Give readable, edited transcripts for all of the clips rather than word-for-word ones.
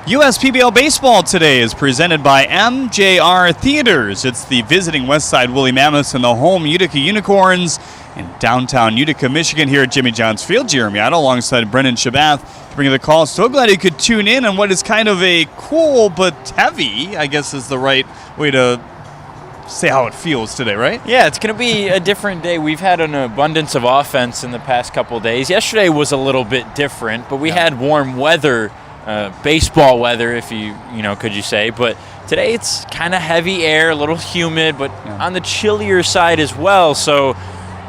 USPBL Baseball today is presented by MJR Theaters. It's the visiting Westside Woolly Mammoths and the home Utica Unicorns in downtown Utica, Michigan, here at Jimmy John's Field. Jeremy Otto alongside Brendan Shabath to bring you the call. So glad you could tune in on what is kind of a cool but heavy, I guess is the right way to say how it feels today, right? Yeah, it's going to be a different day. We've had an abundance of offense in the past couple of days. Yesterday was a little bit different, but we had warm weather. Baseball weather, if you could you say, but today it's kind of heavy air, a little humid, but on the chillier side as well. So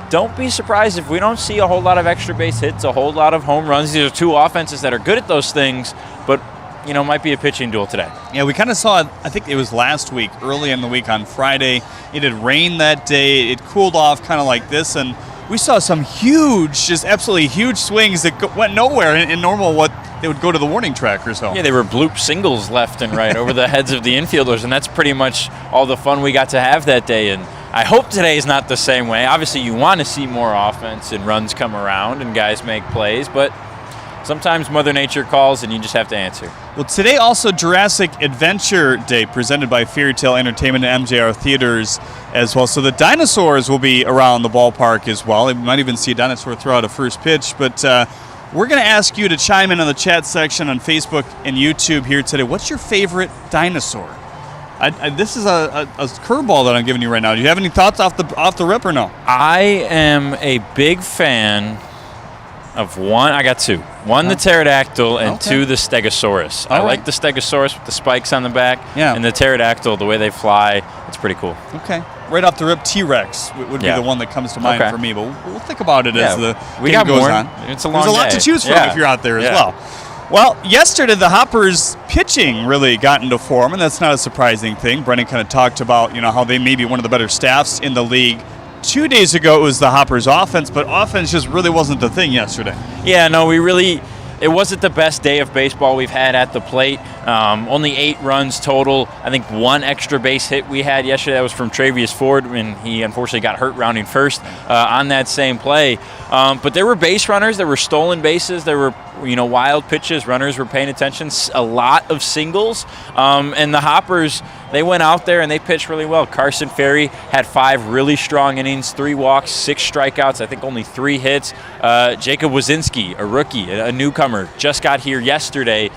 don't be surprised if we don't see a whole lot of extra base hits, a whole lot of home runs. These are two offenses that are good at those things, but might be a pitching duel today. Yeah, we kind of saw it, I think it was last week, early in the week on Friday. It had rained that day. It cooled off kind of like this, and we saw some huge, just absolutely huge swings that went nowhere in normal what they would go to the warning track or so. Yeah, they were bloop singles left and right over the heads of the infielders, and that's pretty much all the fun we got to have that day. And I hope today is not the same way. Obviously, you want to see more offense and runs come around and guys make plays, but sometimes Mother Nature calls and you just have to answer. Well, today also Jurassic Adventure Day, presented by Fairy Tale Entertainment and MJR Theaters as well. So the dinosaurs will be around the ballpark as well. You might even see a dinosaur throw out a first pitch, but we're going to ask you to chime in on the chat section on Facebook and YouTube here today. What's your favorite dinosaur? This is a curveball that I'm giving you right now. Do you have any thoughts off the rip or no? I am a big fan of one. I got two. One, the pterodactyl, and two, the stegosaurus. I like the stegosaurus with the spikes on the back, and the pterodactyl, the way they fly, it's pretty cool. Okay. Right off the rip, T-Rex would be the one that comes to mind for me, but we'll think about it as the game goes on. It's a long There's a lot to choose from if you're out there as well. Well, yesterday the Hoppers pitching really got into form, and that's not a surprising thing. Brendan kind of talked about how they may be one of the better staffs in the league. 2 days ago it was the Hoppers offense, but offense just really wasn't the thing yesterday. Yeah, no, it wasn't the best day of baseball we've had at the plate. Only 8 runs total. I think one extra base hit we had yesterday. That was from Travius Ford, and he unfortunately got hurt rounding first on that same play. But there were base runners. There were stolen bases. There were wild pitches. Runners were paying attention. A lot of singles. And the Hoppers, they went out there and they pitched really well. Carson Ferry had 5 really strong innings, 3 walks, 6 strikeouts, I think only 3 hits. Jacob Wazinski, a rookie, a newcomer, just got here yesterday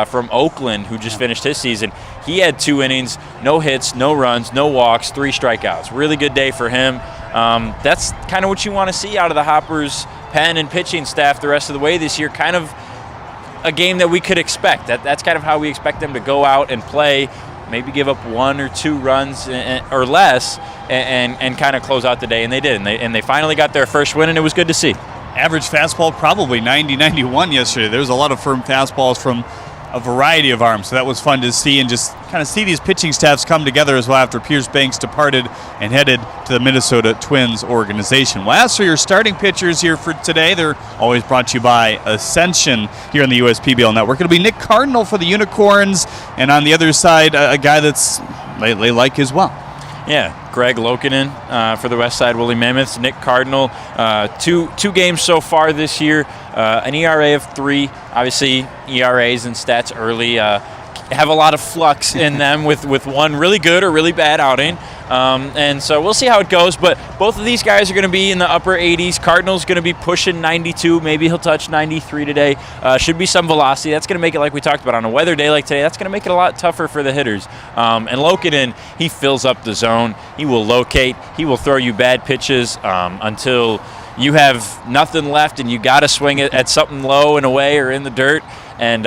from Oakland, who just finished his season. He had 2 innings, no hits, no runs, no walks, 3 strikeouts. Really good day for him. That's kind of what you want to see out of the Hoppers pen and pitching staff the rest of the way this year. Kind of a game that we could expect. That's kind of how we expect them to go out and play. Maybe give up 1 or 2 runs or less and kind of close out the day, and they did. And they finally got their first win, and it was good to see. Average fastball probably 90-91 yesterday. There was a lot of firm fastballs from a variety of arms, so that was fun to see, and just kind of see these pitching staffs come together as well after Pierce Banks departed and headed to the Minnesota Twins organization. Well, as for your starting pitchers here for today, they're always brought to you by Ascension here on the USPBL Network. It'll be Nick Cardinal for the Unicorns, and on the other side, a guy that's they like as well. Yeah, Greg Lokinen for the Westside Woolly Mammoths. Nick Cardinal, two games so far this year, an ERA of 3. Obviously, ERAs and stats early have a lot of flux in them with one really good or really bad outing. And so we'll see how it goes, but both of these guys are going to be in the upper 80s. Cardinal's going to be pushing 92. Maybe he'll touch 93 today. Should be some velocity. That's going to make it, like we talked about, on a weather day like today, that's going to make it a lot tougher for the hitters. And Lokinen, he fills up the zone. He will locate. He will throw you bad pitches until you have nothing left and you got to swing it at something low and away or in the dirt. And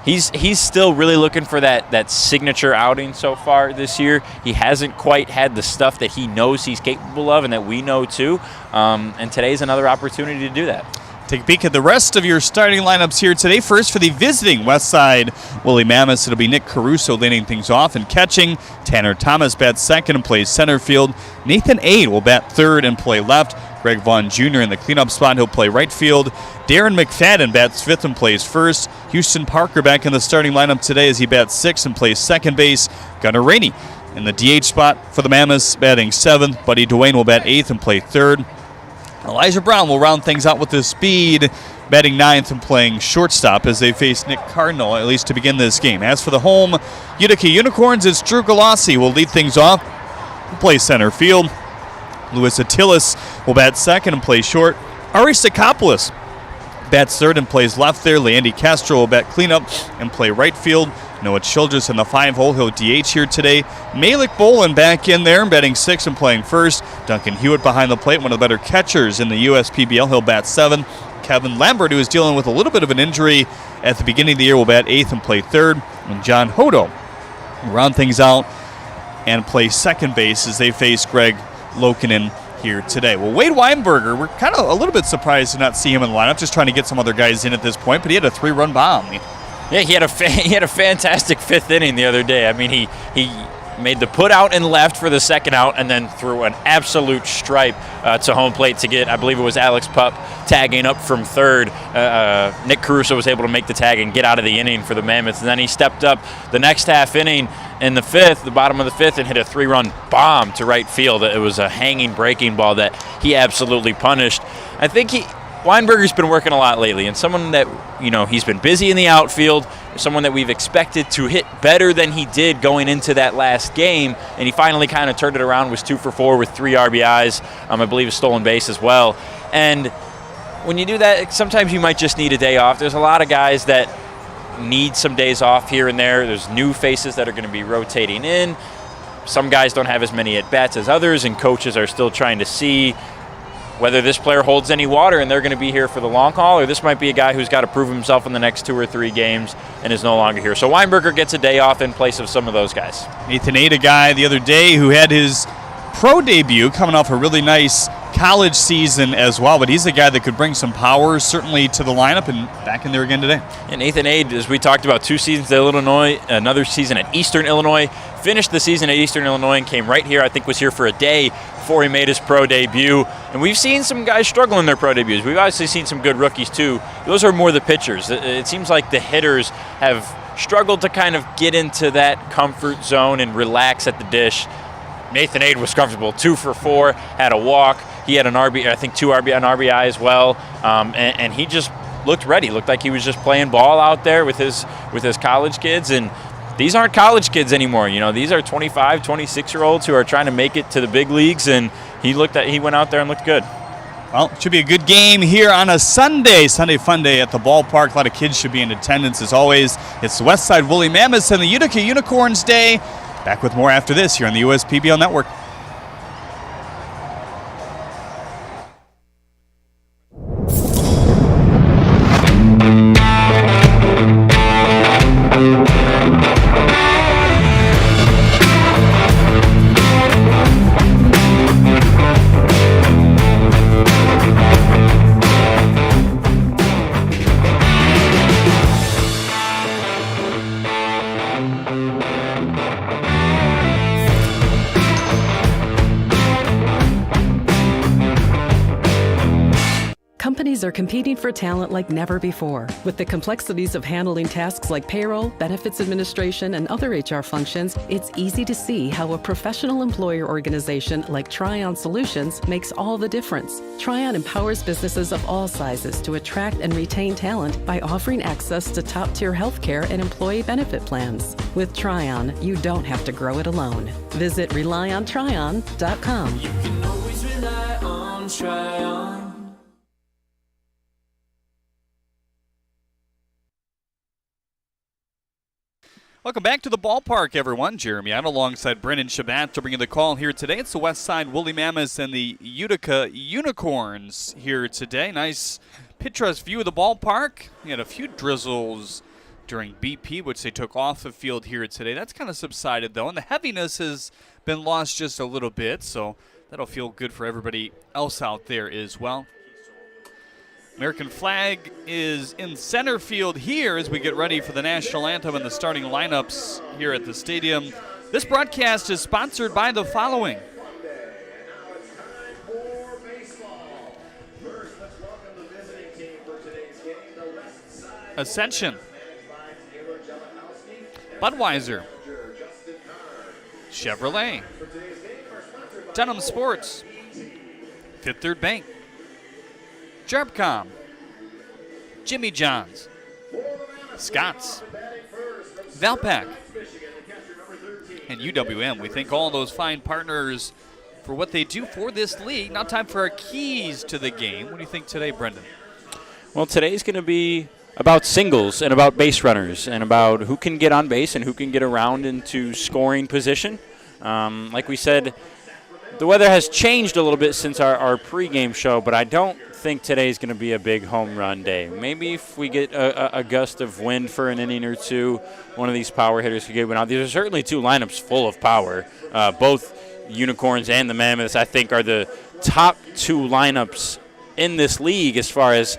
He's still really looking for that signature outing so far this year. He hasn't quite had the stuff that he knows he's capable of and that we know too. And today's another opportunity to do that. Take a peek at the rest of your starting lineups here today. First, for the visiting Westside Woolly Mammoths, it'll be Nick Caruso leading things off and catching. Tanner Thomas bats second and plays center field. Nathan Ade will bat third and play left. Greg Vaughn Jr. in the cleanup spot, he'll play right field. Darren McFadden bats fifth and plays first. Houston Parker back in the starting lineup today as he bats 6th and plays second base. Gunnar Rainey in the DH spot for the Mammoths, batting 7th. Buddy Duane will bat 8th and play 3rd. Elijah Brown will round things out with his speed, batting 9th and playing shortstop as they face Nick Cardinal, at least to begin this game. As for the home Utica Unicorns, it's Drew Galassi will lead things off, play center field. Luis Attilas will bat 2nd and play short. Ari Stakopoulos bats 3rd and plays left there. Leandy Castro will bat cleanup and play right field. Noah Childress in the 5-hole. He'll DH here today. Malik Bolin back in there, batting 6th and playing first. Duncan Hewitt behind the plate, one of the better catchers in the USPBL. He'll bat 7th. Kevin Lambert, who is dealing with a little bit of an injury at the beginning of the year, will bat 8th and play 3rd. And John Hodo will round things out and play second base as they face Greg Lokinen here today. Well, Wade Weinberger, we're kind of a little bit surprised to not see him in the lineup, just trying to get some other guys in at this point, but he had a 3-run bomb. Yeah, he had a fantastic 5th inning the other day. I mean, he made the put out and left for the second out, and then threw an absolute stripe to home plate to get, I believe it was Alex Pup tagging up from third. Nick Caruso was able to make the tag and get out of the inning for the Mammoths, and then he stepped up the next half inning in the 5th, the bottom of the 5th, and hit a 3-run bomb to right field. It was a hanging breaking ball that he absolutely punished. I think Weinberger's been working a lot lately, and someone that, he's been busy in the outfield, someone that we've expected to hit better than he did going into that last game, and he finally kind of turned it around, was 2 for 4 with 3 RBIs, I believe a stolen base as well. And when you do that, sometimes you might just need a day off. There's a lot of guys that need some days off here and there. There's new faces that are going to be rotating in. Some guys don't have as many at-bats as others, and coaches are still trying to see whether this player holds any water and they're going to be here for the long haul, or this might be a guy who's got to prove himself in the next 2 or 3 games and is no longer here. So Weinberger gets a day off in place of some of those guys. Nathan Ade, a guy the other day who had his pro debut coming off a really nice college season as well, but he's a guy that could bring some power certainly to the lineup, and back in there again today. And Nathan Ade, as we talked about, 2 seasons at Illinois, another season at Eastern Illinois, finished the season at Eastern Illinois and came right here, I think was here for a day before he made his pro debut. And we've seen some guys struggle in their pro debuts. We've obviously seen some good rookies too. Those are more the pitchers. It seems like the hitters have struggled to kind of get into that comfort zone and relax at the dish. Nathan Ade was comfortable, 2 for 4, had a walk. He had an RBI, I think 2 RBI, an RBI as well, and he just looked ready. Looked like he was just playing ball out there with his college kids. And these aren't college kids anymore. These are 25, 26-year-olds who are trying to make it to the big leagues. And he went out there and looked good. Well, it should be a good game here on a Sunday fun day at the ballpark. A lot of kids should be in attendance as always. It's the Westside Woolly Mammoths and the Utica Unicorns Day. Back with more after this here on the USPBL Network. Companies are competing for talent like never before. With the complexities of handling tasks like payroll, benefits administration, and other HR functions, it's easy to see how a professional employer organization like Tryon Solutions makes all the difference. Tryon empowers businesses of all sizes to attract and retain talent by offering access to top-tier healthcare and employee benefit plans. With Tryon, you don't have to grow it alone. Visit RelyOnTryon.com. You can always rely on Tryon. Welcome back to the ballpark, everyone. Jeremy out alongside Brennan Shabat to bring you the call here today. It's the Westside Woolly Mammoths and the Utica Unicorns here today. Nice picturesque view of the ballpark. We had a few drizzles during BP, which they took off the field here today. That's kind of subsided, though, and the heaviness has been lost just a little bit, so that'll feel good for everybody else out there as well. American flag is in center field here as we get ready for the national anthem and the starting lineups here at the stadium. This broadcast is sponsored by the following. Ascension, Budweiser, Chevrolet, Dunham Sports, Fifth Third Bank, Jarbcom, Jimmy John's, Scott's, Valpak, and UWM. We thank all those fine partners for what they do for this league. Now time for our keys to the game. What do you think today, Brendan? Well, today's going to be about singles and about base runners and about who can get on base and who can get around into scoring position. Like we said, the weather has changed a little bit since our pregame show, but I don't think today's going to be a big home run day. Maybe if we get a gust of wind for an inning or two, one of these power hitters could get one out. These are certainly two lineups full of power. Both Unicorns and the Mammoths, I think, are the top two lineups in this league as far as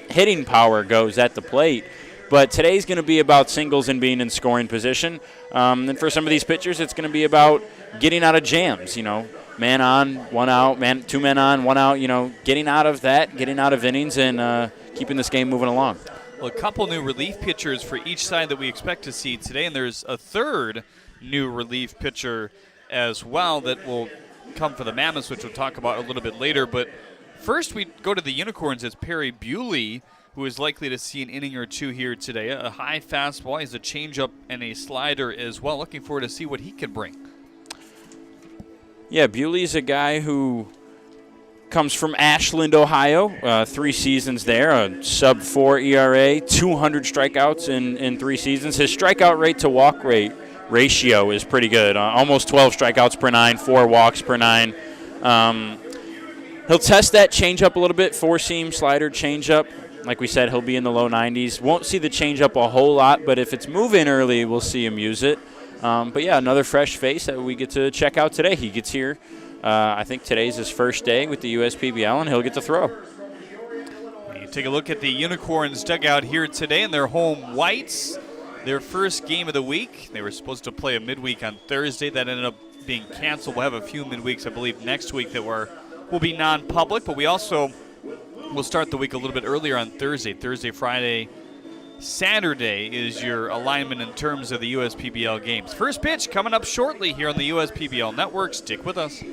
hitting power goes at the plate. But today's going to be about singles and being in scoring position. And for some of these pitchers, it's going to be about getting out of jams, man on, one out, two men on, one out, getting out of that, getting out of innings and keeping this game moving along. Well, a couple new relief pitchers for each side that we expect to see today, and there's a third new relief pitcher as well that will come for the Mammoths, which we'll talk about a little bit later. But first we go to the Unicorns as Perry Bewley, who is likely to see an inning or two here today. A high fastball, he's a changeup and a slider as well. Looking forward to see what he can bring. Yeah, Bewley's a guy who comes from Ashland, Ohio. 3 seasons there, a sub-4 ERA, 200 strikeouts in 3 seasons. His strikeout rate to walk rate ratio is pretty good. Almost 12 strikeouts per 9, 4 walks per 9. He'll test that changeup a little bit, 4-seam slider changeup. Like we said, he'll be in the low 90s. Won't see the changeup a whole lot, but if it's moving early, we'll see him use it. But, yeah, another fresh face that we get to check out today. He gets here. I think today's his first day with the USPBL, and he'll get to throw. You take a look at the Unicorns dugout here today in their home whites. Their first game of the week. They were supposed to play a midweek on Thursday. That ended up being canceled. We'll have a few midweeks, I believe, next week that will be non-public. But we also will start the week a little bit earlier on Thursday. Thursday, Friday, Saturday is your alignment in terms of the USPBL games. First pitch coming up shortly here on the USPBL Network. Stick with us.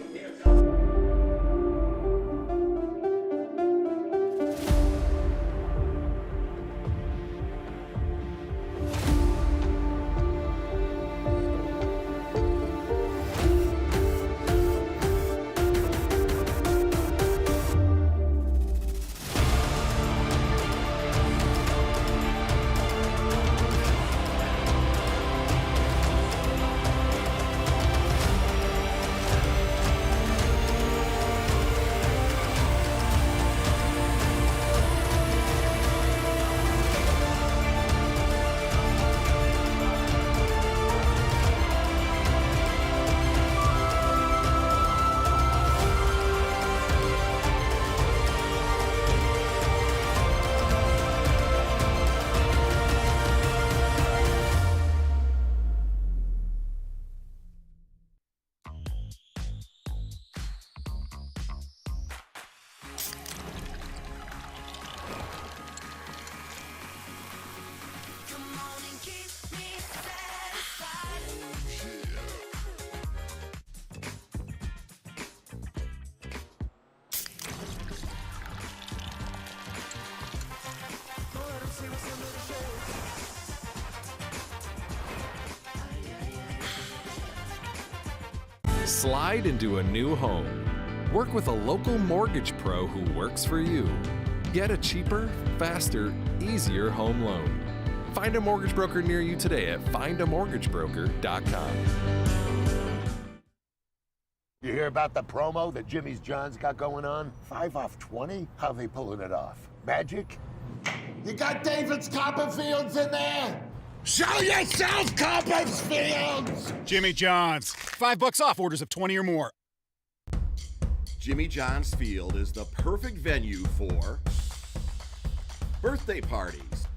Slide into a new home. Work with a local mortgage pro who works for you. Get a cheaper, faster, easier home loan. Find a mortgage broker near you today at findamortgagebroker.com. You hear about the promo that Jimmy's John's got going on? 5 off 20? How they pulling it off? Magic? You got David's Copperfields in there? Show yourself, Copperfields! Jimmy John's. $5 off orders of 20 or more. Jimmy John's Field is the perfect venue for birthday parties,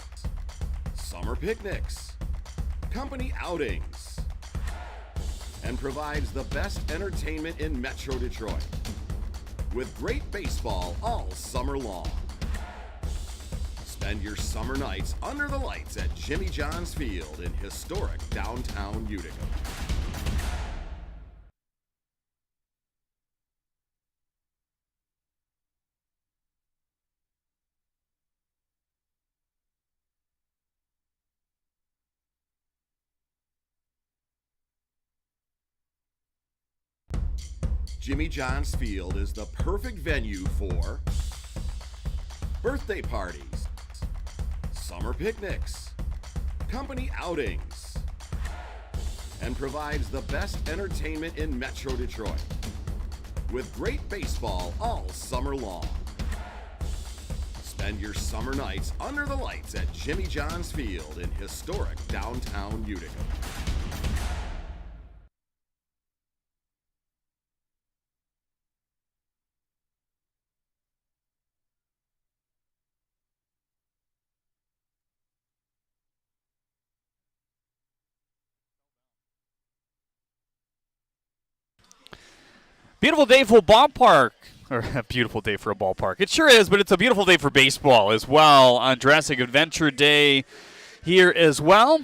summer picnics, company outings, and provides the best entertainment in Metro Detroit with great baseball all summer long. Spend your summer nights under the lights at Jimmy John's Field in historic downtown Utica. Jimmy John's Field is the perfect venue for birthday parties, summer picnics, company outings, and provides the best entertainment in Metro Detroit with great baseball all summer long. Spend your summer nights under the lights at Jimmy John's Field in historic downtown Utica. Beautiful day for a ballpark. Or a beautiful day for a ballpark. It sure is, but it's a beautiful day for baseball as well on Jurassic Adventure Day here as well.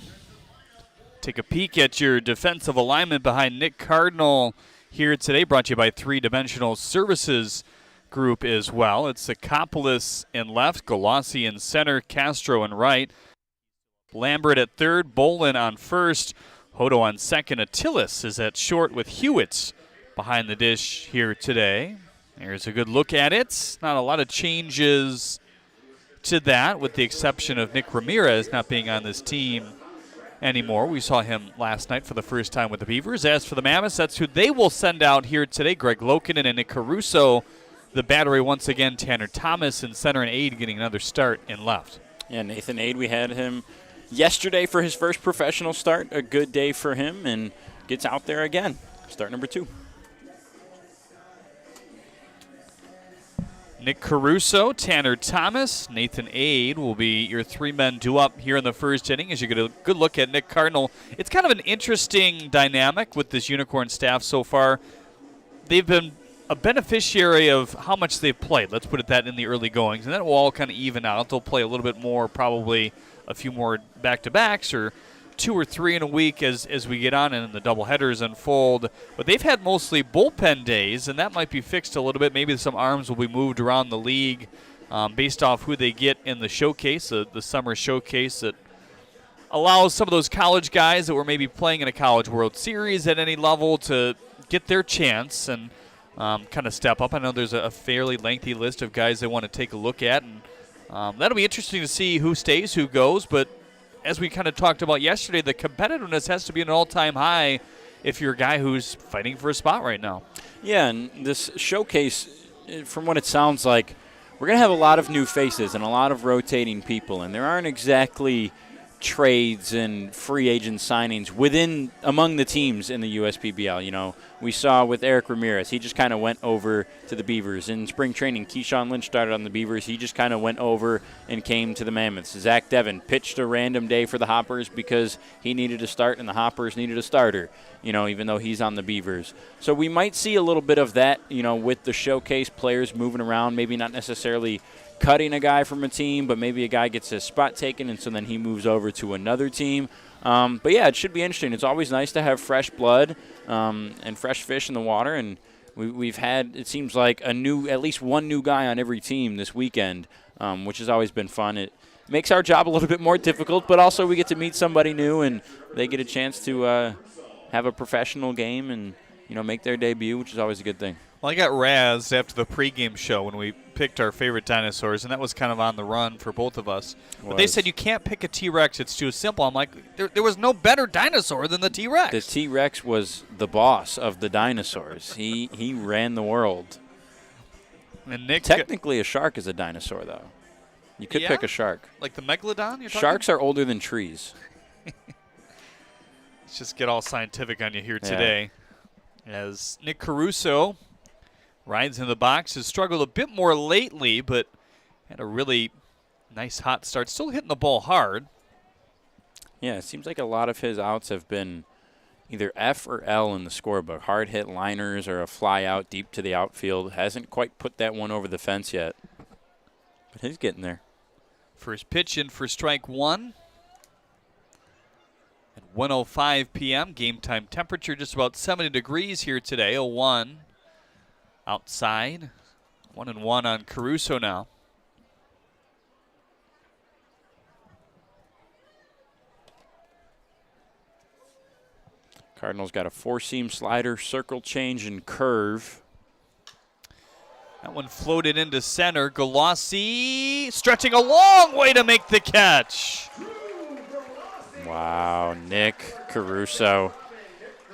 Take a peek at your defensive alignment behind Nick Cardinal here today, brought to you by Three Dimensional Services Group as well. It's Sakopoulos in left, Galassi in center, Castro in right, Lambert at third, Bolin on first, Hodo on second. Attilis is at short with Hewitt behind the dish here today. There's a good look at it. Not a lot of changes to that, with the exception of Nick Ramirez not being on this team anymore. We saw him last night for the first time with the Beavers. As for the Mammoths, that's who they will send out here today. Greg Lokinen and Nick Caruso. The battery once again, Tanner Thomas in center, and Aid getting another start in left. Yeah, Nathan Aid, we had him yesterday for his first professional start. A good day for him, and gets out there again. Start number 2. Nick Caruso, Tanner Thomas, Nathan Aid will be your 3 men due up here in the first inning as you get a good look at Nick Cardinal. It's kind of an interesting dynamic with this Unicorn staff so far. They've been a beneficiary of how much they've played. Let's put it that in the early goings, and that will all kind of even out. They'll play a little bit more, probably a few more back-to-backs or 2 or 3 in a week as we get on and the doubleheaders unfold. But they've had mostly bullpen days, and that might be fixed a little bit. Maybe some arms will be moved around the league based off who they get in the showcase, the summer showcase that allows some of those college guys that were maybe playing in a College World Series at any level to get their chance and kind of step up. I know there's a fairly lengthy list of guys they want to take a look at, and that'll be interesting to see who stays, who goes, but as we kind of talked about yesterday, the competitiveness has to be an all-time high if you're a guy who's fighting for a spot right now. Yeah, and this showcase, from what it sounds like, we're going to have a lot of new faces and a lot of rotating people, and there aren't exactly trades and free agent signings among the teams in the USPBL. You know, we saw with Eric Ramirez, he just kind of went over to the Beavers. In spring training, Keyshawn Lynch started on the Beavers. He just kind of went over and came to the Mammoths. Zach Devin pitched a random day for the Hoppers because he needed to start and the Hoppers needed a starter, you know, even though he's on the Beavers. So we might see a little bit of that, you know, with the showcase players moving around, maybe not necessarily cutting a guy from a team, but maybe a guy gets his spot taken, and so then he moves over to another team. But, yeah, it should be interesting. It's always nice to have fresh blood and fresh fish in the water, and we've had, it seems like, at least one new guy on every team this weekend, which has always been fun. It makes our job a little bit more difficult, but also we get to meet somebody new, and they get a chance to have a professional game and, you know, make their debut, which is always a good thing. Well, I got razzed after the pregame show when we picked our favorite dinosaurs, and that was kind of on the run for both of us. But they said you can't pick a T-Rex. It's too simple. I'm like, there was no better dinosaur than the T-Rex. The T-Rex was the boss of the dinosaurs. He ran the world. And Nick, technically, a shark is a dinosaur, though. You could pick a shark. Like the Megalodon you're talking? Sharks are older than trees. Let's just get all scientific on you here today. As Nick Caruso rides in the box, has struggled a bit more lately, but had a really nice hot start. Still hitting the ball hard. Yeah, it seems like a lot of his outs have been either F or L in the scorebook. Hard hit liners or a fly out deep to the outfield. Hasn't quite put that one over the fence yet, but he's getting there. First pitch in for strike one. At 1:05 p.m. Game time temperature just about 70 degrees here today. 0-1 outside. 1-1 on Caruso now. Cardinals got a four-seam slider, circle change, and curve. That one floated into center. Galassi stretching a long way to make the catch. Wow, Nick Caruso.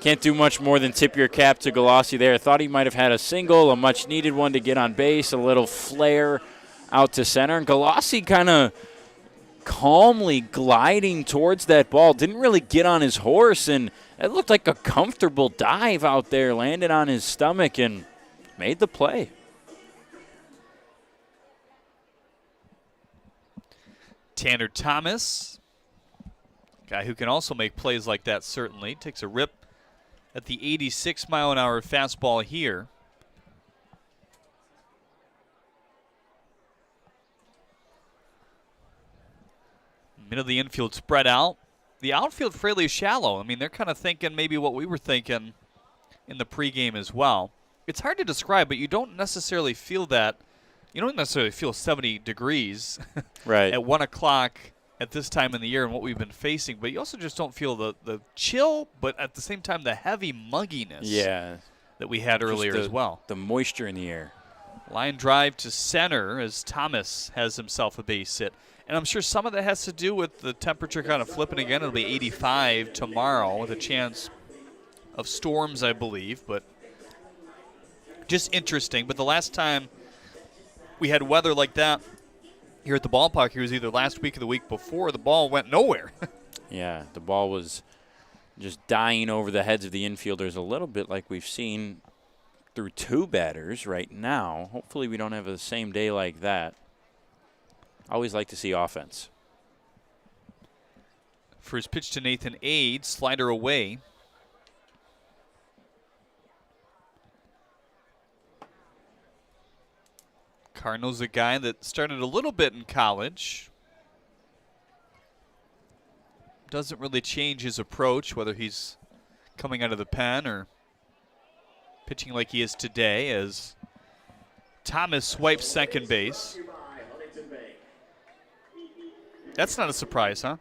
Can't do much more than tip your cap to Galassi there. Thought he might have had a single, a much-needed one to get on base, a little flare out to center. And Galassi kind of calmly gliding towards that ball. Didn't really get on his horse, and it looked like a comfortable dive out there. Landed on his stomach and made the play. Tanner Thomas, guy who can also make plays like that, certainly. Takes a rip at the 86-mile-an-hour fastball here. Middle of the infield spread out. The outfield fairly shallow. I mean, they're kind of thinking maybe what we were thinking in the pregame as well. It's hard to describe, but you don't necessarily feel that. You don't necessarily feel 70 degrees Right. at 1 o'clock at this time in the year and what we've been facing, but you also just don't feel the chill, but at the same time the heavy mugginess that we had earlier as well. The moisture in the air. Line drive to center as Thomas has himself a base hit. And I'm sure some of that has to do with the temperature kind of flipping again. It'll be 85 tomorrow with a chance of storms, I believe, but just interesting. But the last time we had weather like that here at the ballpark, it was either last week or the week before. The ball went nowhere. Yeah, the ball was just dying over the heads of the infielders a little bit like we've seen through two batters right now. Hopefully we don't have the same day like that. Always like to see offense. First pitch to Nathan Ade, slider away. Cardinals, a guy that started a little bit in college. Doesn't really change his approach, whether he's coming out of the pen or pitching like he is today, as Thomas swipes second base. That's not a surprise, huh?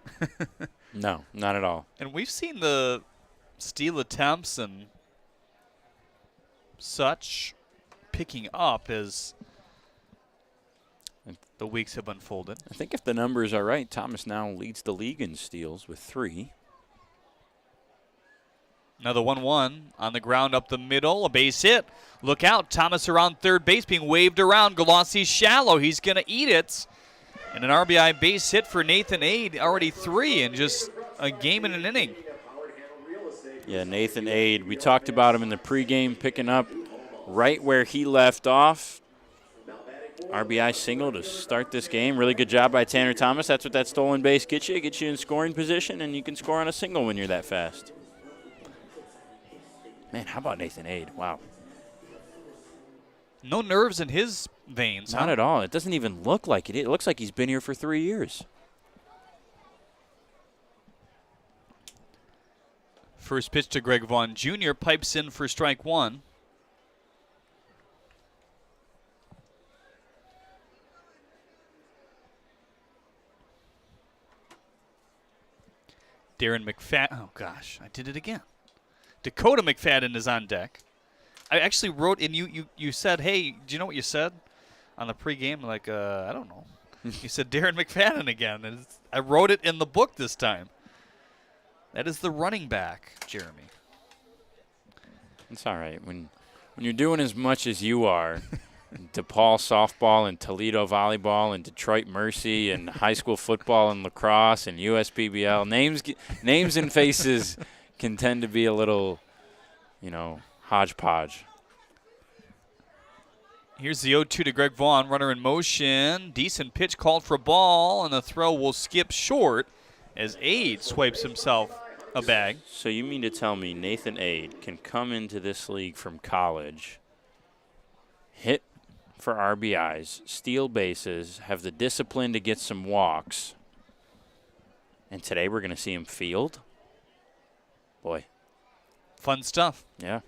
No, not at all. And we've seen the steal attempts and such picking up as the weeks have unfolded. I think if the numbers are right, Thomas now leads the league in steals with 3. Another 1-1 on the ground up the middle, a base hit. Look out, Thomas around third base being waved around. Galassi's shallow, he's going to eat it. And an RBI base hit for Nathan Ade, already 3 in just a game and an inning. Yeah, Nathan Ade, we talked about him in the pregame, picking up right where he left off. RBI single to start this game. Really good job by Tanner Thomas. That's what that stolen base gets you. It gets you in scoring position, and you can score on a single when you're that fast. Man, how about Nathan Ade? Wow. No nerves in his veins, Not huh? at all. It doesn't even look like it. It looks like he's been here for 3 years. First pitch to Greg Vaughn Jr. pipes in for strike 1. Darren McFadden. Oh, gosh, I did it again. Dakota McFadden is on deck. I actually wrote, and you said, hey, do you know what you said on the pregame? Like, I don't know. You said Darren McFadden again. And I wrote it in the book this time. That is the running back, Jeremy. It's all right. When you're doing as much as you are, DePaul softball and Toledo volleyball and Detroit Mercy and high school football and lacrosse and USPBL, names and faces can tend to be a little, hodgepodge. Here's the 0-2 to Greg Vaughn. Runner in motion. Decent pitch called for a ball, and the throw will skip short as Ade swipes himself a bag. So you mean to tell me Nathan Ade can come into this league from college, hit for RBIs, steal bases, have the discipline to get some walks. And today we're going to see him field. Boy. Fun stuff. Yeah.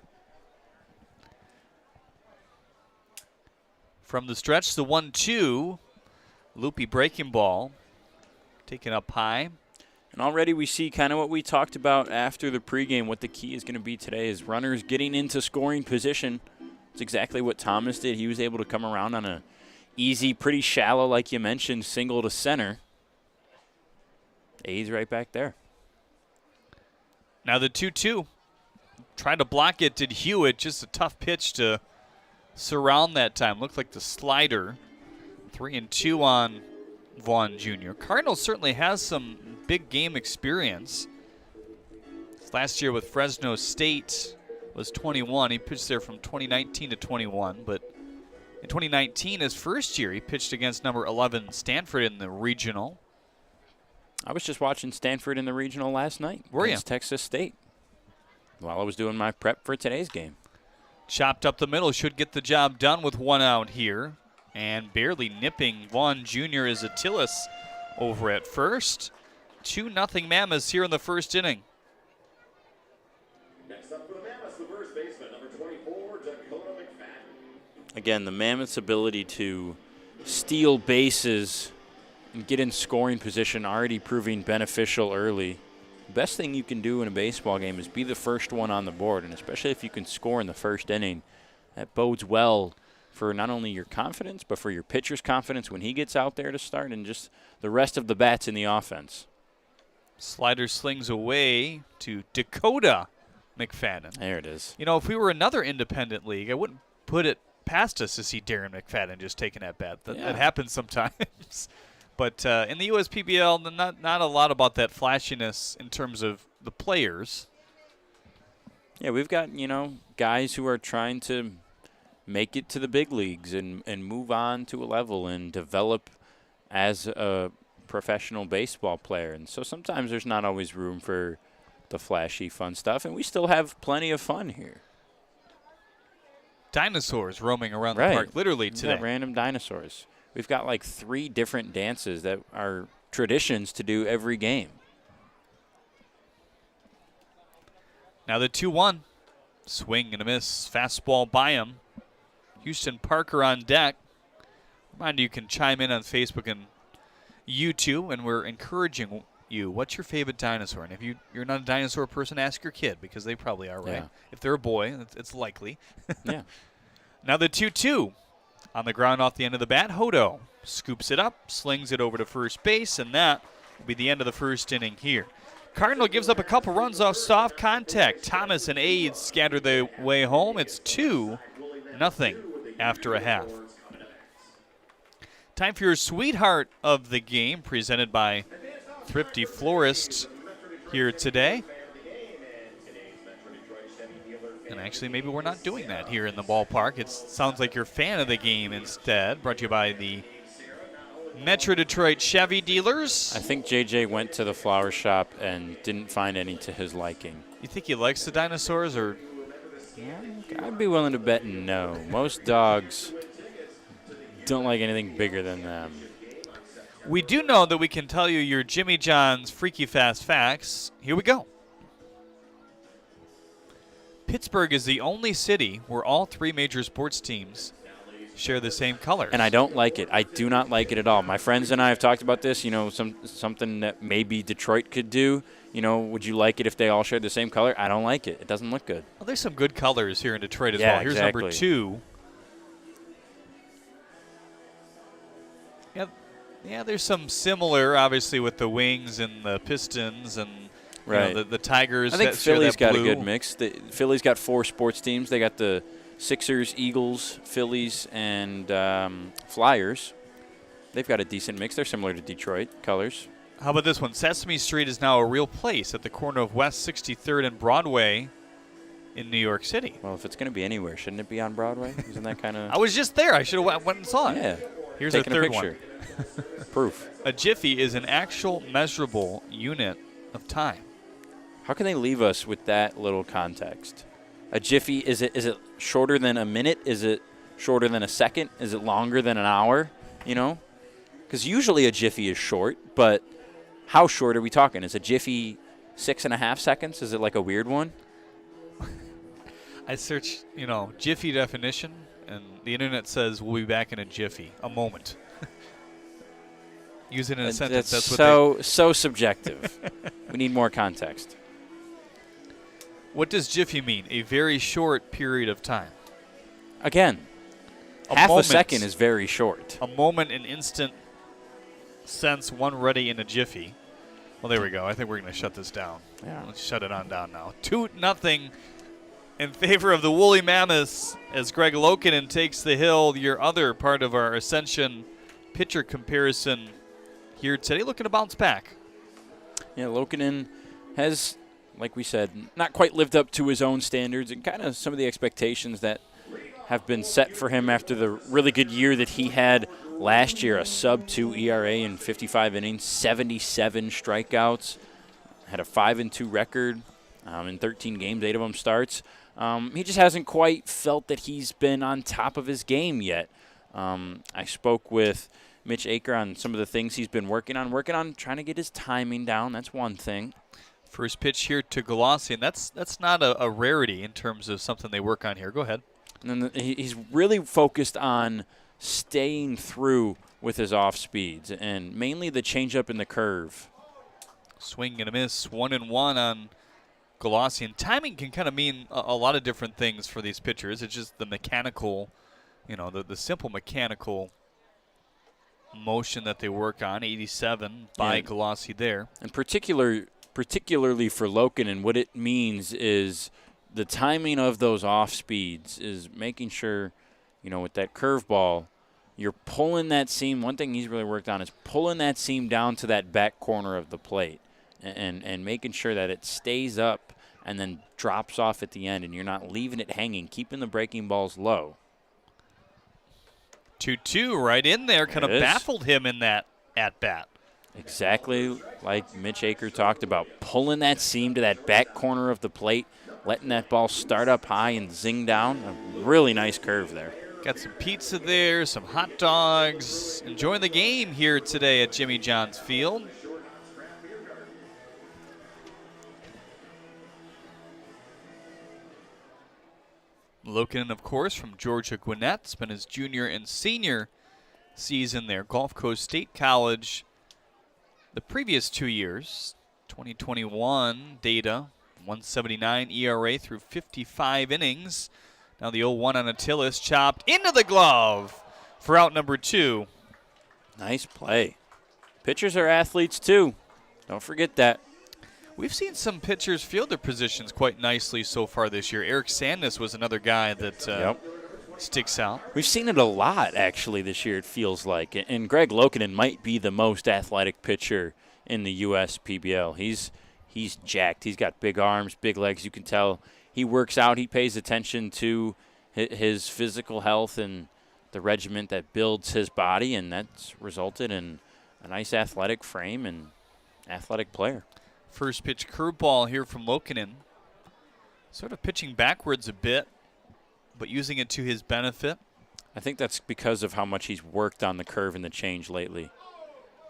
From the stretch, the 1-2. Loopy breaking ball. Taken up high. And already we see kind of what we talked about after the pregame. What the key is going to be today is runners getting into scoring position. It's exactly what Thomas did. He was able to come around on a easy, pretty shallow, like you mentioned, single to center. A's right back there. Now the 2-2. Tried to block it, did Hewitt. Just a tough pitch to surround that time. Looked like the slider. 3-2 on Vaughn Jr. Cardinals certainly has some big game experience. Last year with Fresno State was 21. He pitched there from 2019 to 21. But in 2019, his first year, he pitched against number 11 Stanford in the regional. I was just watching Stanford in the regional last night. Were you? Against Texas State while I was doing my prep for today's game. Chopped up the middle, should get the job done with one out here. And barely nipping Vaughn Jr. is Attilas over at first. 2-0 Mammoths here in the first inning. Next up for the Mammoths, the first baseman, number 24, Dakota McFadden. Again, the Mammoths' ability to steal bases and get in scoring position already proving beneficial early. The best thing you can do in a baseball game is be the first one on the board, and especially if you can score in the first inning, that bodes well for not only your confidence, but for your pitcher's confidence when he gets out there to start and just the rest of the bats in the offense. Slider slings away to Dakota McFadden. There it is. You know, if we were another independent league, I wouldn't put it past us to see Darren McFadden just taking that bat. That happens sometimes. But in the USPBL, not a lot about that flashiness in terms of the players. Yeah, we've got, guys who are trying to make it to the big leagues and move on to a level and develop as a professional baseball player. And so sometimes there's not always room for the flashy, fun stuff, and we still have plenty of fun here. Dinosaurs roaming around the park literally today. Yeah, random dinosaurs. We've got like 3 different dances that are traditions to do every game. Now the 2-1. Swing and a miss. Fastball by him. Houston Parker on deck. Remind you can chime in on Facebook and YouTube, and we're encouraging you. What's your favorite dinosaur? And if you're not a dinosaur person, ask your kid, because they probably are, right? Yeah. If they're a boy, it's likely. Yeah. Now the 2-2. On the ground off the end of the bat, Hodo scoops it up, slings it over to first base, and that will be the end of the first inning here. Cardinal gives up a couple runs off soft contact. Thomas and Aids scatter their way home. It's 2-0 after a half. Time for your sweetheart of the game, presented by Thrifty Florist here today. And actually, maybe we're not doing that here in the ballpark. It sounds like you're a fan of the game instead. Brought to you by the Metro Detroit Chevy dealers. I think JJ went to the flower shop and didn't find any to his liking. You think he likes the dinosaurs, or? Yeah, I'd be willing to bet no. Most dogs don't like anything bigger than them. We do know that we can tell you your Jimmy John's Freaky Fast Facts. Here we go. Pittsburgh is the only city where all 3 major sports teams share the same colors. And I don't like it. I do not like it at all. My friends and I have talked about this, something that maybe Detroit could do. Would you like it if they all shared the same color? I don't like it. It doesn't look good. Well, there's some good colors here in Detroit as well. Here's exactly. number 2. Yeah, there's some similar, obviously, with the Wings and the Pistons and the Tigers. I think Philly's got a good mix. Philly's got 4 sports teams. They got the Sixers, Eagles, Phillies, and Flyers. They've got a decent mix. They're similar to Detroit colors. How about this one? Sesame Street is now a real place at the corner of West 63rd and Broadway in New York City. Well, if it's going to be anywhere, shouldn't it be on Broadway? Isn't that kind of... I was just there. I should have went and saw it. Yeah. Here's a third picture. Proof. A jiffy is an actual measurable unit of time. How can they leave us with that little context? A jiffy, is it shorter than a minute? Is it shorter than a second? Is it longer than an hour? You know? Because usually a jiffy is short, but how short are we talking? Is a jiffy 6.5 seconds? Is it like a weird one? I searched, jiffy definition, and the internet says we'll be back in a jiffy, a moment. Use it in a sentence. That's so subjective. We need more context. What does jiffy mean? A very short period of time. Again, half a second is very short. A moment, an instant sense, one ready in a jiffy. Well, there we go. I think we're going to shut this down. Yeah. Let's shut it on down now. 2-0 in favor of the Woolly Mammoths as Greg Lokinen takes the hill. Your other part of our Ascension pitcher comparison here today, looking to bounce back. Yeah, Lokinen has, like we said, not quite lived up to his own standards and kind of some of the expectations that have been set for him after the really good year that he had last year, a sub-2 ERA in 55 innings, 77 strikeouts, had a 5-2 record in 13 games, 8 of them starts. He just hasn't quite felt that he's been on top of his game yet. I spoke with Mitch Aker on some of the things he's been working on trying to get his timing down. That's one thing. First pitch here to Galassi, and that's not a rarity in terms of something they work on here. Go ahead. And then he's really focused on staying through with his off speeds and mainly the changeup and the curve. Swing and a miss, 1-1 on Galassi. And timing can kind of mean a lot of different things for these pitchers. It's just the mechanical, the simple mechanical motion that they work on. 87 by Galassi there. And particularly for Lokinen, what it means is the timing of those off speeds is making sure, with that curveball, you're pulling that seam. One thing he's really worked on is pulling that seam down to that back corner of the plate and making sure that it stays up and then drops off at the end, and you're not leaving it hanging, keeping the breaking balls low. 2-2 right in there, kind of baffled him in that at-bat. Exactly like Mitch Aker talked about, pulling that seam to that back corner of the plate, letting that ball start up high and zing down. A really nice curve there. Got some pizza there, some hot dogs. Enjoying the game here today at Jimmy John's Field. Lokinen, of course, from Georgia Gwinnett. Spent his junior and senior season there. Gulf Coast State College the previous 2 years. 2021 data, 179 ERA through 55 innings. Now the 0-1 on Attilis, chopped into the glove for out number 2. Nice play. Pitchers are athletes too. Don't forget that. We've seen some pitchers field their positions quite nicely so far this year. Eric Sandness was another guy that sticks out. We've seen it a lot, actually, this year, it feels like. And Greg Lokinen might be the most athletic pitcher in the U.S. PBL. He's jacked. He's got big arms, big legs. You can tell he works out. He pays attention to his physical health and the regiment that builds his body, and that's resulted in a nice athletic frame and athletic player. First pitch curveball here from Lokinen. Sort of pitching backwards a bit, but using it to his benefit. I think that's because of how much he's worked on the curve and the change lately.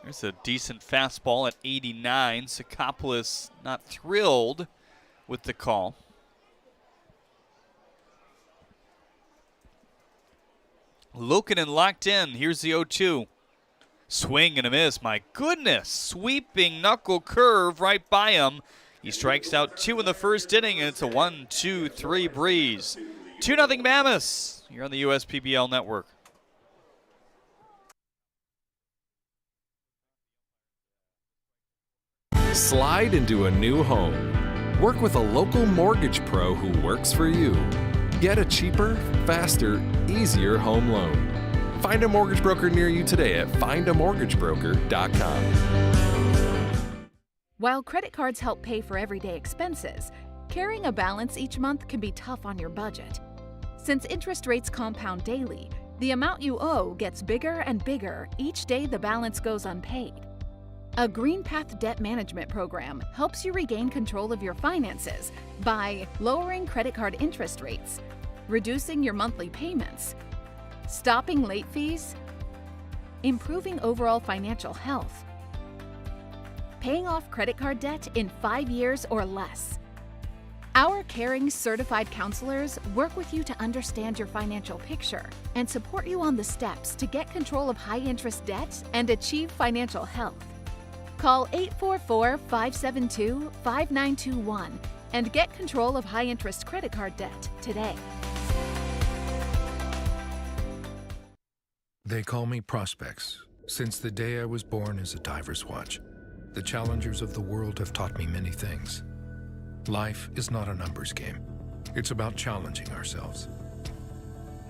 There's a decent fastball at 89. Sakopoulos not thrilled with the call. Lokinen locked in. Here's the 0-2. Swing and a miss. My goodness. Sweeping knuckle curve right by him. He strikes out 2 in the first inning, and it's a 1-2-3 breeze. 2-0 Mammoths. You're on the USPBL network. Slide into a new home. Work with a local mortgage pro who works for you. Get a cheaper, faster, easier home loan. Find a mortgage broker near you today at findamortgagebroker.com. While credit cards help pay for everyday expenses, carrying a balance each month can be tough on your budget. Since interest rates compound daily, the amount you owe gets bigger and bigger each day the balance goes unpaid. A Green Path debt management program helps you regain control of your finances by lowering credit card interest rates, reducing your monthly payments, Stopping late fees? Improving overall financial health? Paying off credit card debt in 5 years or less? Our caring certified counselors work with you to understand your financial picture and support you on the steps to get control of high-interest debt and achieve financial health. Call 844-572-5921 and get control of high-interest credit card debt today. They call me Prospects. Since the day I was born as a diver's watch, the challengers of the world have taught me many things. Life is not a numbers game. It's about challenging ourselves.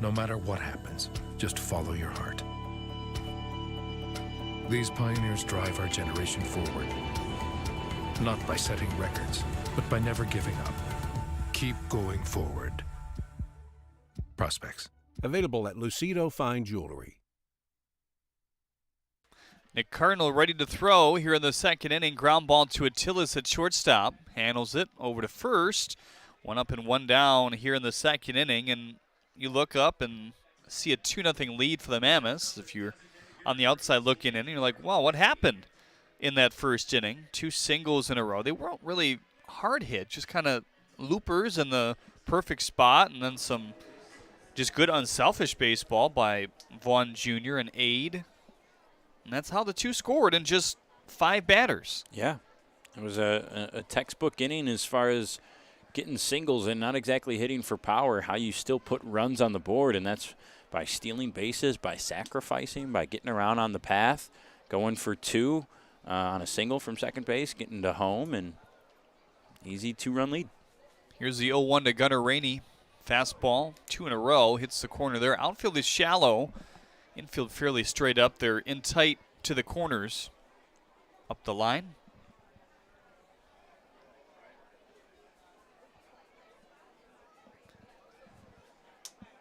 No matter what happens, just follow your heart. These pioneers drive our generation forward, not by setting records, but by never giving up. Keep going forward. Prospects. Available at Lucido Fine Jewelry. Nick Cardinal ready to throw here in the second inning. Ground ball to Attilas at shortstop. Handles it over to first. One up and one down here in the second inning. And you look up and see a 2-0 lead for the Mammoths. If you're on the outside looking in, you're like, wow, what happened in that first inning? 2 singles in a row. They weren't really hard hit, just kind of loopers in the perfect spot, and then some just good unselfish baseball by Vaughn Jr. and Aide. And that's how the 2 scored in just 5 batters. Yeah, it was a textbook inning as far as getting singles and not exactly hitting for power, how you still put runs on the board, and that's by stealing bases, by sacrificing, by getting around on the path, going for 2 on a single from second base, getting to home, and easy 2-run lead. Here's the 0-1 to Gunnar Rainey. Fastball, 2 in a row, hits the corner there. Outfield is shallow. Infield fairly straight up. They're in tight to the corners. Up the line.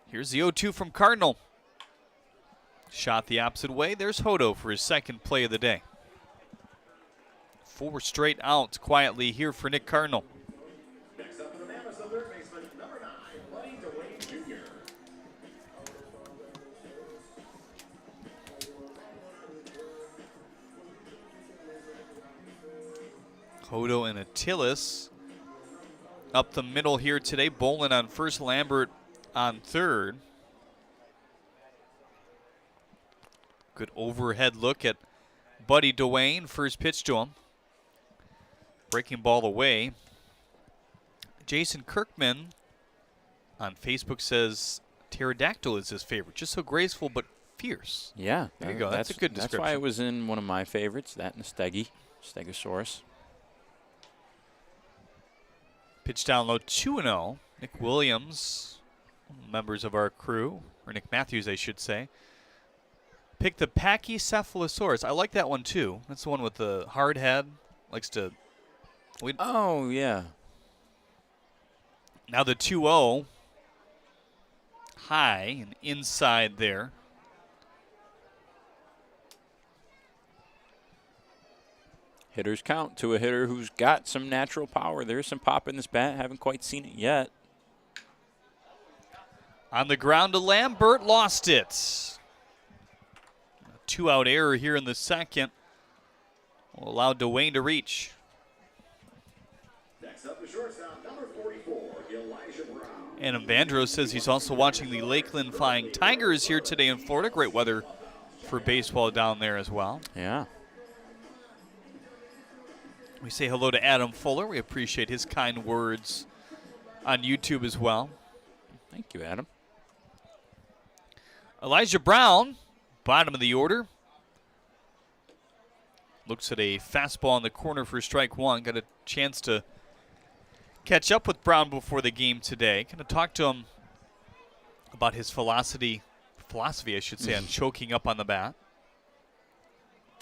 Here's the 0-2 from Cardinal. Shot the opposite way. There's Hodo for his second play of the day. 4 straight outs quietly here for Nick Cardinal. Next up for the Mammoths, the third baseman, number 9, Buddy DeWayne Jr. Hodo and Attilas up the middle here today. Bolin on first, Lambert on third. Good overhead look at Buddy DeWayne. First pitch to him. Breaking ball away. Jason Kirkman on Facebook says pterodactyl is his favorite. Just so graceful but fierce. Yeah. There you go. That's a good description. That's why it was in one of my favorites, that and the Stegosaurus. Pitch down low, 2-0. Nick Williams, members of our crew, or Nick Matthews, I should say, picked the Pachycephalosaurus. I like that one, too. That's the one with the hard head. Likes to... Oh, yeah. Now the 2-0. High and inside there. Hitters count to a hitter who's got some natural power. There's some pop in this bat. Haven't quite seen it yet. On the ground to Lambert, lost it. A 2-out error here in the second will allow DeWayne to reach. Next up, the shortstop, number 44, Elijah Brown. And Evandro says he's also watching the Lakeland Flying Tigers here today in Florida. Great weather for baseball down there as well. Yeah. We say hello to Adam Fuller. We appreciate his kind words on YouTube as well. Thank you, Adam. Elijah Brown, bottom of the order. Looks at a fastball in the corner for strike 1. Got a chance to catch up with Brown before the game today. Kind of talk to him about his philosophy, I should say, on choking up on the bat.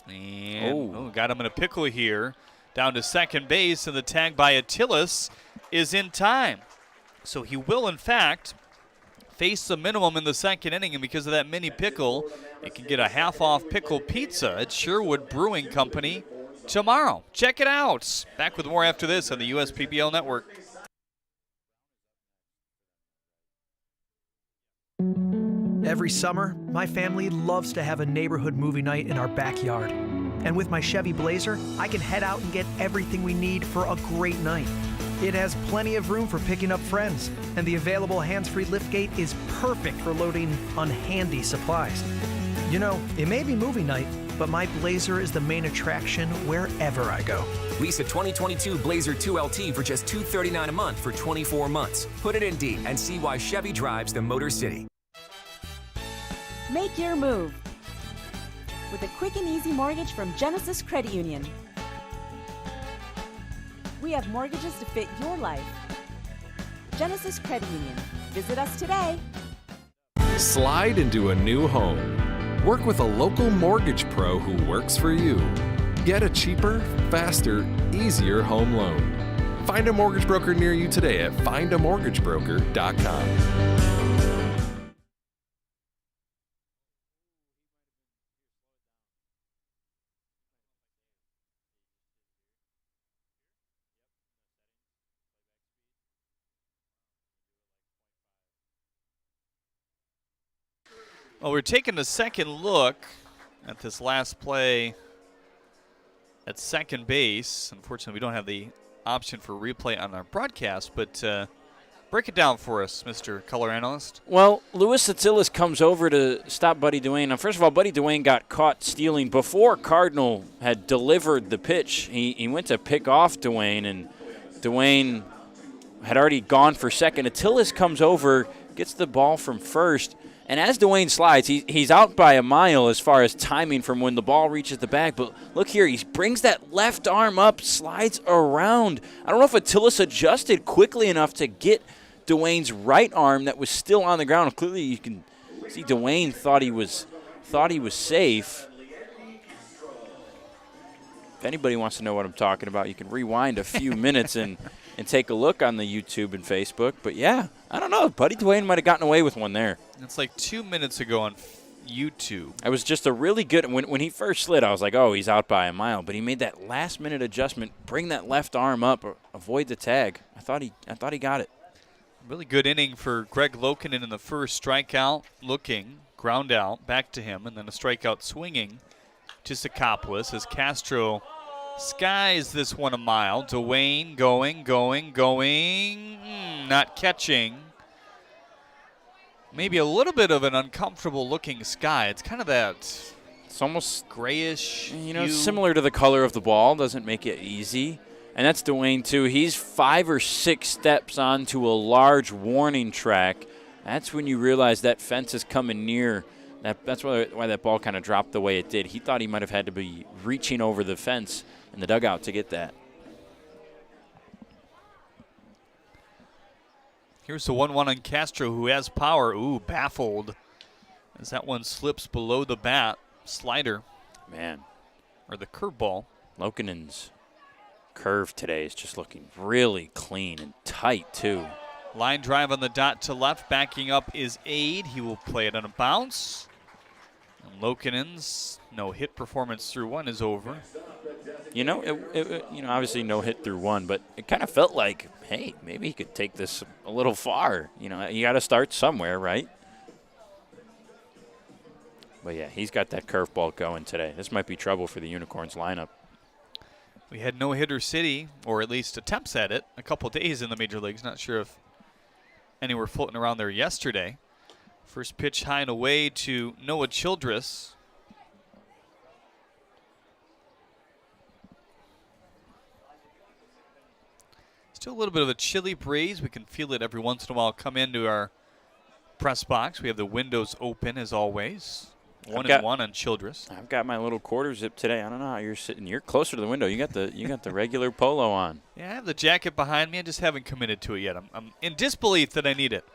And got him in a pickle here. Down to second base, and the tag by Attilas is in time. So he will, in fact, face the minimum in the second inning, and because of that mini pickle, it can get a half-off pickle pizza at Sherwood Brewing Company tomorrow. Check it out. Back with more after this on the USPBL Network. Every summer, my family loves to have a neighborhood movie night in our backyard. And with my Chevy Blazer, I can head out and get everything we need for a great night. It has plenty of room for picking up friends, and the available hands-free liftgate is perfect for loading unhandy supplies. You know, it may be movie night, but my Blazer is the main attraction wherever I go. Lease a 2022 Blazer 2LT for just $239 a month for 24 months. Put it in D and see why Chevy drives the Motor City. Make your move with a quick and easy mortgage from Genesis Credit Union. We have mortgages to fit your life. Genesis Credit Union. Visit us today. Slide into a new home. Work with a local mortgage pro who works for you. Get a cheaper, faster, easier home loan. Find a mortgage broker near you today at findamortgagebroker.com. Well, we're taking a second look at this last play at second base. Unfortunately, we don't have the option for replay on our broadcast, but break it down for us, Mr. Color Analyst. Well, Luis Attilas comes over to stop Buddy Duane. Now, first of all, Buddy Duane got caught stealing before Cardinal had delivered the pitch. He went to pick off Duane, and Duane had already gone for second. Attilas comes over, gets the ball from first. And as Duane slides, he's out by a mile as far as timing from when the ball reaches the bag. But look here, he brings that left arm up, slides around. I don't know if Attilas adjusted quickly enough to get Duane's right arm that was still on the ground. Clearly, you can see Duane thought he was safe. If anybody wants to know what I'm talking about, you can rewind a few minutes and take a look on the YouTube and Facebook. But, yeah, I don't know. Buddy Duane might have gotten away with one there. It's like 2 minutes ago on YouTube. It was just a really good – when he first slid, I was like, oh, he's out by a mile. But he made that last-minute adjustment, bring that left arm up, avoid the tag. I thought he got it. Really good inning for Greg Lokinen in the first. Strikeout, looking, ground out, back to him, and then a strikeout swinging to Sakopoulos as Castro skies this one a mile. Duane going, not catching. Maybe a little bit of an uncomfortable looking sky. It's kind of that, it's almost grayish hue. Similar to the color of the ball. Doesn't make it easy. And that's Duane, too. He's 5 or 6 steps onto a large warning track. That's when you realize that fence is coming near. That's why that ball kind of dropped the way it did. He thought he might have had to be reaching over the fence in the dugout to get that. Here's the 1-1 on Castro, who has power. Ooh, baffled as that one slips below the bat. Slider. Man. Or the curveball. Lokinen's curve today is just looking really clean and tight, too. Line drive on the dot to left. Backing up is Aid. He will play it on a bounce. And Lokinen's no-hit performance through one is over. Obviously no hit through one, but it kind of felt like, hey, maybe he could take this a little far. You got to start somewhere, right? But, yeah, he's got that curveball going today. This might be trouble for the Unicorns lineup. We had no-hitter city, or at least attempts at it, a couple days in the major leagues. Not sure if any were floating around there yesterday. First pitch high and away to Noah Childress. Still a little bit of a chilly breeze. We can feel it every once in a while come into our press box. We have the windows open as always. 1-1 on Childress. I've got my little quarter zip today. I don't know how you're sitting. You're closer to the window. You got the regular polo on. Yeah, I have the jacket behind me. I just haven't committed to it yet. I'm in disbelief that I need it.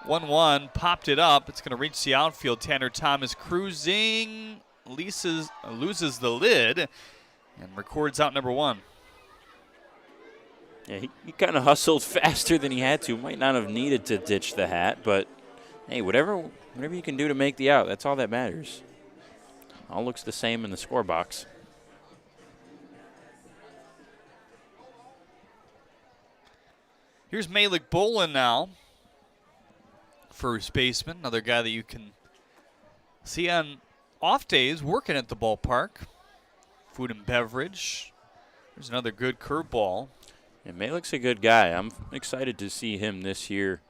1-1, popped it up. It's going to reach the outfield. Tanner Thomas cruising, loses the lid, and records out number 1. Yeah, he kind of hustled faster than he had to. Might not have needed to ditch the hat, but hey, whatever you can do to make the out, that's all that matters. All looks the same in the score box. Here's Malik Bolin now, first baseman, another guy that you can See, on off days, working at the ballpark, food and beverage. There's another good curveball. And Malik's a good guy. I'm excited to see him this year.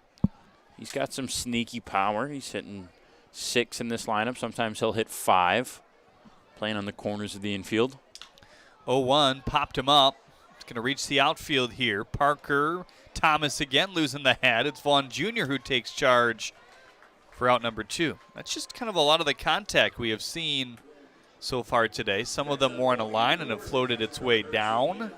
He's got some sneaky power. He's hitting 6 in this lineup. Sometimes he'll hit 5, playing on the corners of the infield. 0-1, popped him up. It's going to reach the outfield here. Parker, Thomas again losing the hat. It's Vaughn Jr. who takes charge for out number 2. That's just kind of a lot of the contact we have seen so far today. Some of them more on a line and have floated its way down.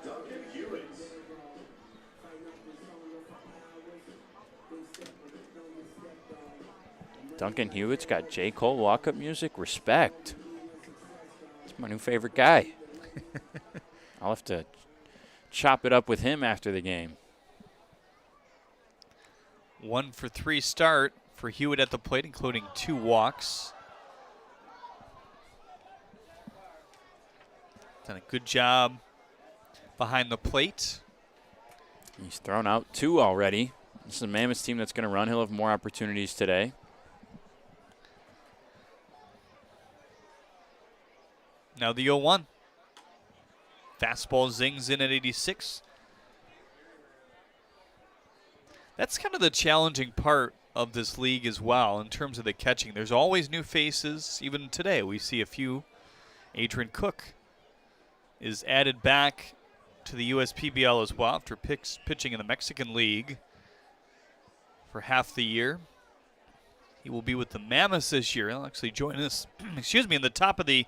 Duncan Hewitt's got J. Cole walk-up music. Respect. It's my new favorite guy. I'll have to chop it up with him after the game. 1 for 3 start for Hewitt at the plate, including 2 walks. Done a good job behind the plate. He's thrown out 2 already. This is a Mammoths team that's going to run. He'll have more opportunities today. Now the 0-1. Fastball zings in at 86. That's kind of the challenging part of this league as well in terms of the catching. There's always new faces. Even today we see a few. Adrian Cook is added back to the USPBL as well after pitching in the Mexican League for half the year. He will be with the Mammoths this year. He'll actually join us, in the top of the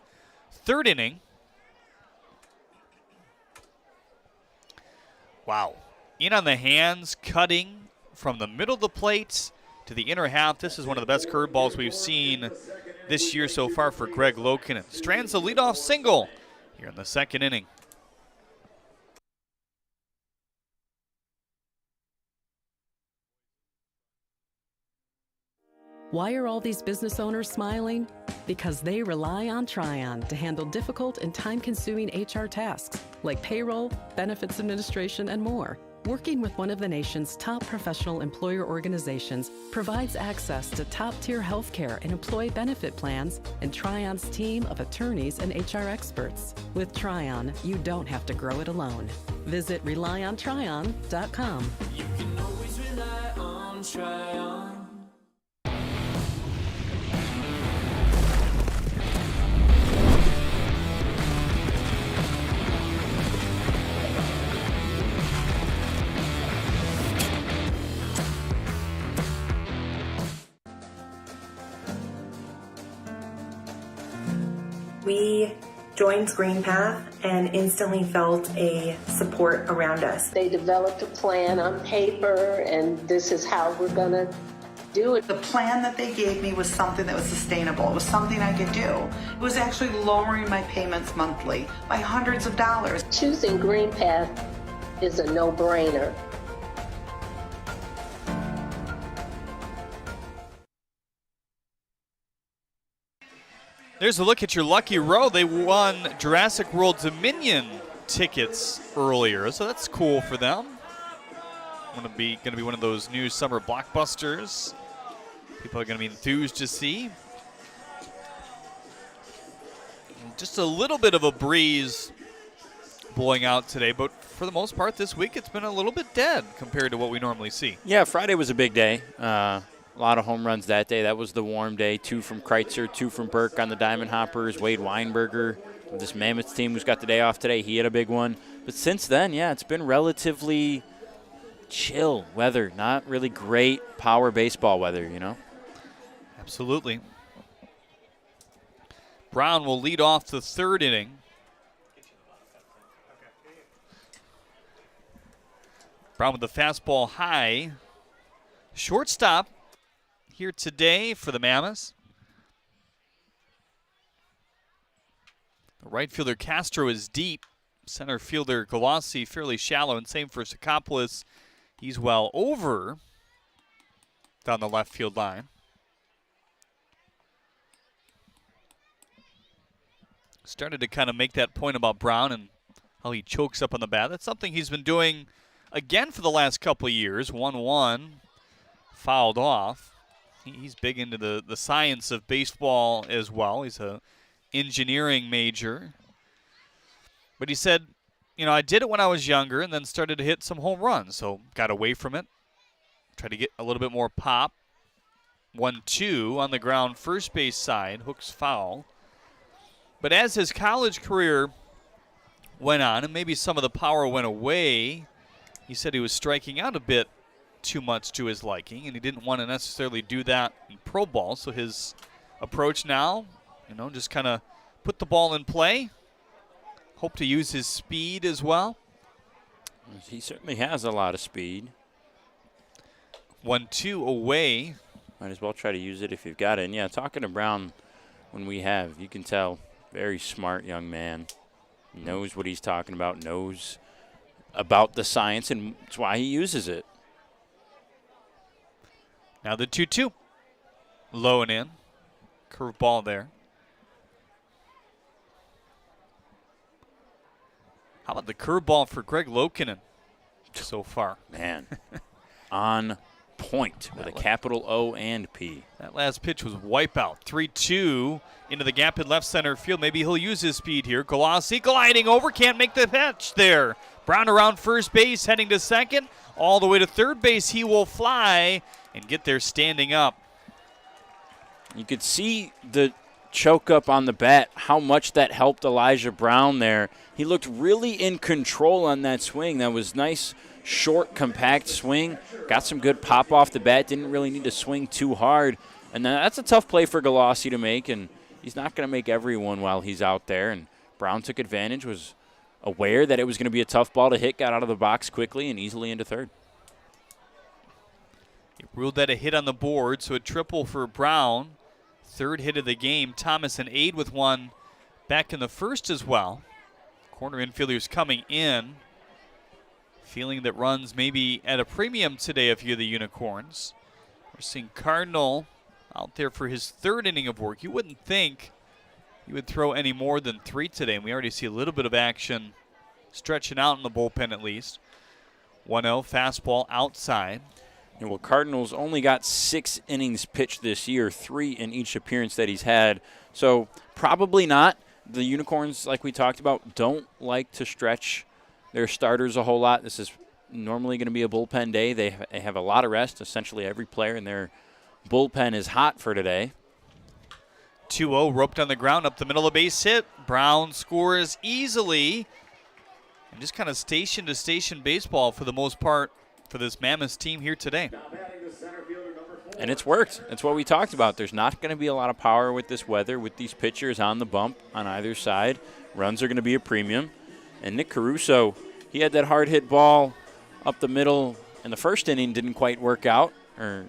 3rd inning. Wow. In on the hands, cutting from the middle of the plate to the inner half. This is one of the best curveballs we've seen this year so far for Greg Lokinen. Strands the leadoff single here in the 2nd inning. Why are all these business owners smiling? Because they rely on Tryon to handle difficult and time-consuming HR tasks like payroll, benefits administration, and more. Working with one of the nation's top professional employer organizations provides access to top-tier healthcare and employee benefit plans and Tryon's team of attorneys and HR experts. With Tryon, you don't have to grow it alone. Visit RelyOnTryon.com. You can always rely on Tryon. We joined Green Path and instantly felt a support around us. They developed a plan on paper, and this is how we're going to do it. The plan that they gave me was something that was sustainable. It was something I could do. It was actually lowering my payments monthly by hundreds of dollars. Choosing Green Path is a no-brainer. There's a look at your lucky row. They won Jurassic World Dominion tickets earlier, so that's cool for them. Going to be one of those new summer blockbusters. People are going to be enthused to see. And just a little bit of a breeze blowing out today, but for the most part this week it's been a little bit dead compared to what we normally see. Yeah, Friday was a big day. A lot of home runs that day. That was the warm day. 2 from Kreitzer, 2 from Burke on the Diamond Hoppers. Wade Weinberger, this Mammoths team who's got the day off today, he had a big one. But since then, yeah, it's been relatively chill weather. Not really great power baseball weather, you know? Absolutely. Brown will lead off the 3rd inning. Brown with the fastball high. Shortstop here today for the Mammoths. The right fielder Castro is deep. Center fielder Galassi fairly shallow, and same for Sakopoulos. He's well over down the left field line. Started to kind of make that point about Brown and how he chokes up on the bat. That's something he's been doing again for the last couple of years. 1-1, fouled off. He's big into the science of baseball as well. He's a engineering major. But he said, I did it when I was younger and then started to hit some home runs. So got away from it. Tried to get a little bit more pop. 1-2 on the ground, first base side. Hooks foul. But as his college career went on and maybe some of the power went away, he said he was striking out a bit too much to his liking, and he didn't want to necessarily do that in pro ball. So his approach now, just kind of put the ball in play. Hope to use his speed as well. He certainly has a lot of speed. 1-2 away. Might as well try to use it if you've got it. And yeah, talking to Brown when we have, you can tell, very smart young man. Knows what he's talking about, knows about the science, and that's why he uses it. Now the 2-2. Low and in. Curve ball there. How about the curveball for Greg Lokinen so far? Man, on point with a capital O and P. That last pitch was wipeout. 3-2 into the gap in left center field. Maybe he'll use his speed here. Galassi gliding over, can't make the catch there. Brown around first base, heading to second. All the way to third base, he will fly and get there standing up. You could see the choke up on the bat, how much that helped Elijah Brown there. He looked really in control on that swing. That was nice, short, compact swing. Got some good pop off the bat. Didn't really need to swing too hard. And that's a tough play for Galassi to make, and he's not going to make every one while he's out there. And Brown took advantage, was aware that it was going to be a tough ball to hit, got out of the box quickly and easily into third. He ruled that a hit on the board, so a triple for Brown. Third hit of the game. Thomas and Aid with one back in the first as well. Corner infielders coming in. Feeling that runs maybe at a premium today if you're the Unicorns. We're seeing Cardinal out there for his third inning of work. You wouldn't think he would throw any more than 3 today, and we already see a little bit of action stretching out in the bullpen at least. 1-0 fastball outside. And well, Cardinals only got 6 innings pitched this year, 3 in each appearance that he's had. So probably not. The Unicorns, like we talked about, don't like to stretch their starters a whole lot. This is normally going to be a bullpen day. They have a lot of rest. Essentially every player in their bullpen is hot for today. 2-0 roped on the ground, up the middle of the base hit. Brown scores easily. And just kind of station to station baseball for the most part for this Mammoths team here today. And it's worked. That's what we talked about. There's not going to be a lot of power with this weather, with these pitchers on the bump on either side. Runs are going to be a premium. And Nick Caruso, he had that hard hit ball up the middle in the first inning, didn't quite work out. Or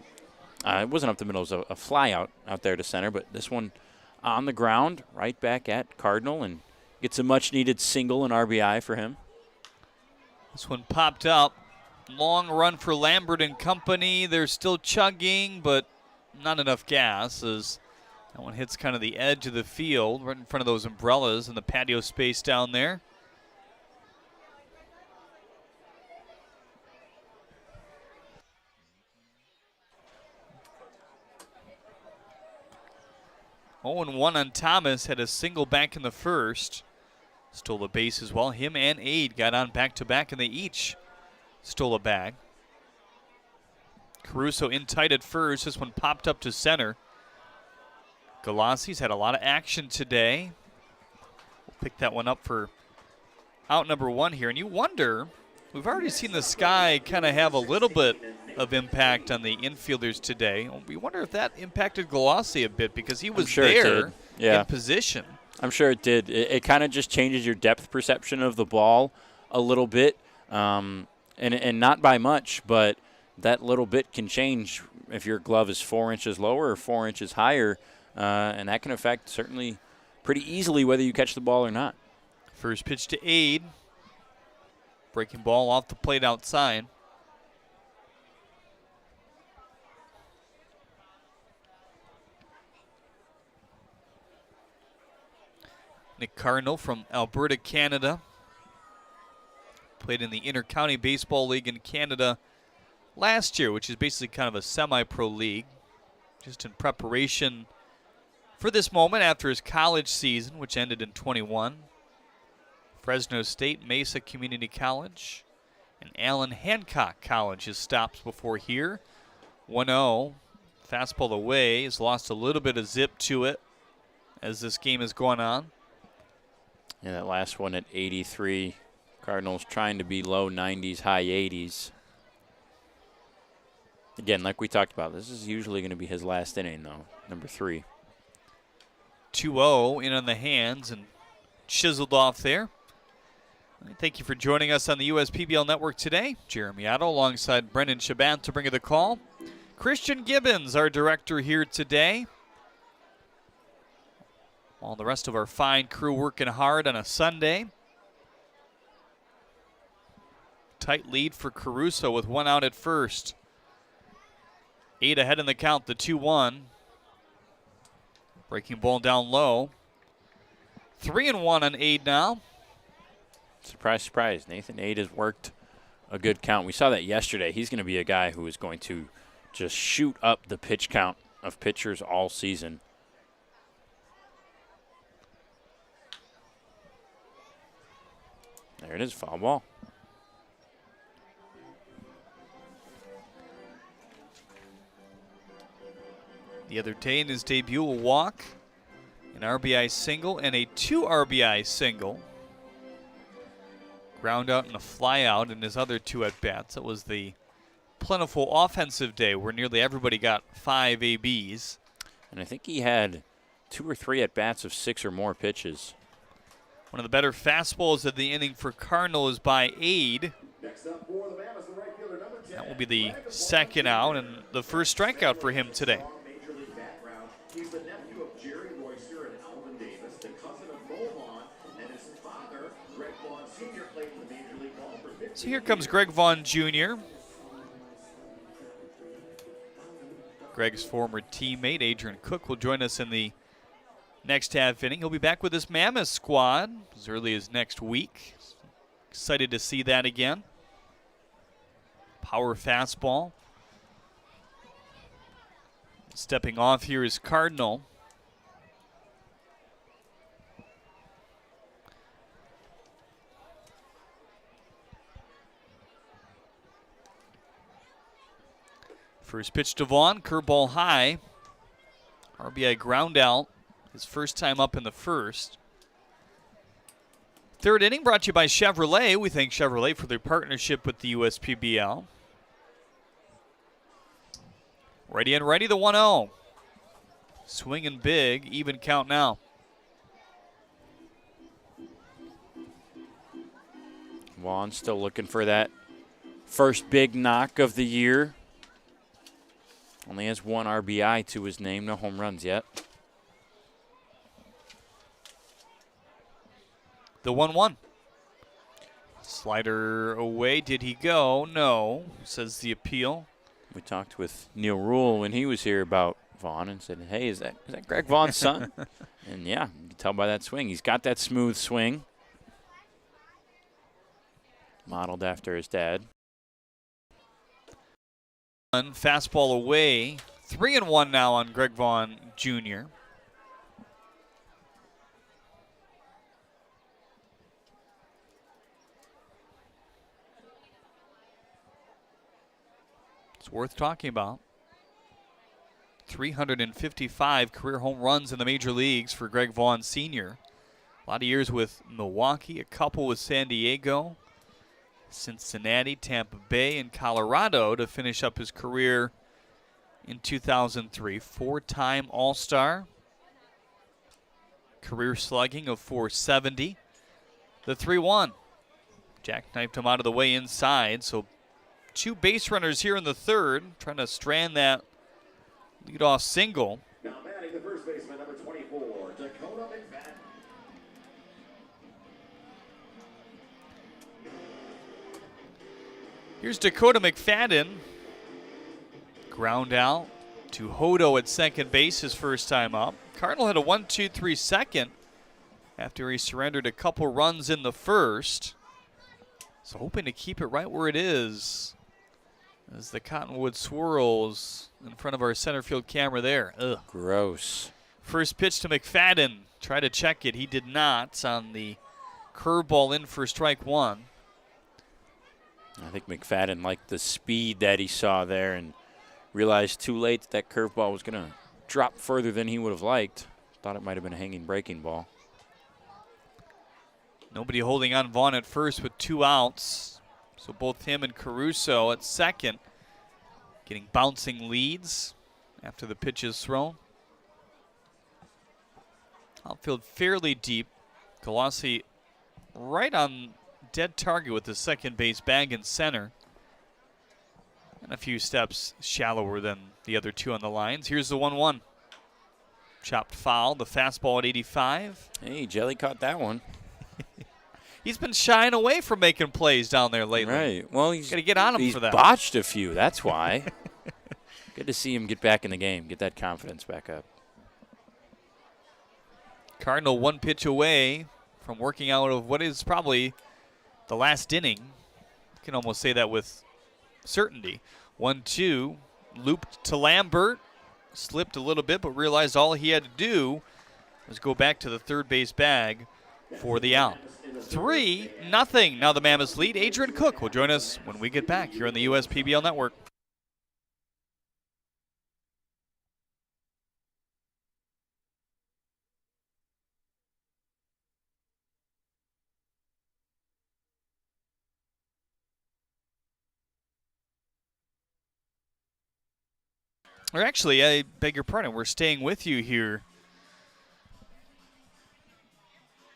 it wasn't up the middle, it was a fly out there to center. But this one on the ground, right back at Cardinal, and gets a much-needed single and RBI for him. This one popped up. Long run for Lambert and company. They're still chugging, but not enough gas as that one hits kind of the edge of the field, right in front of those umbrellas in the patio space down there. Oh, and 1 on Thomas, had a single back in the first. Stole a base as well. Him and Aid got on back-to-back, and they each stole a bag. Caruso in tight at first. This one popped up to center. Galassi's had a lot of action today. We'll pick that one up for out number 1 here. And you wonder, we've already seen the sky kind of have a little bit of impact on the infielders today. We wonder if that impacted Galassi a bit because he was there in position. I'm sure it did. It kind of just changes your depth perception of the ball a little bit. And not by much, but that little bit can change if your glove is 4 inches lower or 4 inches higher, and that can affect certainly pretty easily whether you catch the ball or not. First pitch to Aid. Breaking ball off the plate outside. Nick Cardinal from Alberta, Canada. Played in the Inter-County Baseball League in Canada last year, which is basically kind of a semi-pro league. just in preparation for this moment after his college season, which ended in 21. Fresno State, Mesa Community College, and Allen Hancock College, his stops before here. 1-0, fastball away. He's lost a little bit of zip to it as this game has gone on. Yeah, that last one at 83. Cardinals trying to be low 90s, high 80s. Again, like we talked about, this is usually going to be his last inning, though, number 3. 2-0 in on the hands and chiseled off there. Thank you for joining us on the USPBL Network today. Jeremy Otto alongside Brendan Shabat to bring you the call. Christian Gibbons, our director here today. All the rest of our fine crew working hard on a Sunday. Tight lead for Caruso with 1 out at first. 8 ahead in the count, the 2-1. Breaking ball down low. 3-1 on Ade now. Surprise, surprise. Nathan Ade has worked a good count. We saw that yesterday. He's going to be a guy who is going to just shoot up the pitch count of pitchers all season. There it is, foul ball. The other day in his debut, a walk, an RBI single, and a 2 RBI single. Ground out and a fly out in his other 2 at-bats. It was the plentiful offensive day where nearly everybody got 5 ABs. And I think he had 2 or 3 at-bats of 6 or more pitches. One of the better fastballs of the inning for Cardinal is by Ade. That will be the second out and the first strikeout for him today. He's the nephew of Jerry Royster and Alvin Davis, the cousin of Mo Vaughn, and his father, Greg Vaughn Sr., played in the Major League Ball for 15 So here comes Greg Vaughn Jr. Greg's former teammate, Adrian Cook, will join us in the next half inning. He'll be back with his Mammoths squad as early as next week. Excited to see that again. Power fastball. Stepping off here is Cardinal. First pitch to Vaughn, curveball high. RBI ground out, his first time up in the first. Third inning brought to you by Chevrolet. We thank Chevrolet for their partnership with the USPBL. Ready and ready, the 1-0. Swinging big, even count now. Vaughn still looking for that first big knock of the year. Only has 1 RBI to his name, no home runs yet. The 1-1. Slider away, did he go? No, says the appeal. We talked with Neil Rule when he was here about Vaughn and said, hey, is that Greg Vaughn's son? And yeah, you can tell by that swing. He's got that smooth swing. Modeled after his dad. Fastball away. 3-1 now on Greg Vaughn Jr. It's worth talking about. 355 career home runs in the major leagues for Greg Vaughn Sr. A lot of years with Milwaukee, a couple with San Diego, Cincinnati, Tampa Bay, and Colorado to finish up his career in 2003. 4-time All-Star. Career slugging of .470. The 3-1. Jackknifed him out of the way inside, so 2 base runners here in the third, trying to strand that leadoff single. Now batting the first baseman, number 24, Dakota McFadden. Here's Dakota McFadden. Ground out to Hodo at second base his first time up. Cardinal had a 1-2-3 second after he surrendered a couple runs in the first. So hoping to keep it right where it is as the Cottonwood swirls in front of our center field camera there. Ugh. Gross. First pitch to McFadden. Try to check it. He did not on the curveball in for strike one. I think McFadden liked the speed that he saw there and realized too late that curveball was going to drop further than he would have liked. Thought it might have been a hanging breaking ball. Nobody holding on Vaughn at first with 2 outs. So both him and Caruso at second getting bouncing leads after the pitch is thrown. Outfield fairly deep. Colossi right on dead target with the second base bag in center. And a few steps shallower than the other two on the lines. Here's the 1-1. Chopped foul, the fastball at 85. Hey, Jelly caught that one. He's been shying away from making plays down there lately. Right. Well, he's got to get on him for that. He's botched a few, that's why. Good to see him get back in the game, get that confidence back up. Cardinal 1 pitch away from working out of what is probably the last inning. You can almost say that with certainty. 1-2, looped to Lambert, slipped a little bit, but realized all he had to do was go back to the third base bag for the out. 3-0. Now the Mammoths lead. Adrian Cook will join us when we get back here on the USPBL Network. Or actually, I beg your pardon, we're staying with you here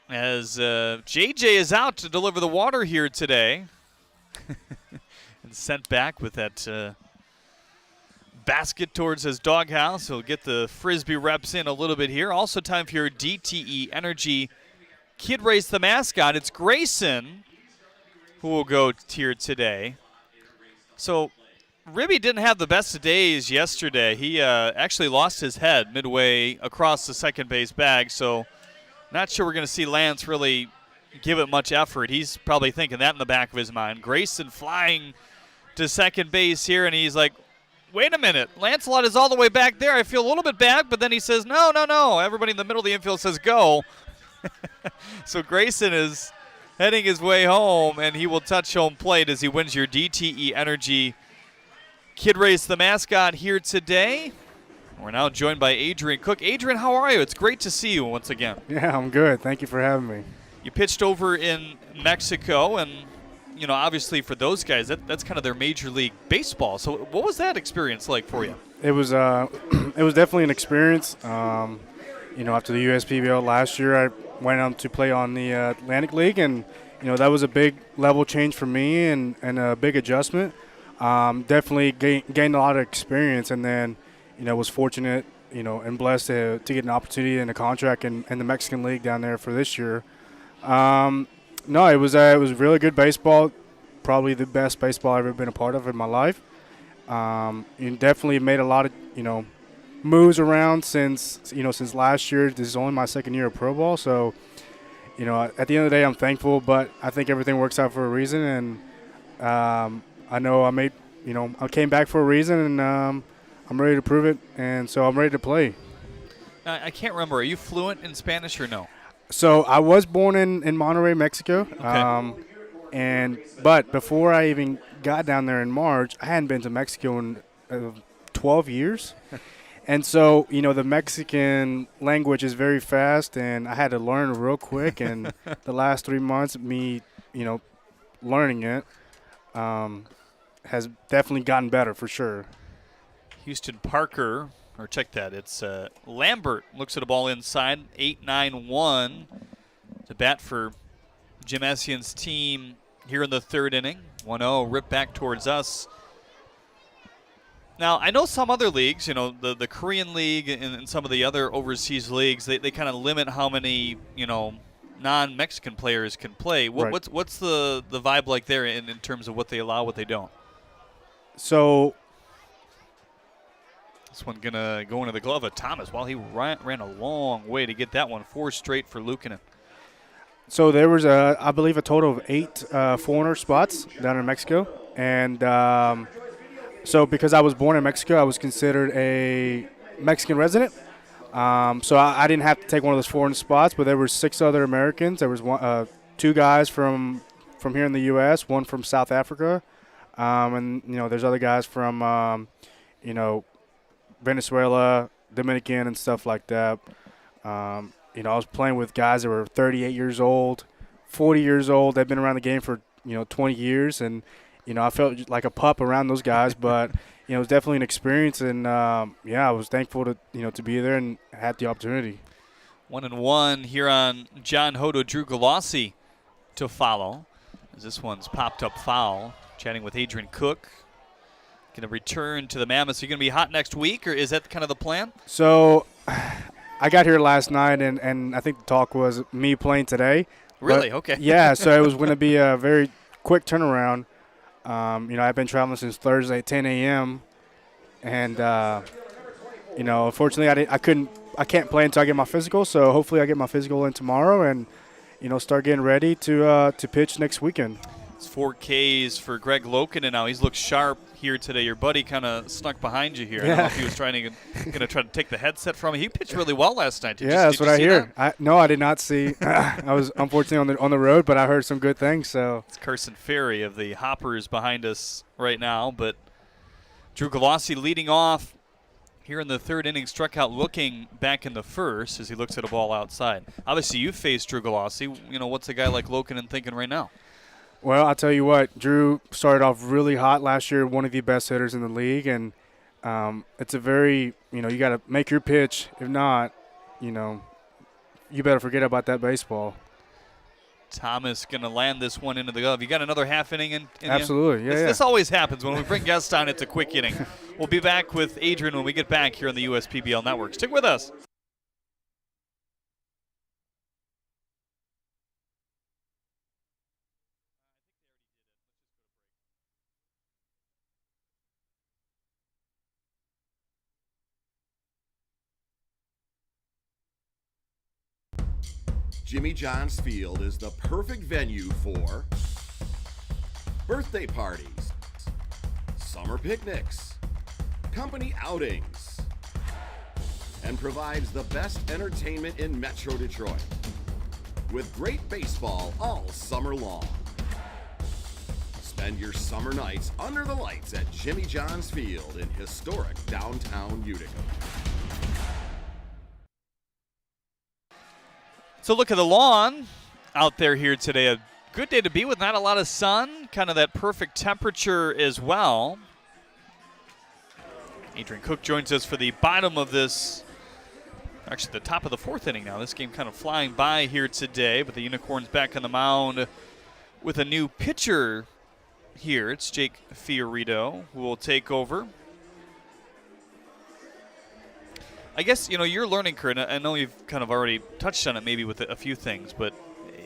as JJ is out to deliver the water here today and sent back with that basket towards his doghouse. He'll get the Frisbee reps in a little bit here. Also time for your DTE Energy Kid Race the mascot. It's Grayson who will go here today. So Ribby didn't have the best of days yesterday. He actually lost his head midway across the second base bag, so not sure we're going to see Lance really give it much effort. He's probably thinking that in the back of his mind. Grayson flying to second base here, and he's like, wait a minute, Lancelot is all the way back there. I feel a little bit bad, but then he says, no. Everybody in the middle of the infield says go. So Grayson is heading his way home, and he will touch home plate as he wins your DTE Energy Kid Race the mascot here today. We're now joined by Adrian Cook. Adrian, how are you? It's great to see you once again. Yeah, I'm good. Thank you for having me. You pitched over in Mexico, and obviously for those guys, that's kind of their Major League Baseball. So what was that experience like for you? It was definitely an experience. After the USPBL last year, I went on to play on the Atlantic League, and that was a big level change for me and a big adjustment. Definitely gained a lot of experience, and then was fortunate and blessed to get an opportunity and a contract in the Mexican League down there for this year. No, it was really good baseball, probably the best baseball I've ever been a part of in my life. Definitely made a lot of moves around since last year. This is only my second year of pro ball, so at the end of the day, I'm thankful, but I think everything works out for a reason, and I know I came back for a reason, and I'm ready to prove it, and so I'm ready to play. I can't remember. Are you fluent in Spanish or no? So I was born in Monterrey, Mexico. Okay. But before I even got down there in March, I hadn't been to Mexico in 12 years. And so, the Mexican language is very fast, and I had to learn real quick. And the last 3 months, me, learning it has definitely gotten better for sure. Houston Parker, or check that, it's Lambert looks at a ball inside, 8-9-1 to bat for Jim Essian's team here in the third inning. 1-0, ripped back towards us. Now, I know some other leagues, the Korean League and some of the other overseas leagues, they kind of limit how many, non-Mexican players can play. Right. What's the vibe like there in terms of what they allow, what they don't? So this one going to go into the glove of Thomas. Well, he ran a long way to get that one. 4 straight for Luukkonen. So there was, I believe, a total of 8 foreigner spots down in Mexico. And So because I was born in Mexico, I was considered a Mexican resident. So I didn't have to take one of those foreign spots, but there were 6 other Americans. There was 2 guys from here in the U.S., 1 from South Africa, and there's other guys from Venezuela, Dominican, and stuff like that. I was playing with guys that were 38 years old, 40 years old. They've been around the game for 20 years, and I felt like a pup around those guys, but it was definitely an experience, and I was thankful to be there and had the opportunity. 1-1 here on John Hodo, Drew Galassi to follow, as this one's popped up foul. Chatting with Adrian Cook. Going to return to the Mammoths. Are you going to be hot next week, or is that kind of the plan? So I got here last night, and I think the talk was me playing today. Really? But, okay. Yeah, so it was going to be a very quick turnaround. I've been traveling since Thursday at 10 a.m. And, unfortunately I can't play until I get my physical. So hopefully I get my physical in tomorrow and, start getting ready to pitch next weekend. It's 4 Ks for Greg Loken, and now he's looked sharp here today. Your buddy kind of snuck behind you here. I don't know if he was going to try to take the headset from you. He pitched really well last night. That's what I hear. No, I did not see. I was unfortunately on the road, but I heard some good things. So it's Carson Ferry of the Hoppers behind us right now, but Drew Galassi leading off here in the 3rd inning, struck out looking back in the 1st as he looks at a ball outside. Obviously, you faced Drew Galassi. What's a guy like Loken thinking right now? Well, I'll tell you what, Drew started off really hot last year, one of the best hitters in the league, and it's a very, you got to make your pitch. If not, you better forget about that baseball. Thomas going to land this one into the glove. You got another half inning in Absolutely, you? This always happens. When we bring guests on, it's a quick inning. We'll be back with Adrian when we get back here on the USPBL Network. Stick with us. Jimmy John's Field is the perfect venue for birthday parties, summer picnics, company outings, and provides the best entertainment in Metro Detroit with great baseball all summer long. Spend your summer nights under the lights at Jimmy John's Field in historic downtown Utica. So look at the lawn out there here today. A good day to be with, not a lot of sun, kind of that perfect temperature as well. Adrian Cook joins us for the bottom of this, actually the top of the 4th inning now. This game kind of flying by here today, but the Unicorns back on the mound with a new pitcher here. It's Jake Fiorito who will take over. I guess, your learning curve, and I know you've kind of already touched on it maybe with a few things, but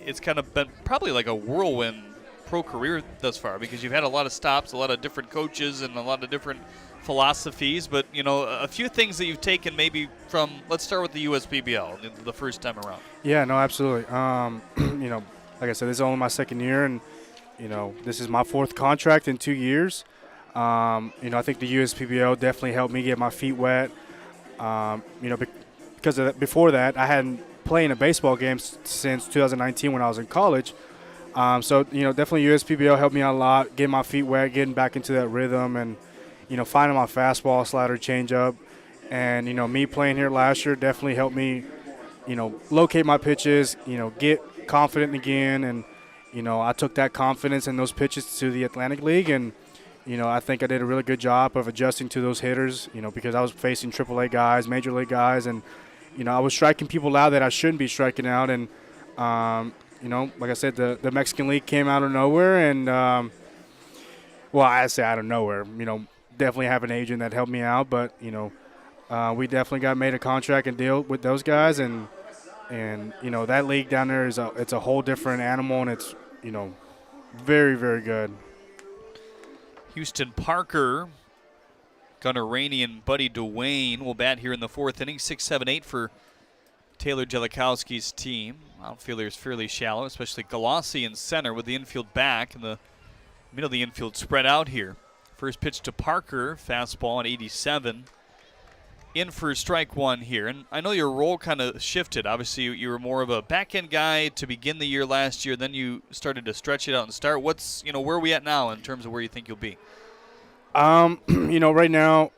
it's kind of been probably like a whirlwind pro career thus far because you've had a lot of stops, a lot of different coaches, and a lot of different philosophies, but, a few things that you've taken maybe from, let's start with the USPBL, the first time around. Yeah, no, absolutely. Like I said, this is only my 2nd year, and, this is my 4th contract in 2 years. I think the USPBL definitely helped me get my feet wet. Because of that, before that, I hadn't played in a baseball game since 2019 when I was in college. So, definitely USPBL helped me out a lot, getting my feet wet, getting back into that rhythm, and, finding my fastball, slider, changeup. And, me playing here last year definitely helped me, locate my pitches, get confident again. And, I took that confidence and those pitches to the Atlantic League, and I think I did a really good job of adjusting to those hitters, because I was facing AAA guys, Major League guys, and, I was striking people out that I shouldn't be striking out. And, like I said, the Mexican League came out of nowhere. And, I say out of nowhere, definitely have an agent that helped me out. But, we definitely made a contract and deal with those guys. And that league down there it's a whole different animal, and it's, very, very good. Houston Parker, Gunnar Rainey, and Buddy Dwayne will bat here in the 4th inning. 6-7-8 for Taylor Jellikowski's team. Outfielders fairly shallow, especially Galassi in center with the infield back and the middle of the infield spread out here. First pitch to Parker, fastball at 87. In for strike one here. And I know your role kind of shifted. Obviously, you were more of a back-end guy to begin the year last year. Then you started to stretch it out and start. Where are we at now in terms of where you think you'll be? Right now,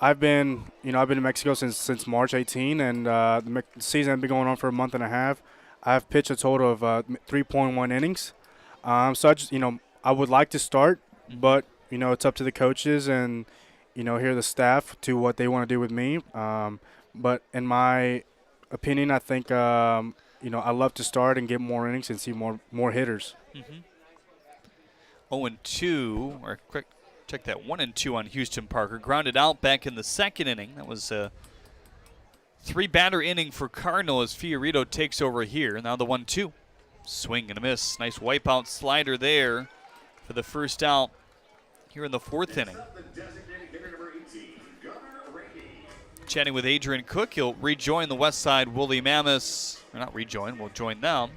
I've been in Mexico since March 18, and the season has been going on for a month and a half. I've pitched a total of 3.1 innings. So I would like to start, but it's up to the coaches and here the staff to what they want to do with me. But in my opinion, I think I love to start and get more innings and see more hitters. 0-2, or quick check that 1-2 on Houston Parker. Grounded out back in the second inning. That was a 3-batter inning for Cardinal as Fiorito takes over here. Now the 1-2. Swing and a miss. Nice wipeout slider there for the first out here in the fourth inning. Chatting with Adrian Cook. He'll rejoin the Westside Woolly Mammoths. Or not rejoin, we'll join them.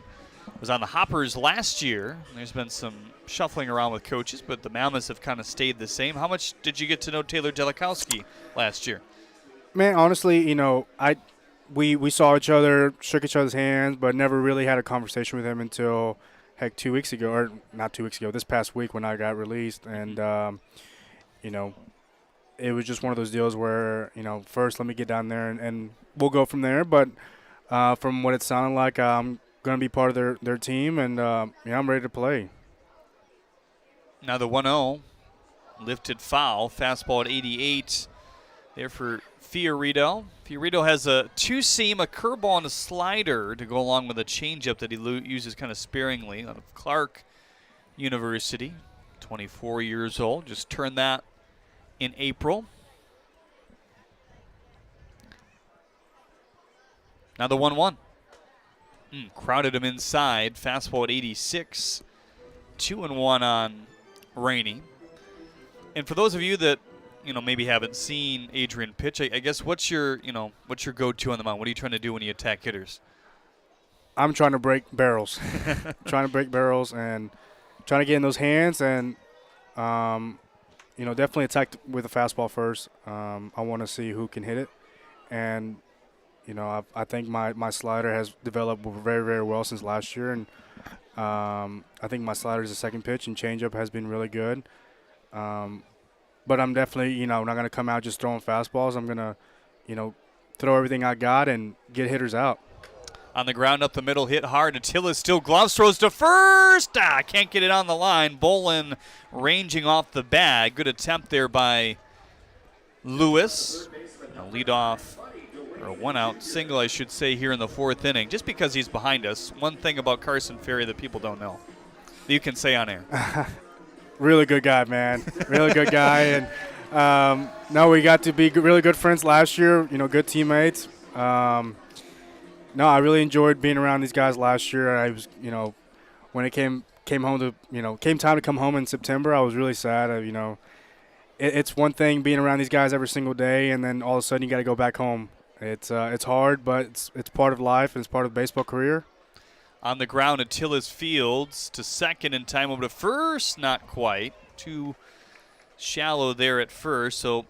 Was on the Hoppers last year. There's been some shuffling around with coaches, but the Mammoths have kind of stayed the same. How much did you get to know Taylor Delikowski last year? Man, honestly, we saw each other, shook each other's hands, but never really had a conversation with him until, 2 weeks ago, or not 2 weeks ago, this past week when I got released. And, it was just one of those deals where, first let me get down there and we'll go from there. But from what it sounded like, I'm going to be part of their team, and, I'm ready to play. Now the 1-0, lifted foul, fastball at 88 there for Fiorito. Fiorito has a two-seam, a curveball, and a slider to go along with a changeup that he uses kind of sparingly out of Clark University. 24 years old, just turned that in April. Now the 1-1. Crowded him inside, fastball at 86. 2-1 on Rainey. And for those of you that maybe haven't seen Adrian pitch, I guess what's your go-to on the mound? What are you trying to do when you attack hitters? I'm trying to break barrels. Trying to break barrels and trying to get in those hands and definitely attack with a fastball first. I want to see who can hit it, and I think my slider has developed very, very well since last year, and I think my slider is the second pitch, and changeup has been really good. But I'm definitely, not going to come out just throwing fastballs. I'm going to, throw everything I got and get hitters out. On the ground up the middle, hit hard. Attila still gloves, throws to first. Can't get it on the line. Bolin ranging off the bag. Good attempt there by Lewis. A leadoff, or a one-out single, I should say, here in the fourth inning. Just because he's behind us, one thing about Carson Ferry that people don't know, that you can say on air. Really good guy, man. Really good guy. And we got to be really good friends last year, good teammates. I really enjoyed being around these guys last year. I was, when it came time to come home in September, I was really sad. It's one thing being around these guys every single day, and then all of a sudden you got to go back home. It's hard, but it's part of life, and it's part of the baseball career. On the ground, Attila's fields to second in time over to first. Not quite. Too shallow there at first. So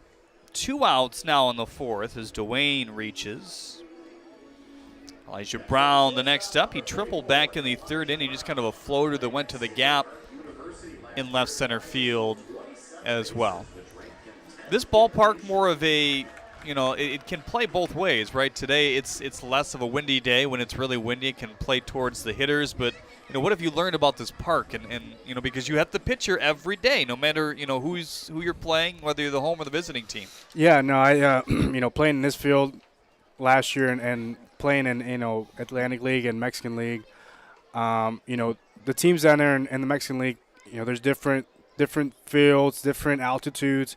2 outs now in the fourth as Dwayne reaches. Elijah Brown the next up. He tripled back in the third inning. Just kind of a floater that went to the gap in left center field as well. This ballpark more of a, it can play both ways, right? Today it's less of a windy day. When it's really windy, it can play towards the hitters. But, what have you learned about this park? And because you have to pitcher every day, no matter, who you're playing, whether you're the home or the visiting team. Yeah, no, I, playing in this field last year and playing in, Atlantic League and Mexican League, the teams down there in the Mexican League, there's different fields, different altitudes.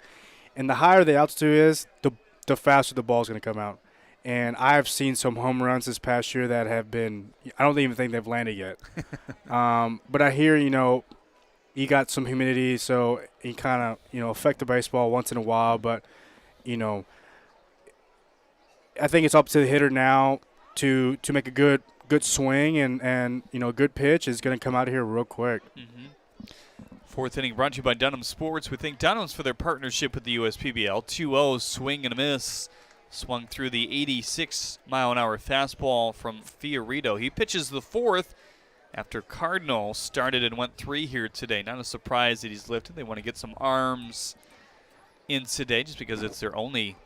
And the higher the altitude is, the faster the ball is going to come out. And I've seen some home runs this past year that have been – I don't even think they've landed yet. But I hear, you got some humidity, so it kind of, affect the baseball once in a while. But, I think it's up to the hitter now to make a good swing and a good pitch is going to come out of here real quick. Fourth inning brought to you by Dunham Sports. We thank Dunham's for their partnership with the USPBL. 2-0 swing and a miss. Swung through the 86-mile-an-hour fastball from Fiorito. He pitches the fourth after Cardinal started and went 3 here today. Not a surprise that he's lifted. They want to get some arms in today just because it's their only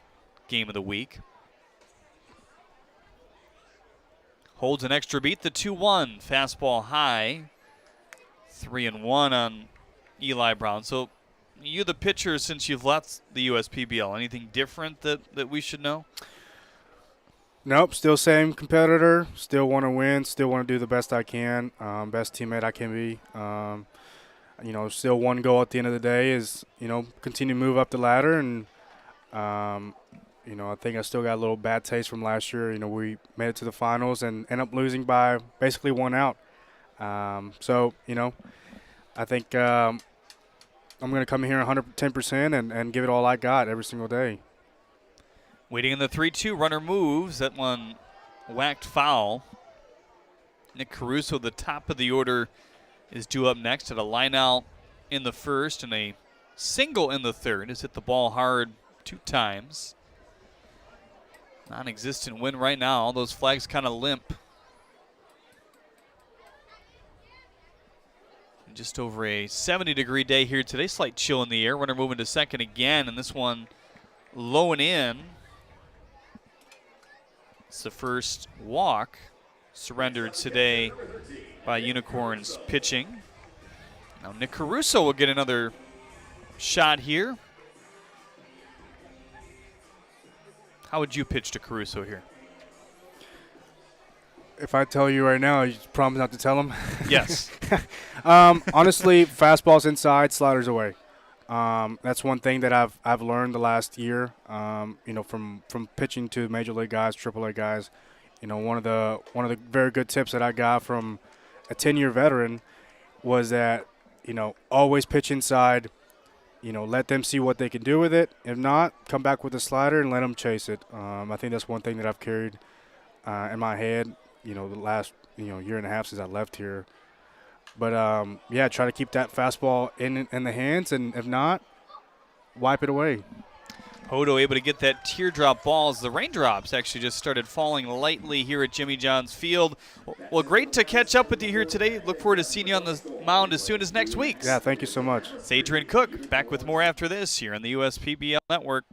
game of the week. Holds an extra beat, the 2-1. Fastball high. 3-1 on Eli Brown. So you, the pitcher, since you've left the USPBL, anything different that we should know? Nope, still same competitor. Still want to win. Still want to do the best I can. Best teammate I can be. Still one goal at the end of the day is, continue to move up the ladder. And, I think I still got a little bad taste from last year. We made it to the finals and ended up losing by basically 1 out. I think I'm going to come here 110% and give it all I got every single day. Waiting in the 3-2, runner moves. That one whacked foul. Nick Caruso, the top of the order, is due up next at a line out in the first and a single in the third. Has hit the ball hard 2 times. Non-existent win right now. All those flags kind of limp. Just over a 70-degree day here today. Slight chill in the air. Runner moving to second again, and this one low and in. It's the first walk surrendered today by Unicorns pitching. Now Nick Caruso will get another shot here. How would you pitch to Caruso here? If I tell you right now, you promise not to tell him? Yes. Honestly, fastballs inside, sliders away. That's one thing that I've learned the last year. From pitching to major league guys, AAA guys. One of the very good tips that I got from a 10-year veteran was that always pitch inside. Let them see what they can do with it. If not, come back with a slider and let them chase it. I think that's one thing that I've carried in my head. The last year and a half since I left here. But try to keep that fastball in the hands, and if not, wipe it away. Hodo able to get that teardrop ball as the raindrops actually just started falling lightly here at Jimmy John's Field. Well, great to catch up with you here today. Look forward to seeing you on the mound as soon as next week. Yeah, thank you so much. It's Adrian Cook back with more after this here on the USPBL Network.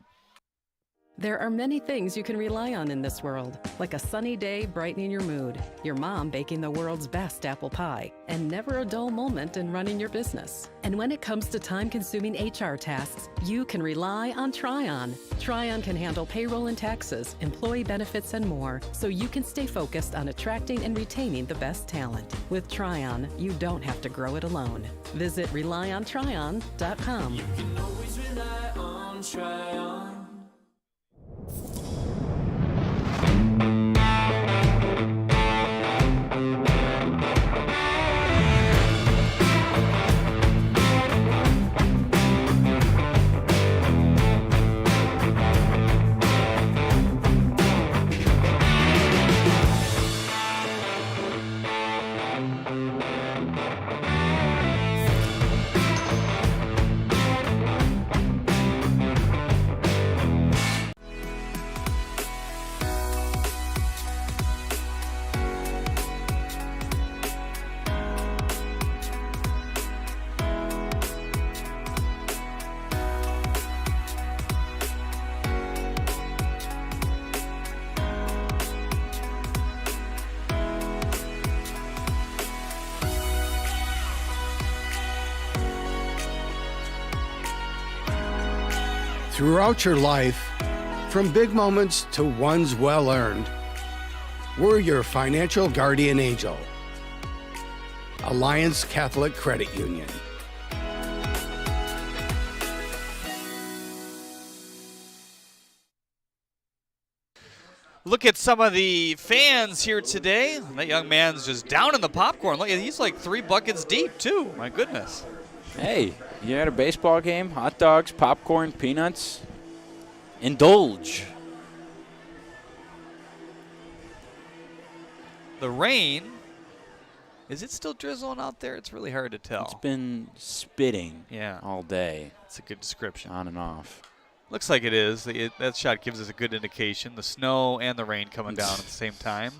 There are many things you can rely on in this world, like a sunny day brightening your mood, your mom baking the world's best apple pie, and never a dull moment in running your business. And when it comes to time-consuming HR tasks, you can rely on Tryon. Tryon can handle payroll and taxes, employee benefits, and more, so you can stay focused on attracting and retaining the best talent. With Tryon, you don't have to grow it alone. Visit RelyOnTryon.com. You can always rely on Tryon. Throughout your life, from big moments to ones well-earned, we're your financial guardian angel. Alliance Catholic Credit Union. Look at some of the fans here today. That young man's just down in the popcorn. Look, he's like 3 buckets deep, too. My goodness. Hey, you at a baseball game, hot dogs, popcorn, peanuts, indulge. The rain Is it still drizzling out there? It's really hard to tell. It's been spitting all day. It's a good description. On and off. Looks like it is. That shot gives us a good indication. The snow and the rain coming down at the same time.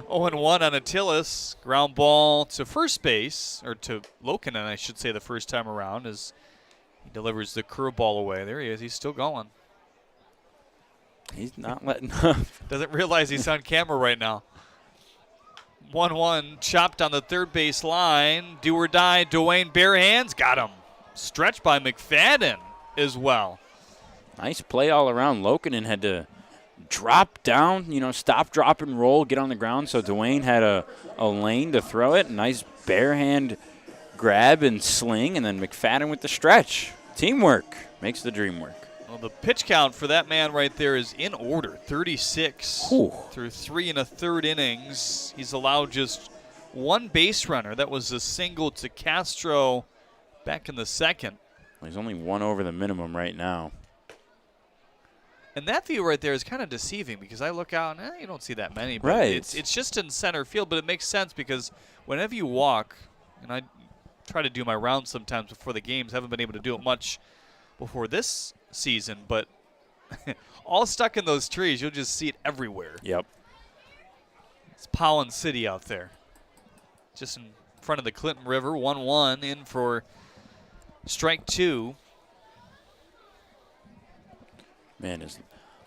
0-1 on Attilas. Ground ball to first base, or to Lokinen, I should say, the first time around, as he delivers the curveball away. There he is. He's still going. He's not letting up. Doesn't realize he's on camera right now. 1-1, chopped on the third base line. Do or die, Dwayne, bare hands, got him. Stretched by McFadden as well. Nice play all around. Lokinen had to drop down, stop, drop, and roll, get on the ground. So Dwayne had a lane to throw it. Nice bare hand grab and sling, and then McFadden with the stretch. Teamwork makes the dream work. Well, the pitch count for that man right there is in order, 36 through 3 1/3 innings. He's allowed just one base runner. That was a single to Castro back in the second. Well, he's only one over the minimum right now. And that view right there is kind of deceiving because I look out and you don't see that many. But Right. It's just in center field, but it makes sense because whenever you walk, and I try to do my rounds sometimes before the games, haven't been able to do it much before this season, but all stuck in those trees, you'll just see it everywhere. Yep. It's Pollen City out there. Just in front of the Clinton River, 1-1 in for strike 2. Man, is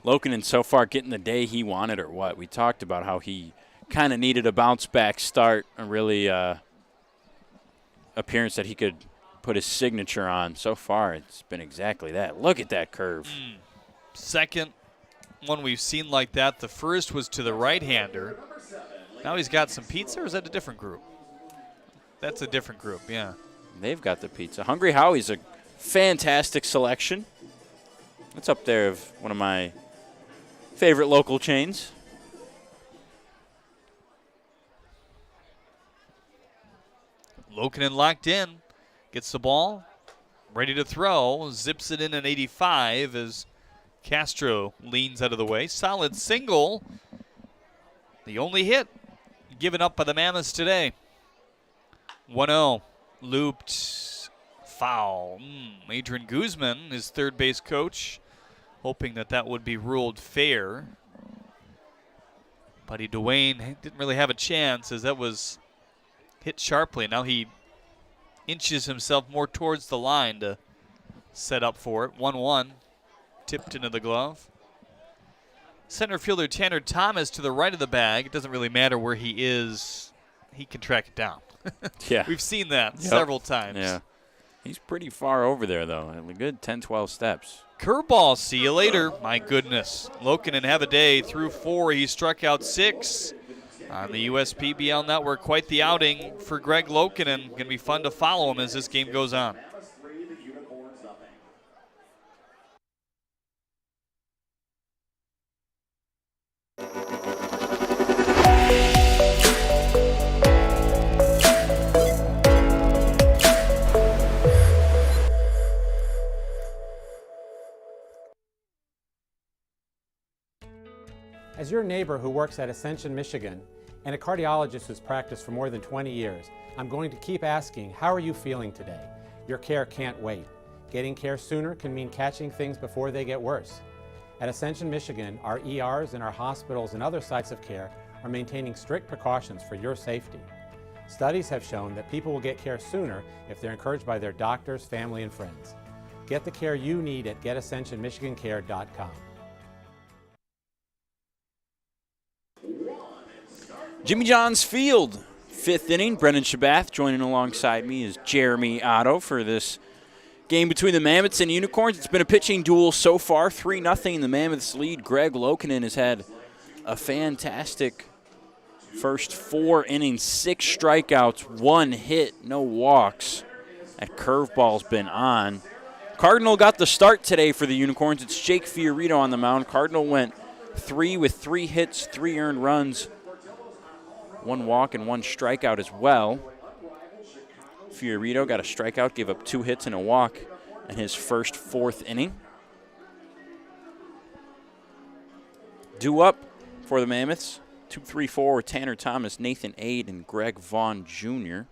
Lokinen so far getting the day he wanted or what? We talked about how he kind of needed a bounce-back start, a really appearance that he could put his signature on. So far, it's been exactly that. Look at that curve. Second one we've seen like that. The first was to the right-hander. Now he's got some pizza, or is that a different group? That's a different group, yeah. They've got the pizza. Hungry Howie's a fantastic selection. It's up there of one of my favorite local chains. Lokinen locked in. Gets the ball. Ready to throw. Zips it in at 85 as Castro leans out of the way. Solid single. The only hit given up by the Mammoths today. 1-0. Looped. Foul. Adrian Guzman, his third base coach, hoping that would be ruled fair. Buddy Dwayne didn't really have a chance as that was hit sharply. Now he inches himself more towards the line to set up for it. 1-1. Tipped into the glove. Center fielder Tanner Thomas to the right of the bag. It doesn't really matter where he is. He can track it down. Yeah. We've seen that several times. Yeah. He's pretty far over there, though. A good 10, 12 steps. Curveball, see you later. My goodness. Lokinen have a day through 4. He struck out 6 on the USPBL network. Quite the outing for Greg Lokinen. Going to be fun to follow him as this game goes on. As your neighbor who works at Ascension, Michigan, and a cardiologist who's practiced for more than 20 years, I'm going to keep asking, how are you feeling today? Your care can't wait. Getting care sooner can mean catching things before they get worse. At Ascension, Michigan, our ERs and our hospitals and other sites of care are maintaining strict precautions for your safety. Studies have shown that people will get care sooner if they're encouraged by their doctors, family, and friends. Get the care you need at getascensionmichigancare.com. Jimmy John's Field, 5th inning. Brendan Shabath joining alongside me is Jeremy Otto for this game between the Mammoths and Unicorns. It's been a pitching duel so far, 3-0. The Mammoths lead. Greg Lokinen has had a fantastic first 4 innings, 6 strikeouts, 1 hit, no walks. That curveball's been on. Cardinal got the start today for the Unicorns. It's Jake Fiorito on the mound. Cardinal went 3 with 3 hits, 3 earned runs, 1 walk and 1 strikeout as well. Fiorito got a strikeout, gave up 2 hits and a walk in his first 4th inning. Due up for the Mammoths 2, 3, 4, Tanner Thomas, Nathan Ade, and Greg Vaughn Jr.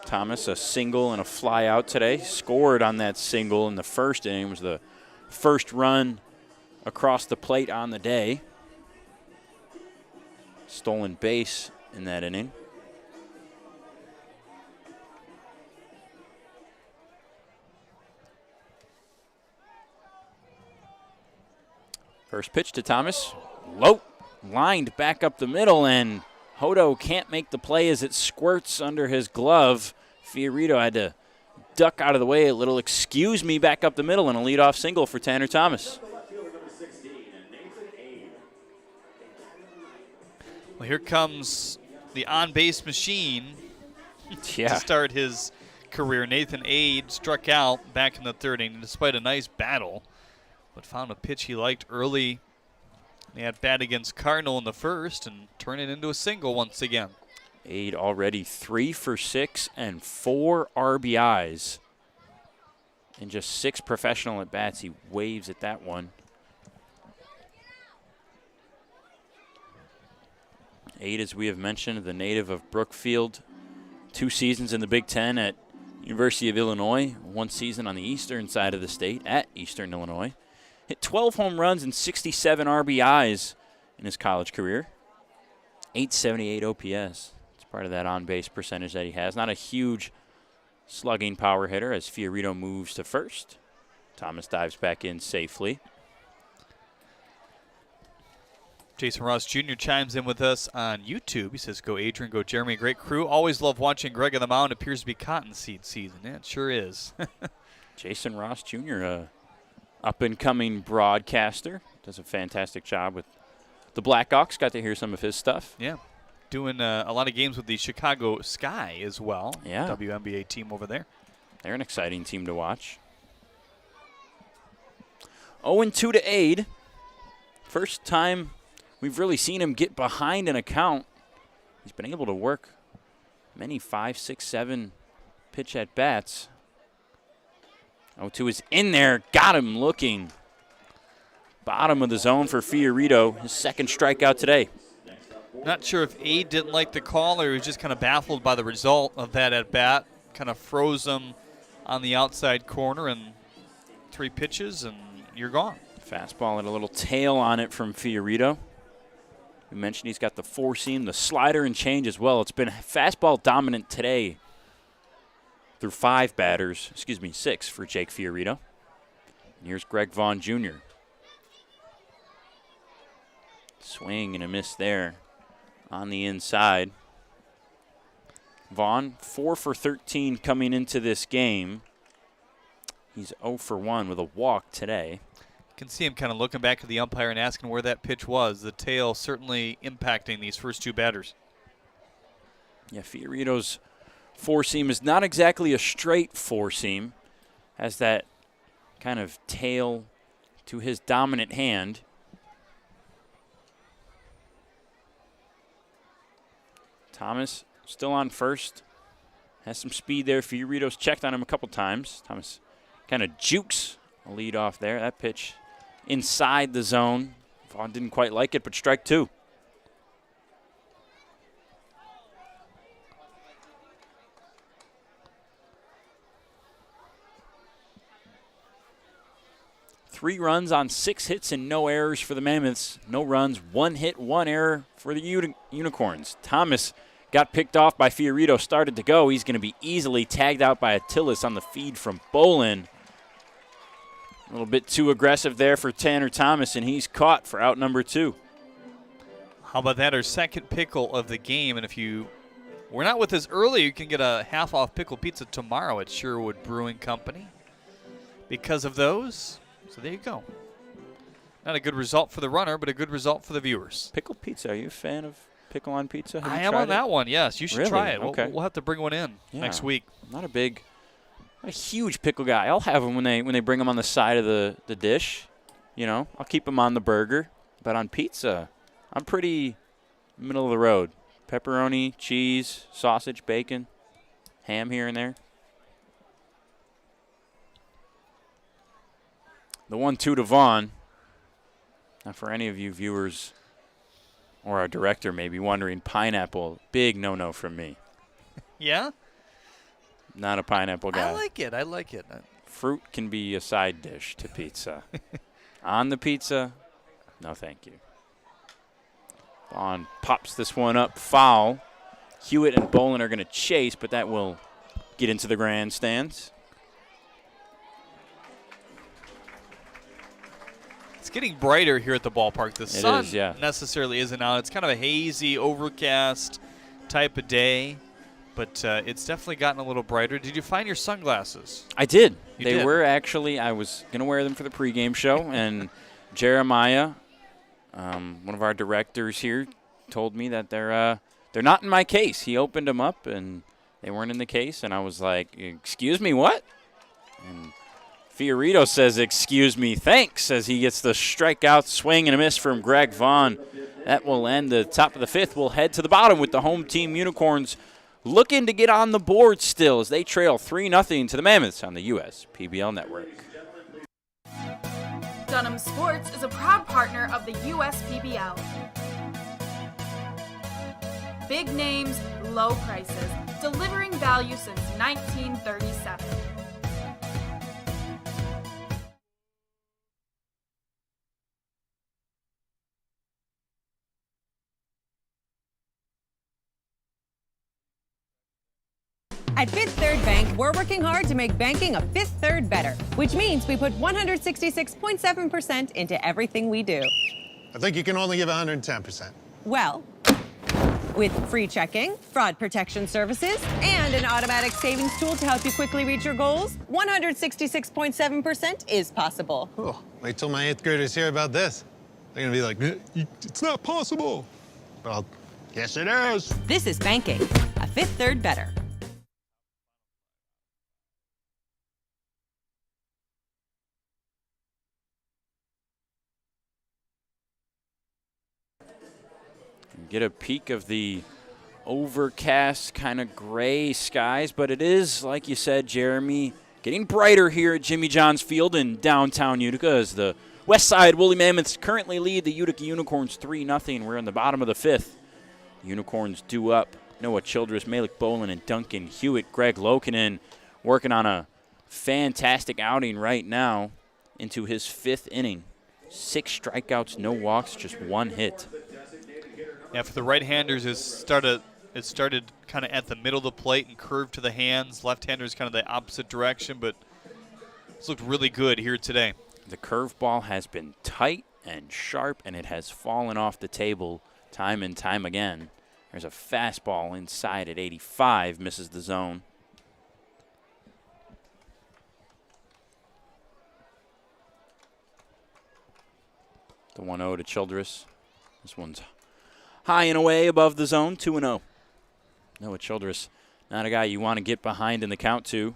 Thomas, a single and a fly out today. Scored on that single in the first inning. It was the first run across the plate on the day. Stolen base in that inning. First pitch to Thomas. Low, lined back up the middle, and Hodo can't make the play as it squirts under his glove. Fiorito had to duck out of the way a little. Excuse me, back up the middle, and a leadoff single for Tanner Thomas. Well, here comes the on-base machine Yeah. to start his career. Nathan Ade struck out back in the third inning despite a nice battle, but found a pitch he liked early. He had bat against Cardinal in the first and turned it into a single once again. Ade already 3 for 6 and 4 RBIs in just 6 professional at-bats. He waves at that one. Ade, as we have mentioned, the native of Brookfield. 2 seasons in the Big Ten at University of Illinois. 1 season on the eastern side of the state at Eastern Illinois. Hit 12 home runs and 67 RBIs in his college career. 878 OPS. It's part of that on-base percentage that he has. Not a huge slugging power hitter as Fiorito moves to first. Thomas dives back in safely. Jason Ross Jr. chimes in with us on YouTube. He says, go Adrian, go Jeremy, great crew. Always love watching Greg on the mound. Appears to be cottonseed season. Yeah, it sure is. Jason Ross Jr., up-and-coming broadcaster. Does a fantastic job with the Blackhawks. Got to hear some of his stuff. Yeah. Doing a lot of games with the Chicago Sky as well. Yeah. WNBA team over there. They're an exciting team to watch. 0-2 to Ade. First time we've really seen him get behind an account. He's been able to work many 5, 6, 7 pitch at-bats. 0-2 is in there. Got him looking. Bottom of the zone for Fiorito. His second strikeout today. Not sure if Ade didn't like the call or he was just kind of baffled by the result of that at-bat. Kind of froze him on the outside corner, and 3 pitches, and you're gone. Fastball and a little tail on it from Fiorito. We mentioned he's got the 4-seam, the slider, and change as well. It's been fastball dominant today through 5 batters. 6 for Jake Fiorito. And here's Greg Vaughn Jr. Swing and a miss there on the inside. Vaughn, 4 for 13 coming into this game. He's 0 for 1 with a walk today. You can see him kind of looking back at the umpire and asking where that pitch was. The tail certainly impacting these first 2 batters. Yeah, Fiorito's 4-seam is not exactly a straight 4-seam. Has that kind of tail to his dominant hand. Thomas still on first. Has some speed there. Fiorito's checked on him a couple times. Thomas kind of jukes a lead off there. That pitch inside the zone. Vaughn didn't quite like it, but strike 2. Three runs on 6 hits and no errors for the Mammoths. No runs, 1 hit, 1 error for the Unicorns. Thomas got picked off by Fiorito, started to go. He's going to be easily tagged out by Attilis on the feed from Bolin. A little bit too aggressive there for Tanner Thomas, and he's caught for out number 2. How about that? Our second pickle of the game. And if you were not with us earlier, you can get a half-off pickle pizza tomorrow at Sherwood Brewing Company because of those. So there you go. Not a good result for the runner, but a good result for the viewers. Pickle pizza. Are you a fan of pickle on pizza? I am on that one, yes. You should try it. Okay. We'll have to bring one in next week. Not a huge pickle guy. I'll have them when they bring them on the side of the dish. You know, I'll keep them on the burger. But on pizza, I'm pretty middle of the road. Pepperoni, cheese, sausage, bacon, ham here and there. The 1-2 to Vaughn. Now, for any of you viewers or our director maybe wondering, pineapple, big no-no from me. Yeah? Not a pineapple guy. I like it. I like it. Fruit can be a side dish to pizza. On the pizza, no thank you. Vaughn pops this one up, foul. Hewitt and Bolin are going to chase, but that will get into the grandstands. It's getting brighter here at the ballpark. The sun is, yeah. necessarily isn't out. It's kind of a hazy, overcast type of day, but it's definitely gotten a little brighter. Did you find your sunglasses? I did. You They did. were actually, I was going to wear them for the pregame show, and Jeremiah, one of our directors here, told me that they're not in my case. He opened them up, and they weren't in the case, and I was like, excuse me, what? And Fiorito says, excuse me, thanks, as he gets the strikeout swing and a miss from Greg Vaughn. That will end the top of the fifth. We'll head to the bottom with the home team Unicorns looking to get on the board still as they trail 3-0 to the Mammoths on the U.S. PBL Network. Dunham Sports is a proud partner of the USPBL. Big names, low prices, delivering value since 1937. At Fifth Third Bank, we're working hard to make banking a Fifth Third better, which means we put 166.7% into everything we do. I think you can only give 110%. Well, with free checking, fraud protection services, and an automatic savings tool to help you quickly reach your goals, 166.7% is possible. Oh, wait till my 8th graders hear about this. They're gonna be like, it's not possible. Well, yes it is. This is banking, a Fifth Third better. Get a peek of the overcast, kind of gray skies, but it is, like you said, Jeremy, getting brighter here at Jimmy John's Field in downtown Utica as the Westside Woolly Mammoths currently lead the Utica Unicorns 3-0. We're in the bottom of the fifth. Unicorns due up. Noah Childress, Malik Bolin, and Duncan Hewitt. Greg Lokinen working on a fantastic outing right now into his fifth inning. 6 strikeouts, no walks, just 1 hit. Yeah, for the right-handers, it started kind of at the middle of the plate and curved to the hands. Left-handers kind of the opposite direction, but it's looked really good here today. The curveball has been tight and sharp, and it has fallen off the table time and time again. There's a fastball inside at 85, misses the zone. The 1-0 to Childress. This one's high and away above the zone, 2-0. Noah Childress, not a guy you want to get behind in the count to.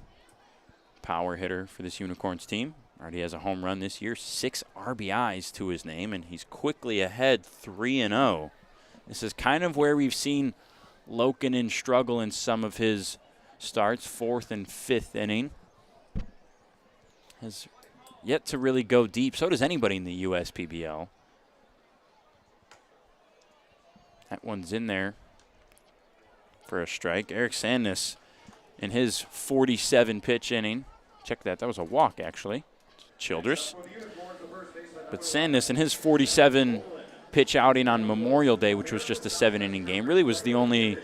Power hitter for this Unicorns team. Already has a home run this year, 6 RBIs to his name, and he's quickly ahead 3-0. This is kind of where we've seen Lokinen struggle in some of his starts, 4th and 5th inning. Has yet to really go deep. So does anybody in the USPBL. That one's in there for a strike. Eric Sandness in his 47-pitch inning. Check that. That was a walk, actually. Childress. But Sandness in his 47-pitch outing on Memorial Day, which was just a 7-inning game, really was the only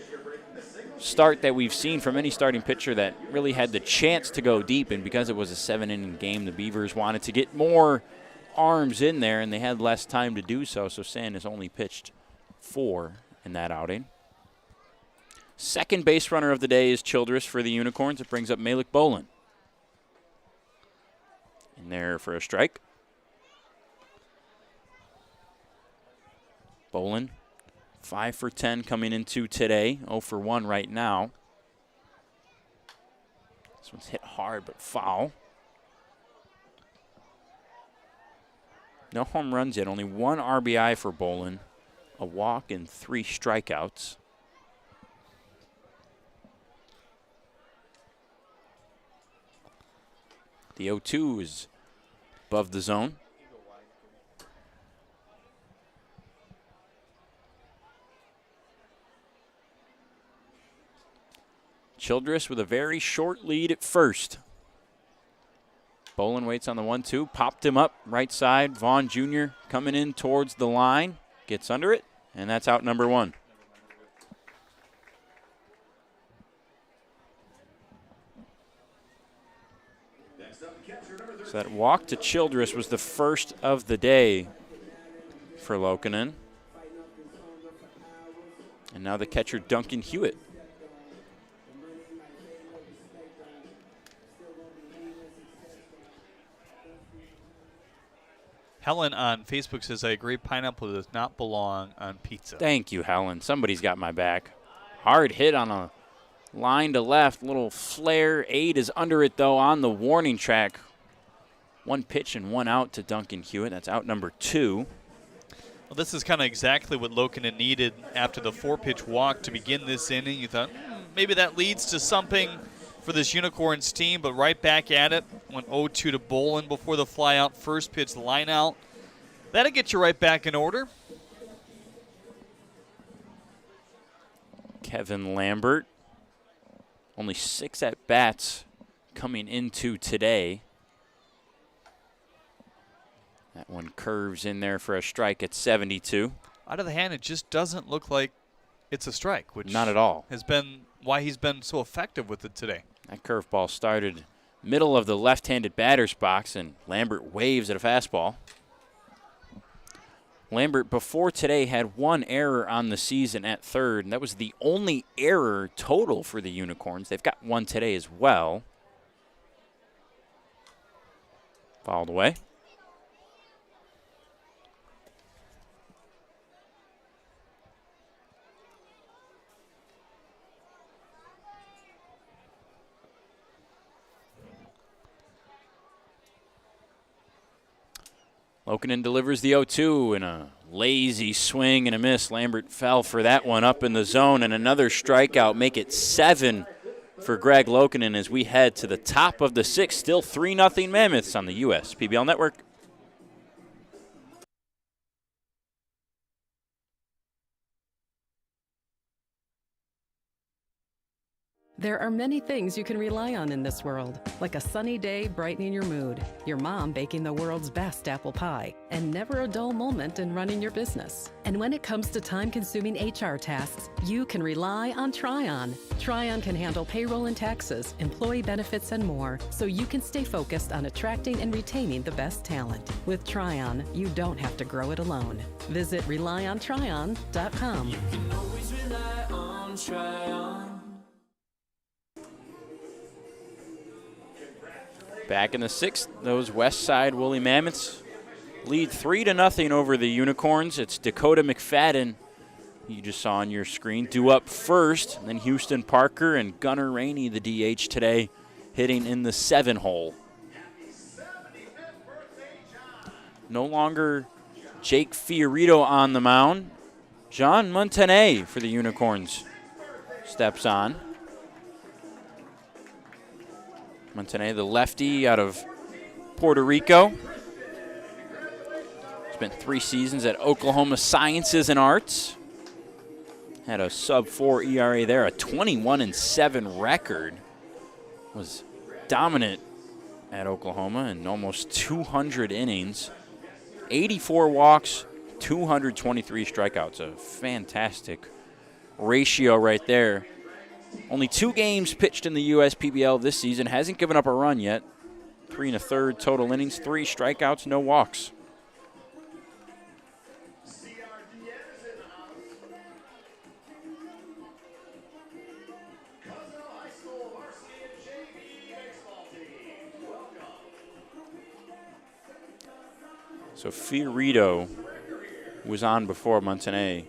start that we've seen from any starting pitcher that really had the chance to go deep. And because it was a 7-inning game, the Beavers wanted to get more arms in there, and they had less time to do so. So Sandness only pitched 4 in that outing. Second base runner of the day is Childress for the Unicorns. It brings up Malik Bolin. In there for a strike. Bolin, 5 for 10 coming into today. 0 for 1 right now. This one's hit hard but foul. No home runs yet. Only 1 RBI for Bolin. A walk and 3 strikeouts. The 0-2 is above the zone. Childress with a very short lead at first. Bolin waits on the 1-2, popped him up right side. Vaughn Jr. coming in towards the line, gets under it, and that's out number 1. So that walk to Childress was the first of the day for Lokinen. And now the catcher, Duncan Hewitt. Helen on Facebook says, I agree, pineapple does not belong on pizza. Thank you, Helen. Somebody's got my back. Hard hit on a line to left. Little flare. 8 is under it, though, on the warning track. 1 pitch and 1 out to Duncan Hewitt. That's out number 2. Well, this is kind of exactly what Lokinen needed after the 4-pitch walk to begin this inning. You thought, maybe that leads to something for this Unicorns team, but right back at it. Went 0-2 to Bolin before the flyout. First pitch line out. That'll get you right back in order. Kevin Lambert, only 6 at-bats coming into today. That one curves in there for a strike at 72. Out of the hand, it just doesn't look like it's a strike, which not at all has been why he's been so effective with it today. That curveball started middle of the left-handed batter's box, and Lambert waves at a fastball. Lambert, before today, had 1 error on the season at third, and that was the only error total for the Unicorns. They've got 1 today as well. Fouled away. Lokinen delivers the 0-2 in a lazy swing and a miss. Lambert fell for that one up in the zone, and another strikeout. Make it 7 for Greg Lokinen as we head to the top of the 6th. Still 3-0 Mammoths on the US PBL Network. There are many things you can rely on in this world, like a sunny day brightening your mood, your mom baking the world's best apple pie, and never a dull moment in running your business. And when it comes to time-consuming HR tasks, you can rely on Tryon. Tryon can handle payroll and taxes, employee benefits, and more, so you can stay focused on attracting and retaining the best talent. With Tryon, you don't have to grow it alone. Visit RelyOnTryon.com. You can always rely on Tryon. Back in the 6th, those Westside Woolly Mammoths lead 3-0 over the Unicorns. It's Dakota McFadden, you just saw on your screen, due up first. And then Houston Parker and Gunnar Rainey, the DH today, hitting in the 7 hole. No longer Jake Fiorito on the mound. John Montané for the Unicorns steps on. Montané, the lefty out of Puerto Rico. Spent 3 seasons at Oklahoma Sciences and Arts. Had a sub-4 ERA there, a 21-7 record. Was dominant at Oklahoma in almost 200 innings. 84 walks, 223 strikeouts. A fantastic ratio right there. Only 2 games pitched in the US PBL this season. Hasn't given up a run yet. 3 1/3 total innings, 3 strikeouts, no walks. So Fiorito was on before Montané.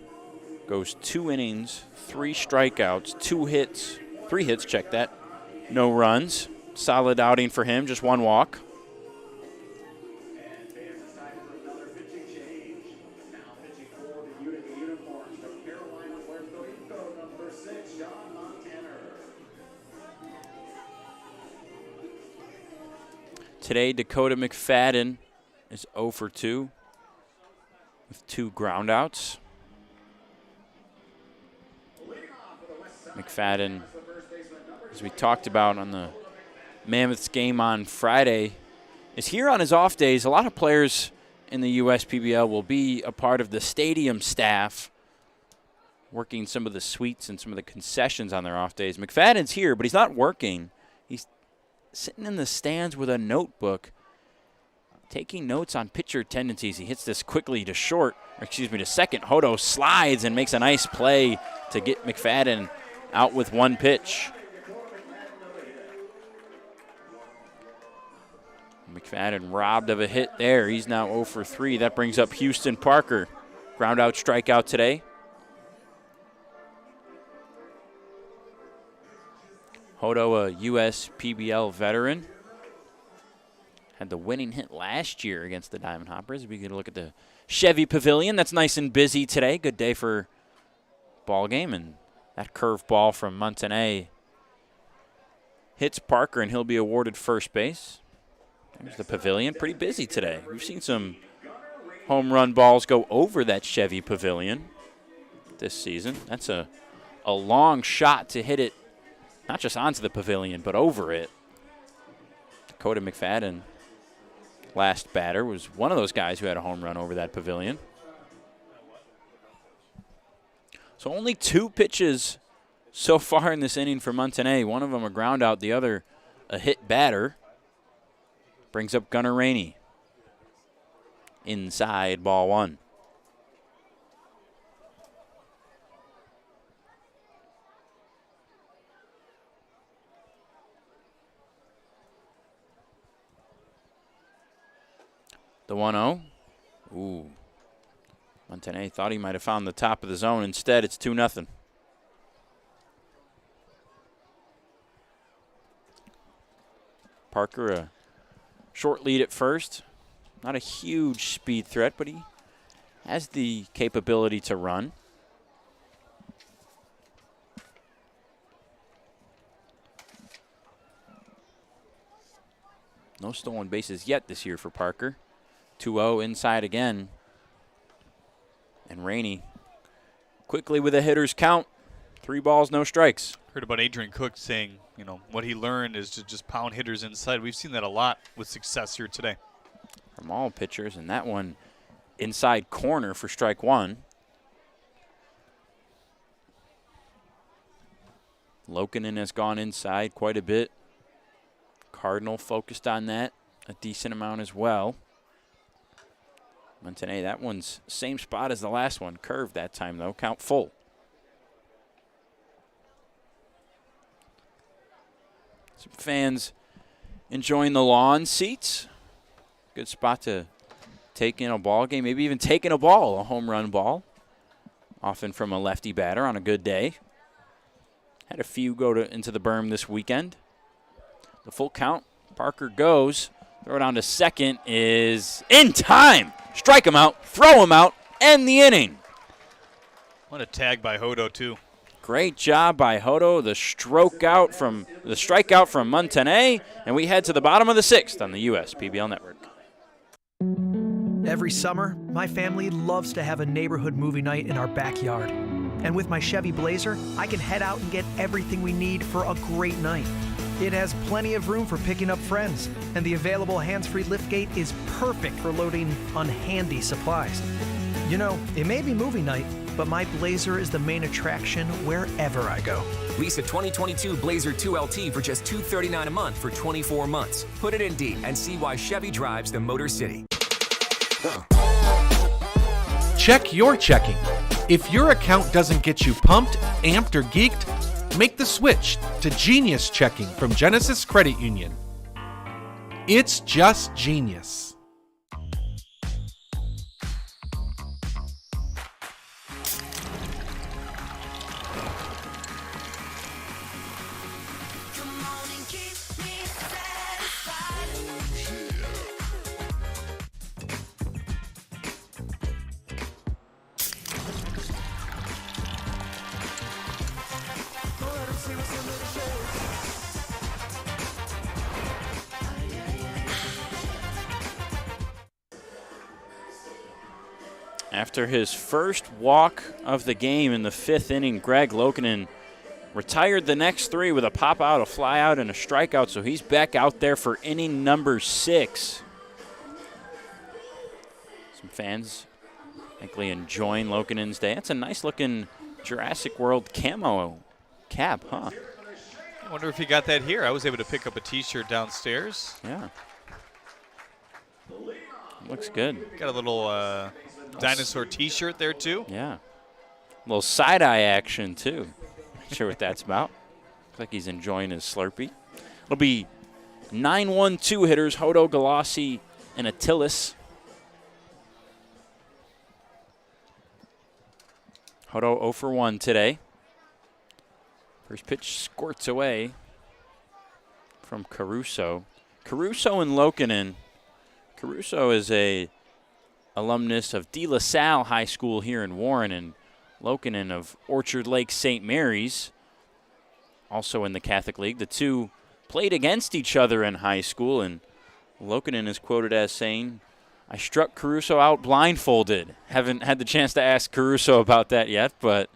Goes 2 innings, 3 strikeouts, 2 hits, 3 hits, check that. No runs. Solid outing for him, just 1 walk. Today, Dakota McFadden is 0 for 2 with 2 groundouts. McFadden, as we talked about on the Mammoths game on Friday, is here on his off days. A lot of players in the USPBL will be a part of the stadium staff, working some of the suites and some of the concessions on their off days. McFadden's here, but he's not working. He's sitting in the stands with a notebook, taking notes on pitcher tendencies. He hits this quickly to second. Hodo slides and makes a nice play to get McFadden out with 1 pitch. McFadden robbed of a hit there. He's now 0 for 3. That brings up Houston Parker. Ground out strikeout today. Hodo, a USPBL veteran, had the winning hit last year against the Diamond Hoppers. We can look at the Chevy Pavilion. That's nice and busy today. Good day for ball game. And that curve ball from Montanay hits Parker, and he'll be awarded first base. There's the Pavilion. Pretty busy today. We've seen some home run balls go over that Chevy Pavilion this season. That's a long shot to hit it, not just onto the Pavilion, but over it. Dakota McFadden, last batter, was one of those guys who had a home run over that Pavilion. So only 2 pitches so far in this inning for Montanay. One of them a ground out, the other a hit batter. Brings up Gunnar Rainey. Inside, ball 1. The 1-0. Ooh. Montanay thought he might have found the top of the zone. Instead, it's 2-0. Parker, a short lead at first. Not a huge speed threat, but he has the capability to run. No stolen bases yet this year for Parker. 2-0 inside again. And Rainey quickly with a hitter's count. 3 balls, no strikes. Heard about Adrian Cook saying, what he learned is to just pound hitters inside. We've seen that a lot with success here today. From all pitchers, and that one inside corner for strike 1. Lokinen has gone inside quite a bit. Cardinal focused on that a decent amount as well. Montanay, that one's same spot as the last one. Curved that time, though. Count full. Some fans enjoying the lawn seats. Good spot to take in a ball game, maybe even taking a ball, a home run ball. Often from a lefty batter on a good day. Had a few go into the berm this weekend. The full count. Parker goes. Throw it on to second is in time. Strike him out, throw him out, end the inning. What a tag by Hodo, too. Great job by Hodo. The strikeout from Montanay, and we head to the bottom of the 6th on the USPBL Network. Every summer, my family loves to have a neighborhood movie night in our backyard. And with my Chevy Blazer, I can head out and get everything we need for a great night. It has plenty of room for picking up friends, and the available hands-free liftgate is perfect for loading unhandy supplies. It may be movie night, but my Blazer is the main attraction wherever I go. Lease a 2022 Blazer 2LT for just $239 a month for 24 months. Put it in D and see why Chevy drives the Motor City. Check your checking. If your account doesn't get you pumped, amped, or geeked, make the switch to Genius Checking from Genesis Credit Union. It's just genius. After his first walk of the game in the 5th inning, Greg Lokinen retired the next 3 with a pop out, a fly out, and a strikeout, so he's back out there for inning number 6. Some fans likely enjoying Lokinen's day. That's a nice-looking Jurassic World camo cap, huh? I wonder if he got that here. I was able to pick up a T-shirt downstairs. Yeah. Looks good. Got a little dinosaur T-shirt there, too. Yeah. A little side-eye action, too. Not sure what that's about. Looks like he's enjoying his Slurpee. It'll be 9-1-2 hitters, Hodo, Galassi, and Attilis. Hodo 0 for 1 today. First pitch squirts away from Caruso. Caruso and Lokinen. Caruso is a alumnus of De La Salle High School here in Warren, and Lokinen of Orchard Lake St. Mary's, also in the Catholic League. The two played against each other in high school, and Lokinen is quoted as saying, "I struck Caruso out blindfolded." Haven't had the chance to ask Caruso about that yet, but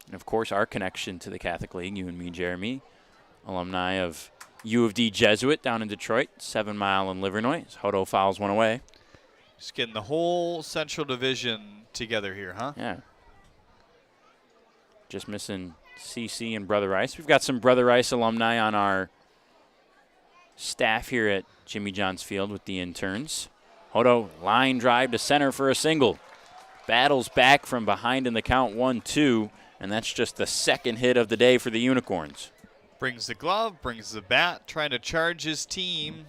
and of course our connection to the Catholic League, you and me, Jeremy, alumni of U of D Jesuit down in Detroit, 7 Mile and Livernois. Hodo fouls one away. Just getting the whole Central Division together here, huh? Yeah. Just missing CC and Brother Rice. We've got some Brother Rice alumni on our staff here at Jimmy John's Field with the interns. Hodo line drive to center for a single. Battles back from behind in the count 1-2, and that's just the second hit of the day for the Unicorns. Brings the glove, brings the bat, trying to charge his team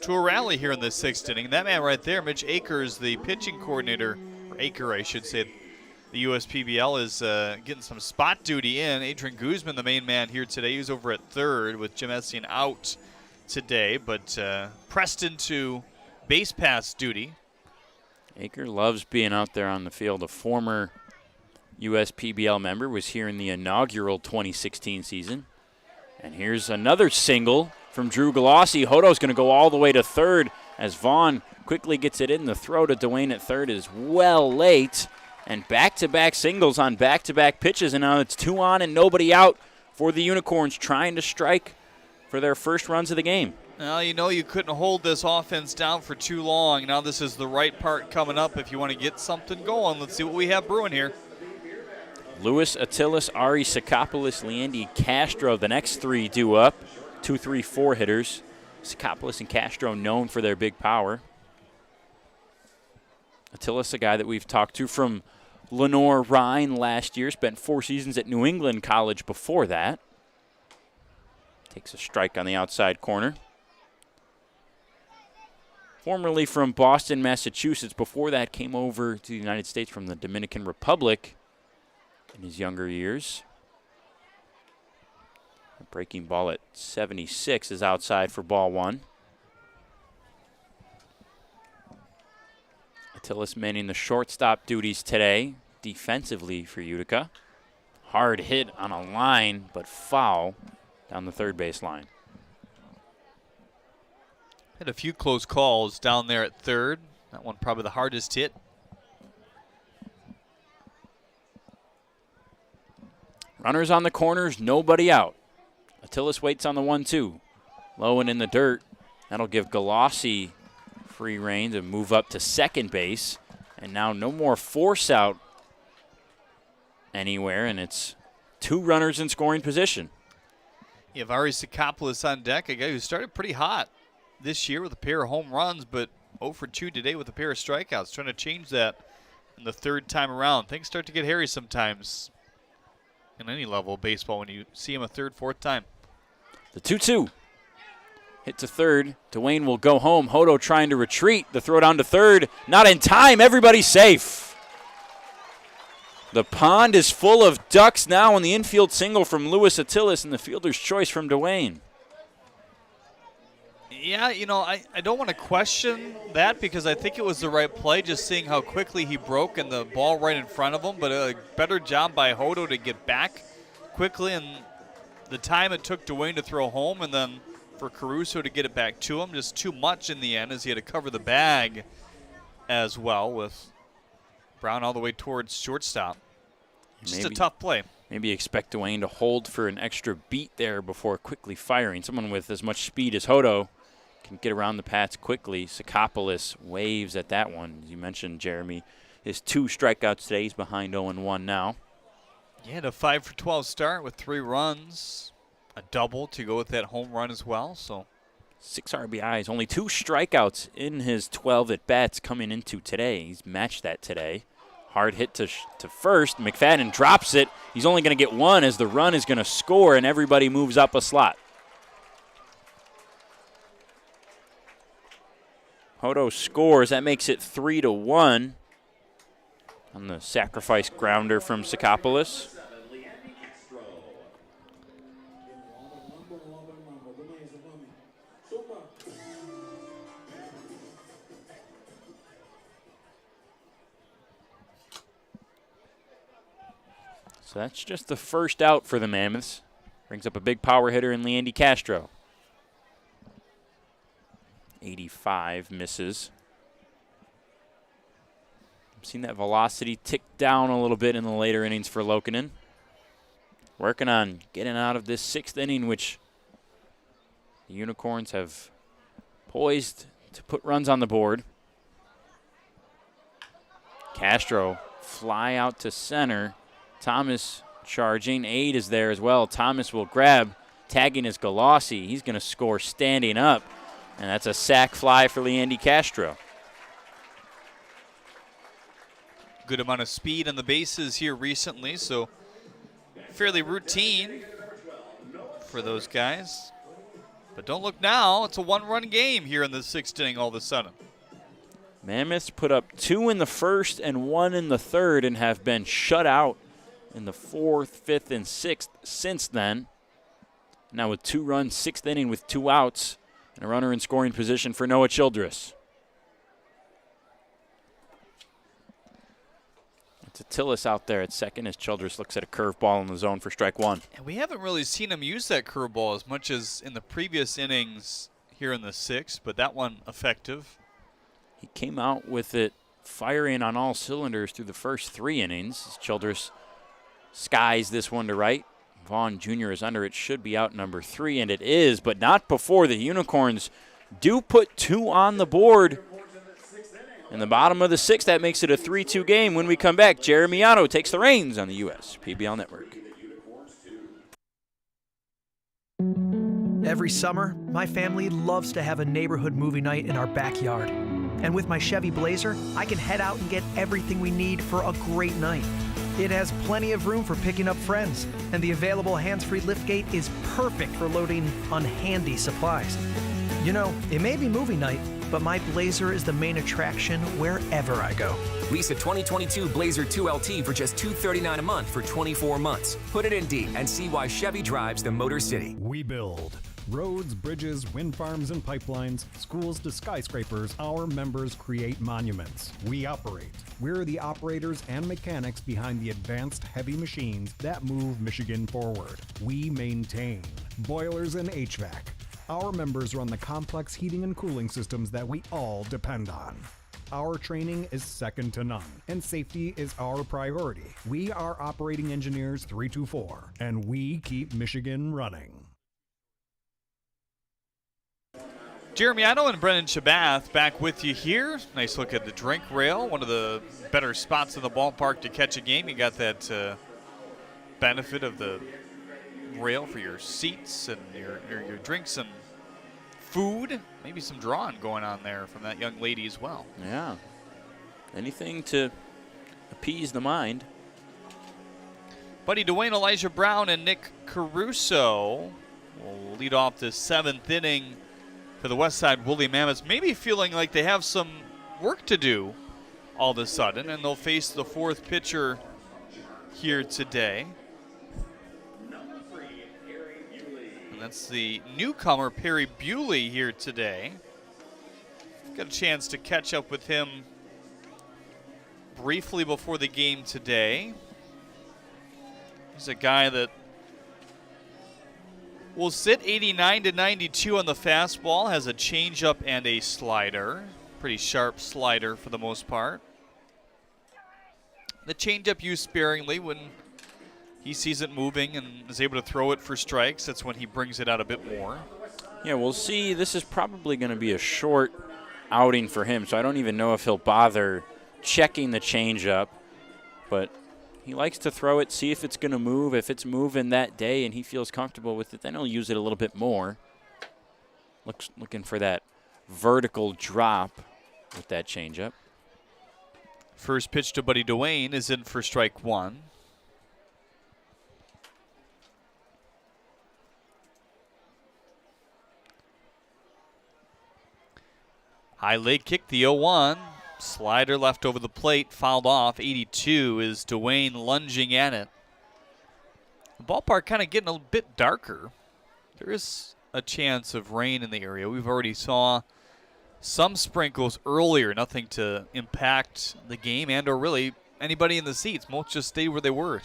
to a rally here in the 6th inning. That man right there, Mitch Akers, the pitching coordinator, or Aker, I should say, the USPBL is getting some spot duty in. Adrian Guzman, the main man here today, he was over at third with Jim Essian out today, but pressed into base pass duty. Aker loves being out there on the field. A former USPBL member, was here in the inaugural 2016 season. And here's another single from Drew Galassi. Hodo's going to go all the way to third as Vaughn quickly gets it in. The throw to Dwayne at third is well late. And back-to-back singles on back-to-back pitches. And now it's 2 on and nobody out for the Unicorns trying to strike for their first runs of the game. Well, you know you couldn't hold this offense down for too long. Now this is the right part coming up if you want to get something going. Let's see what we have brewing here. Lewis, Attilis, Ari Sakopoulos, Leandy Castro, the next 3 due up. 2, 3, 4 hitters. Sakopoulos and Castro known for their big power. Attilis, a guy that we've talked to from Lenore Rhine last year, spent 4 seasons at New England College before that. Takes a strike on the outside corner. Formerly from Boston, Massachusetts. Before that, came over to the United States from the Dominican Republic in his younger years. A breaking ball at 76 is outside for ball 1. Attilis manning the shortstop duties today, defensively for Utica. Hard hit on a line, but foul down the third base line. Had a few close calls down there at third. That one probably the hardest hit. Runners on the corners, nobody out. Attilis waits on the 1-2. Low and in the dirt. That'll give Galassi free rein to move up to second base. And now no more force out anywhere, and it's 2 runners in scoring position. You have Ari Sakopoulos on deck, a guy who started pretty hot this year with a pair of home runs, but 0 for 2 today with a pair of strikeouts. Trying to change that in the third time around. Things start to get hairy sometimes in any level of baseball when you see him a third, fourth time. The 2-2. Hit to third. Dwayne will go home. Hodo trying to retreat. The throw down to third. Not in time. Everybody's safe. The pond is full of ducks now on the infield single from Lewis Attilis and the fielder's choice from Dwayne. Yeah, you know, I don't want to question that because I think it was the right play, just seeing how quickly he broke and the ball right in front of him. But a better job by Hodo to get back quickly and the time it took Dwayne to throw home and then for Caruso to get it back to him. Just too much in the end as he had to cover the bag as well with Brown all the way towards shortstop. Just a tough play. Maybe expect Dwayne to hold for an extra beat there before quickly firing. Someone with as much speed as Hodo can get around the Pats quickly. Sakopoulos waves at that one. As you mentioned, Jeremy, his 2 strikeouts today. He's behind 0-1 now. He had a 5 for 12 start with 3 runs, a double to go with that home run as well. So 6 RBIs, only 2 strikeouts in his 12 at-bats coming into today. He's matched that today. Hard hit to first. McFadden drops it. He's only going to get 1 as the run is going to score, and everybody moves up a slot. Hodo scores. That makes it 3-1 on the sacrifice grounder from Sakopoulos. So that's just the first out for the Mammoths. Brings up a big power hitter in Leandy Castro. 85 misses. I've seen that velocity tick down a little bit in the later innings for Lokinen. Working on getting out of this 6th inning, which the Unicorns have poised to put runs on the board. Castro fly out to center. Thomas charging. Aid is there as well. Thomas will grab. Tagging is Galassi. He's going to score standing up. And that's a sac fly for Leandy Castro. Good amount of speed on the bases here recently, so fairly routine for those guys. But don't look now. It's a 1-run game here in the 6th inning all of a sudden. Mammoths put up 2 in the 1st and 1 in the 3rd and have been shut out in the 4th, 5th, and 6th since then. Now with 2 runs, 6th inning with 2 outs. And a runner in scoring position for Noah Childress. It's a Tillis out there at second as Childress looks at a curveball in the zone for strike 1. And we haven't really seen him use that curveball as much as in the previous innings here in the 6th, but that one effective. He came out with it firing on all cylinders through the first 3 innings. As Childress skies this one to right. Vaughn Jr. is under. It should be out number 3, and it is, but not before the Unicorns do put 2 on the board. In the bottom of the 6th, that makes it a 3-2 game. When we come back, Jeremy Otto takes the reins on the U.S. PBL Network. Every summer, my family loves to have a neighborhood movie night in our backyard. And with my Chevy Blazer, I can head out and get everything we need for a great night. It has plenty of room for picking up friends, and the available hands-free liftgate is perfect for loading unhandy supplies. You know, it may be movie night, but my Blazer is the main attraction wherever I go. Lease a 2022 Blazer 2LT for just $239 a month for 24 months. Put it in D and see why Chevy drives the Motor City. We build roads, bridges, wind farms, and pipelines, schools to skyscrapers. Our members create monuments. We operate. We're the operators and mechanics behind the advanced heavy machines that move Michigan forward. We maintain boilers and HVAC. Our members run the complex heating and cooling systems that we all depend on. Our training is second to none, and safety is our priority. We are Operating Engineers 324, and we keep Michigan running. Jeremy Otto and Brendan Shabath back with you here. Nice look at the drink rail, one of the better spots in the ballpark to catch a game. You got that benefit of the rail for your seats and your drinks and food. Maybe some drawing going on there from that young lady as well. Yeah. Anything to appease the mind. Buddy Dwayne, Elijah Brown, and Nick Caruso will lead off the 7th inning for the Westside Woolly Mammoths. Maybe feeling like they have some work to do all of a sudden, and they'll face the 4th pitcher here today. And that's the newcomer, Perry Bewley, here today. Got a chance to catch up with him briefly before the game today. He's a guy that Will sit 89 to 92 on the fastball. Has a changeup and a slider. Pretty sharp slider for the most part. The changeup used sparingly when he sees it moving and is able to throw it for strikes. That's when he brings it out a bit more. Yeah, we'll see. This is probably going to be a short outing for him, so I don't even know if he'll bother checking the changeup. But he likes to throw it, see if it's going to move. If it's moving that day and he feels comfortable with it, then he'll use it a little bit more. Looking for that vertical drop with that changeup. First pitch to Buddy Dwayne is in for strike one. High leg kick, the 0-1. Slider left over the plate, fouled off. 82 is Dwayne lunging at it. The ballpark kind of getting a bit darker. There is a chance of rain in the area. We've already saw some sprinkles earlier, nothing to impact the game and or really anybody in the seats. Most just stay where they were.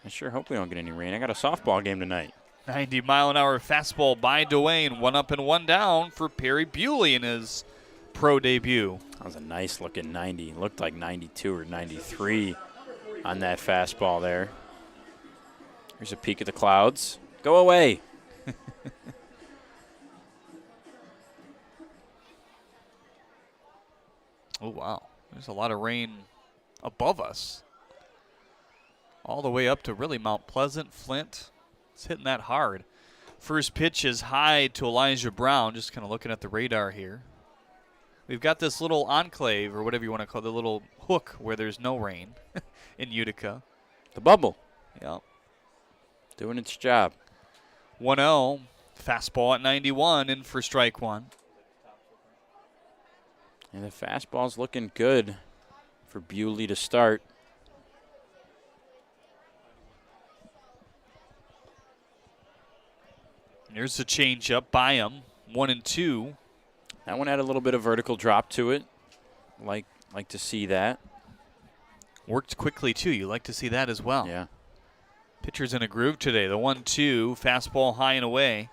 I sure hope we don't get any rain. I got a softball game tonight. 90-mile-an-hour fastball by Dwayne. 1 up and 1 down for Perry Bewley in his pro debut. That was a nice-looking 90. Looked like 92 or 93 on that fastball there. Here's a peek at the clouds. Go away. Oh, wow. There's a lot of rain above us. All the way up to really Mount Pleasant, Flint. It's hitting that hard. First pitch is high to Elijah Brown. Just kind of looking at the radar here. We've got this little enclave, or whatever you want to call it, the little hook where there's no rain in Utica. The bubble. Yep. Doing its job. 1-0. Fastball at 91 in for strike one. And the fastball's looking good for Bewley to start. Here's the changeup by him. 1-2. That one had a little bit of vertical drop to it. Like to see that. Worked quickly, too. You like to see that as well. Yeah. Pitcher's in a groove today. The 1-2, fastball high and away.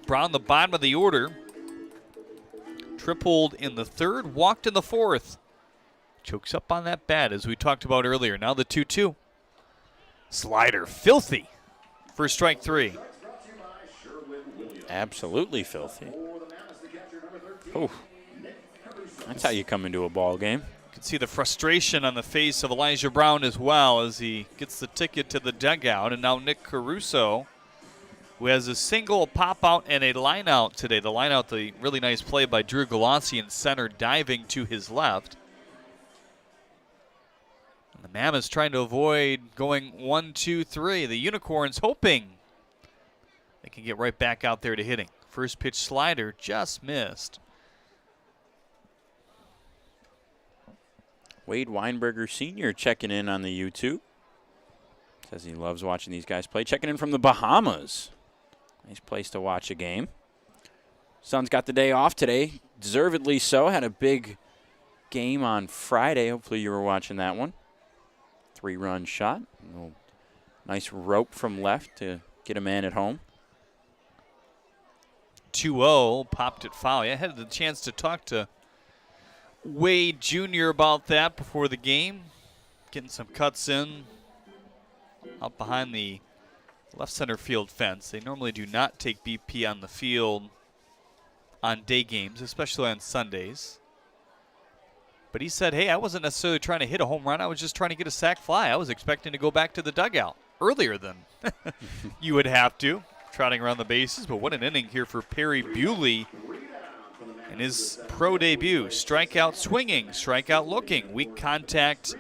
Brown, the bottom of the order. Tripled in the third, walked in the fourth. Chokes up on that bat, as we talked about earlier. Now the 2-2. Slider, filthy for strike three. Absolutely filthy. Oh, that's how you come into a ball game. You can see the frustration on the face of Elijah Brown as well as he gets the ticket to the dugout. And now Nick Caruso, who has a single pop out and a line out today. The line out, the really nice play by Drew Galassi in center, diving to his left. And the Mammoths trying to avoid going 1-2-3. The Unicorns hoping they can get right back out there to hitting. First pitch slider just missed. Wade Weinberger Sr. checking in on the YouTube. Says he loves watching these guys play. Checking in from the Bahamas. Nice place to watch a game. Sun's got the day off today. Deservedly so. Had a big game on Friday. Hopefully you were watching that one. 3-run shot. A little nice rope from left to get a man at home. 2-0, popped it foul. I had the chance to talk to Wade Jr. about that before the game. Getting some cuts in out behind the left center field fence. They normally do not take BP on the field on day games, especially on Sundays. But he said, hey, I wasn't necessarily trying to hit a home run. I was just trying to get a sac fly. I was expecting to go back to the dugout earlier than you would have to, trotting around the bases. But what an inning here for Perry Bewley in his pro debut. Strikeout swinging, strikeout looking. Weak contact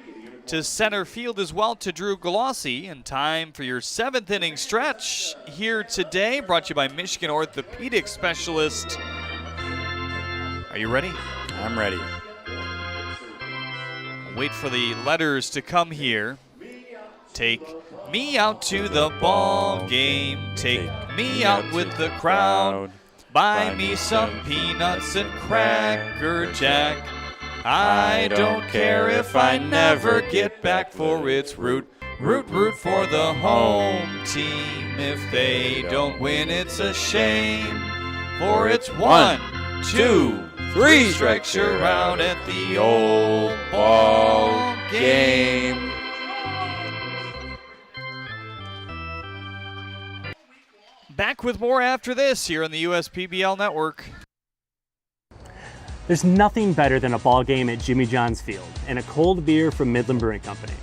to center field as well to Drew Galassi. And time for your 7th inning stretch here today, brought to you by Michigan Orthopedic Specialist. Are you ready? I'm ready. Wait for the letters to come here. Take me out to the ball game. Take me out with the crowd. Buy me some peanuts and Cracker Jack. I don't care if I never get back, for it's root, root, root for the home team. If they don't win, it's a shame, for it's 1, 2, 3 strikes you're out at the old ball game. Back with more after this here on the USPBL Network. There's nothing better than a ball game at Jimmy John's Field and a cold beer from Midland Brewing Company.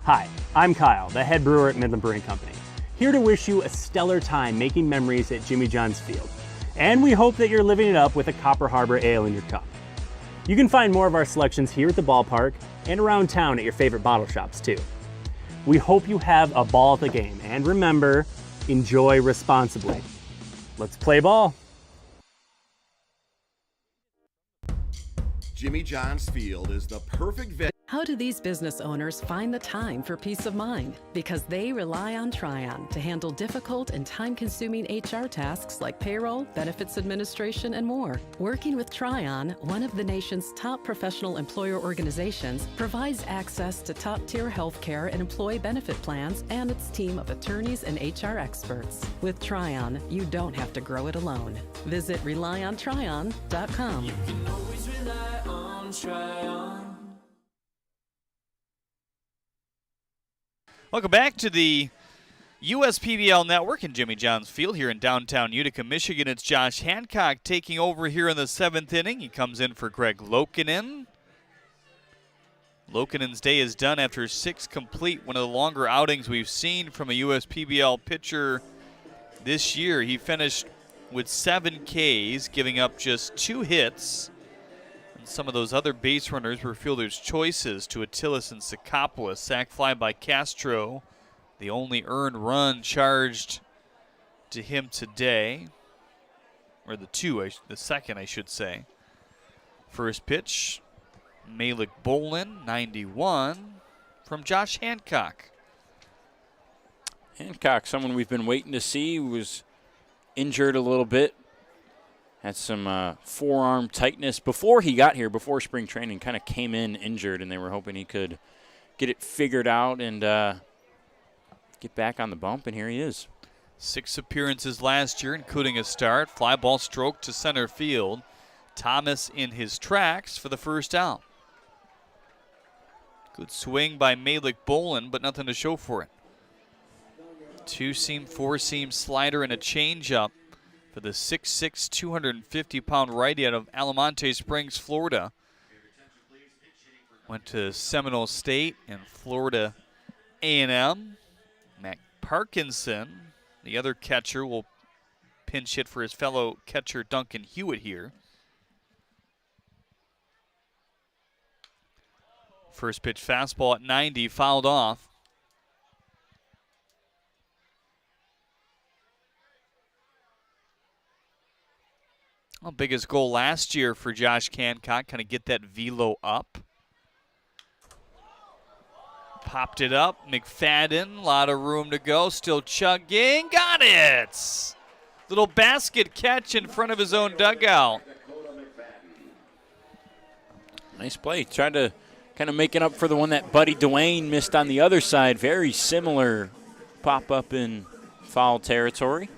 Hi, I'm Kyle, the head brewer at Midland Brewing Company, here to wish you a stellar time making memories at Jimmy John's Field. And we hope that you're living it up with a Copper Harbor Ale in your cup. You can find more of our selections here at the ballpark and around town at your favorite bottle shops too. We hope you have a ball at the game, and remember, enjoy responsibly. Let's play ball. Jimmy John's Field is the perfect venue. How do these business owners find the time for peace of mind? Because they rely on Tryon to handle difficult and time-consuming HR tasks like payroll, benefits administration, and more. Working with Tryon, one of the nation's top professional employer organizations, provides access to top-tier health care and employee benefit plans and its team of attorneys and HR experts. With Tryon, you don't have to grow it alone. Visit RelyOnTryon.com. You can always rely on Tryon. Welcome back to the USPBL Network in Jimmy John's Field here in downtown Utica, Michigan. It's Josh Hancock taking over here in the 7th inning. He comes in for Greg Lokinen. Lokinen's day is done after 6 complete, one of the longer outings we've seen from a USPBL pitcher this year. He finished with 7 Ks, giving up just 2 hits. And some of those other base runners were fielder's choices to Attilis and Sakopoulos. Sac fly by Castro, the only earned run charged to him today. Or the second, I should say. First pitch, Malik Bolin, 91, from Josh Hancock. Hancock, someone we've been waiting to see, was injured a little bit. Had some forearm tightness before he got here, before spring training, kind of came in injured, and they were hoping he could get it figured out and get back on the bump, and here he is. 6 appearances last year, including a start. Fly ball stroke to center field. Thomas in his tracks for the first out. Good swing by Malik Bolin, but nothing to show for it. 2-seam, 4-seam slider and a changeup for the 6'6", 250-pound righty out of Alamonte Springs, Florida. Went to Seminole State and Florida A&M. Matt Parkinson, the other catcher, will pinch hit for his fellow catcher Duncan Hewitt here. First pitch fastball at 90, fouled off. Well, biggest goal last year for Josh Hancock, kind of get that velo up. Popped it up, McFadden, a lot of room to go, still chugging, got it! Little basket catch in front of his own dugout. Nice play, tried to kind of make it up for the one that Buddy Dwayne missed on the other side. Very similar pop up in foul territory.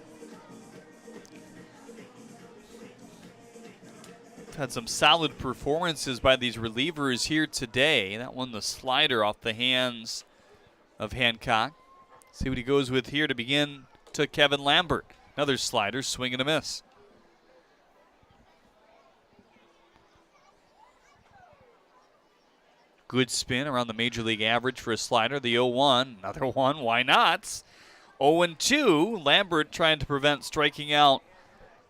Had some solid performances by these relievers here today. That one, the slider off the hands of Hancock. See what he goes with here to begin to Kevin Lambert. Another slider, swing and a miss. Good spin around the major league average for a slider. The 0-1, another one, why not? 0-2, Lambert trying to prevent striking out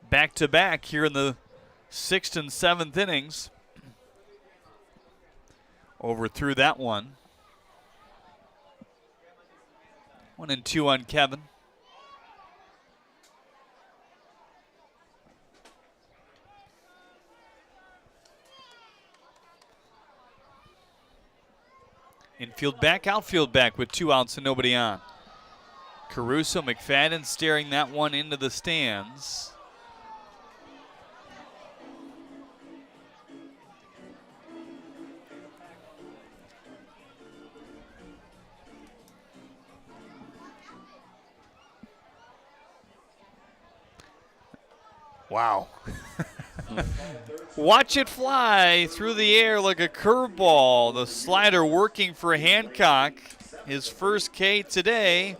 back-to-back here in the 6th and 7th innings. Overthrew that one. 1-2 on Kevin. Infield back, outfield back with 2 outs and nobody on. Caruso, McFadden staring that one into the stands. Wow. Watch it fly through the air like a curveball. The slider working for Hancock. His first K today.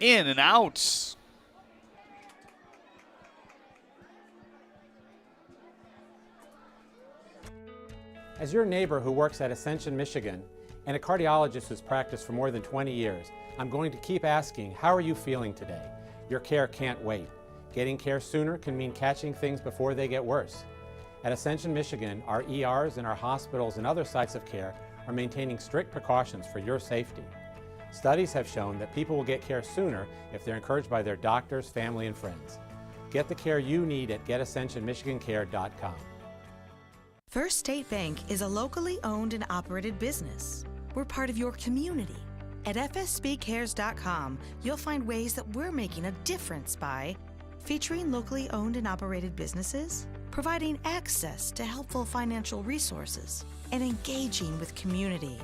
In and out. As your neighbor who works at Ascension, Michigan, and a cardiologist who's practiced for more than 20 years, I'm going to keep asking, how are you feeling today? Your care can't wait. Getting care sooner can mean catching things before they get worse. At Ascension, Michigan, our ERs and our hospitals and other sites of care are maintaining strict precautions for your safety. Studies have shown that people will get care sooner if they're encouraged by their doctors, family, and friends. Get the care you need at getascensionmichigancare.com. First State Bank is a locally owned and operated business. We're part of your community. At fsbcares.com, you'll find ways that we're making a difference by featuring locally owned and operated businesses, providing access to helpful financial resources, and engaging with community.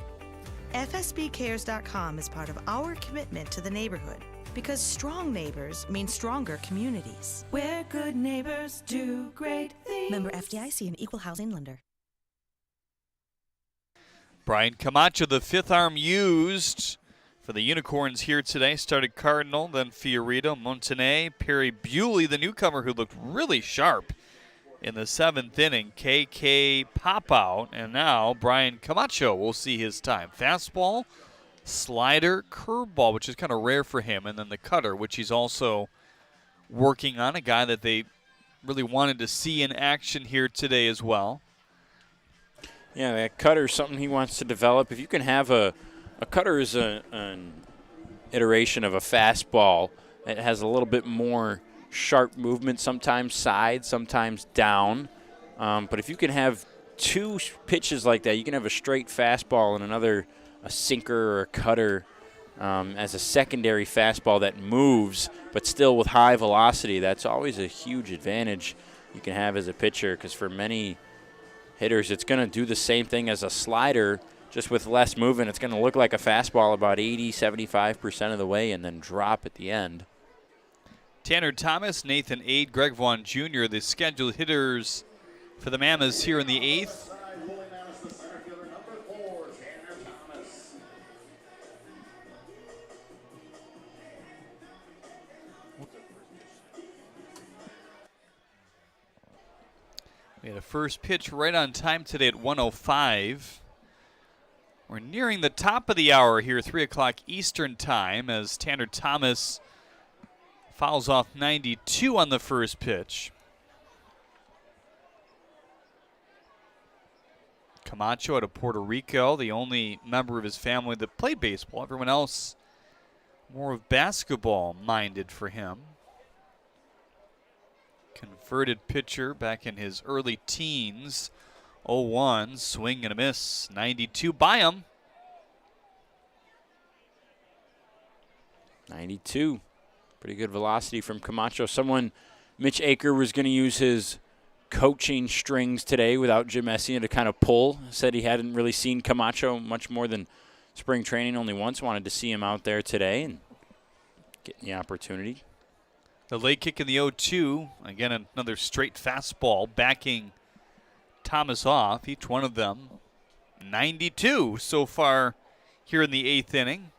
fsbcares.com is part of our commitment to the neighborhood because strong neighbors mean stronger communities. Where good neighbors do great things. Member FDIC and Equal Housing Lender. Brian Camacho, the fifth arm used for the Unicorns here today. Started Cardinal, then Fiorito, Montané, Perry Bewley, the newcomer who looked really sharp in the seventh inning. KK pop out, and now Brian Camacho will see his time. Fastball, slider, curveball, which is kind of rare for him, and then the cutter, which he's also working on, a guy that they really wanted to see in action here today as well. Yeah, that cutter is something he wants to develop. If you can have a cutter is an iteration of a fastball that has a little bit more sharp movement, sometimes side, sometimes down. But if you can have two pitches like that, you can have a straight fastball and another a sinker or a cutter as a secondary fastball that moves but still with high velocity. That's always a huge advantage you can have as a pitcher, because for many hitters it's going to do the same thing as a slider, just with less movement. It's going to look like a fastball about 80-75% of the way and then drop at the end. Tanner Thomas, Nathan Ade, Greg Vaughn Jr., the scheduled hitters for the Mammoths here in the eighth. We had a first pitch right on time today at 1:05. We're nearing the top of the hour here, 3 o'clock Eastern time, as Tanner Thomas fouls off 92 on the first pitch. Camacho out of Puerto Rico, the only member of his family that played baseball. Everyone else more of basketball minded for him. Converted pitcher back in his early teens. 0-1, swing and a miss. 92 by him. 92. Pretty good velocity from Camacho. Mitch Aker was going to use his coaching strings today without Jim Messian to kind of pull. Said he hadn't really seen Camacho much more than spring training, only once. Wanted to see him out there today and get the opportunity. The late kick in the 0-2. Again, another straight fastball backing Thomas off. Each one of them 92 so far here in the eighth inning.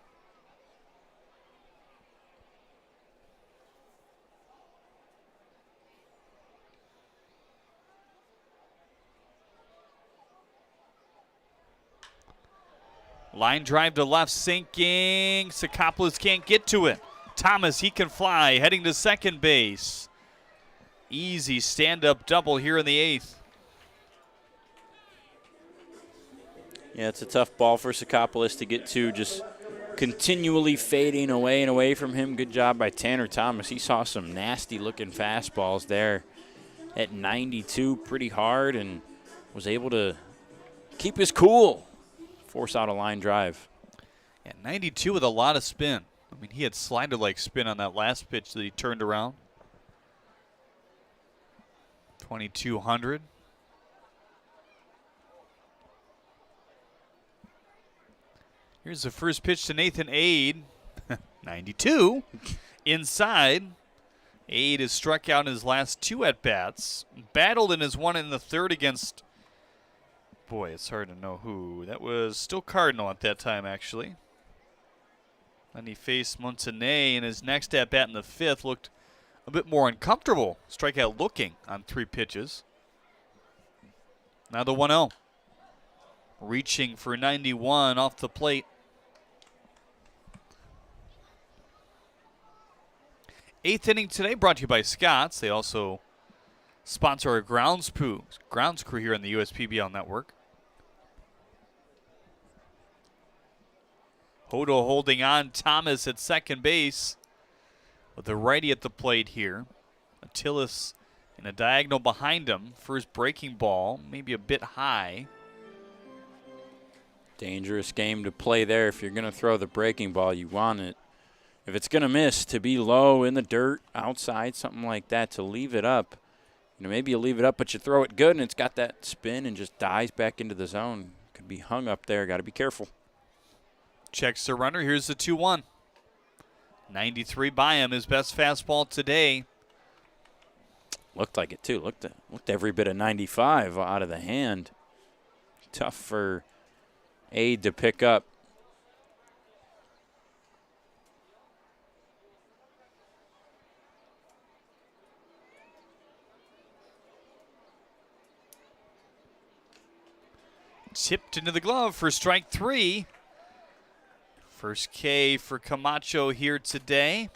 Line drive to left, sinking. Sakopoulos can't get to it. Thomas, he can fly, heading to second base. Easy stand-up double here in the eighth. Yeah, it's a tough ball for Sakopoulos to get to, just continually fading away and away from him. Good job by Tanner Thomas. He saw some nasty-looking fastballs there at 92 pretty hard and was able to keep his cool, force out a line drive. Yeah, 92 with a lot of spin. I mean, he had slider-like spin on that last pitch that he turned around. 2,200. Here's the first pitch to Nathan Ade. 92. Inside. Ade has struck out in his last 2 at-bats. Battled in his one in the third against, boy, it's hard to know who. That was still Cardinal at that time, actually. Then he faced Montané in his next at-bat in the 5th. Looked a bit more uncomfortable. Strikeout looking on 3 pitches. Now the 1-0. Reaching for 91 off the plate. 8th inning today brought to you by Scott's. They also sponsor our grounds crew here on the USPBL network. Hodo holding on. Thomas at second base with the righty at the plate here. Attilis in a diagonal behind him. First breaking ball, maybe a bit high. Dangerous game to play there. If you're going to throw the breaking ball, you want it, if it's going to miss, to be low in the dirt, outside, something like that, to leave it up. You know, maybe you leave it up, but you throw it good, and it's got that spin and just dies back into the zone. Could be hung up there. Got to be careful. Checks the runner. Here's the 2-1. 93 by him, his best fastball today. Looked like it, too. Looked every bit of 95 out of the hand. Tough for Ade to pick up. Tipped into the glove for strike 3. First K for Camacho here today.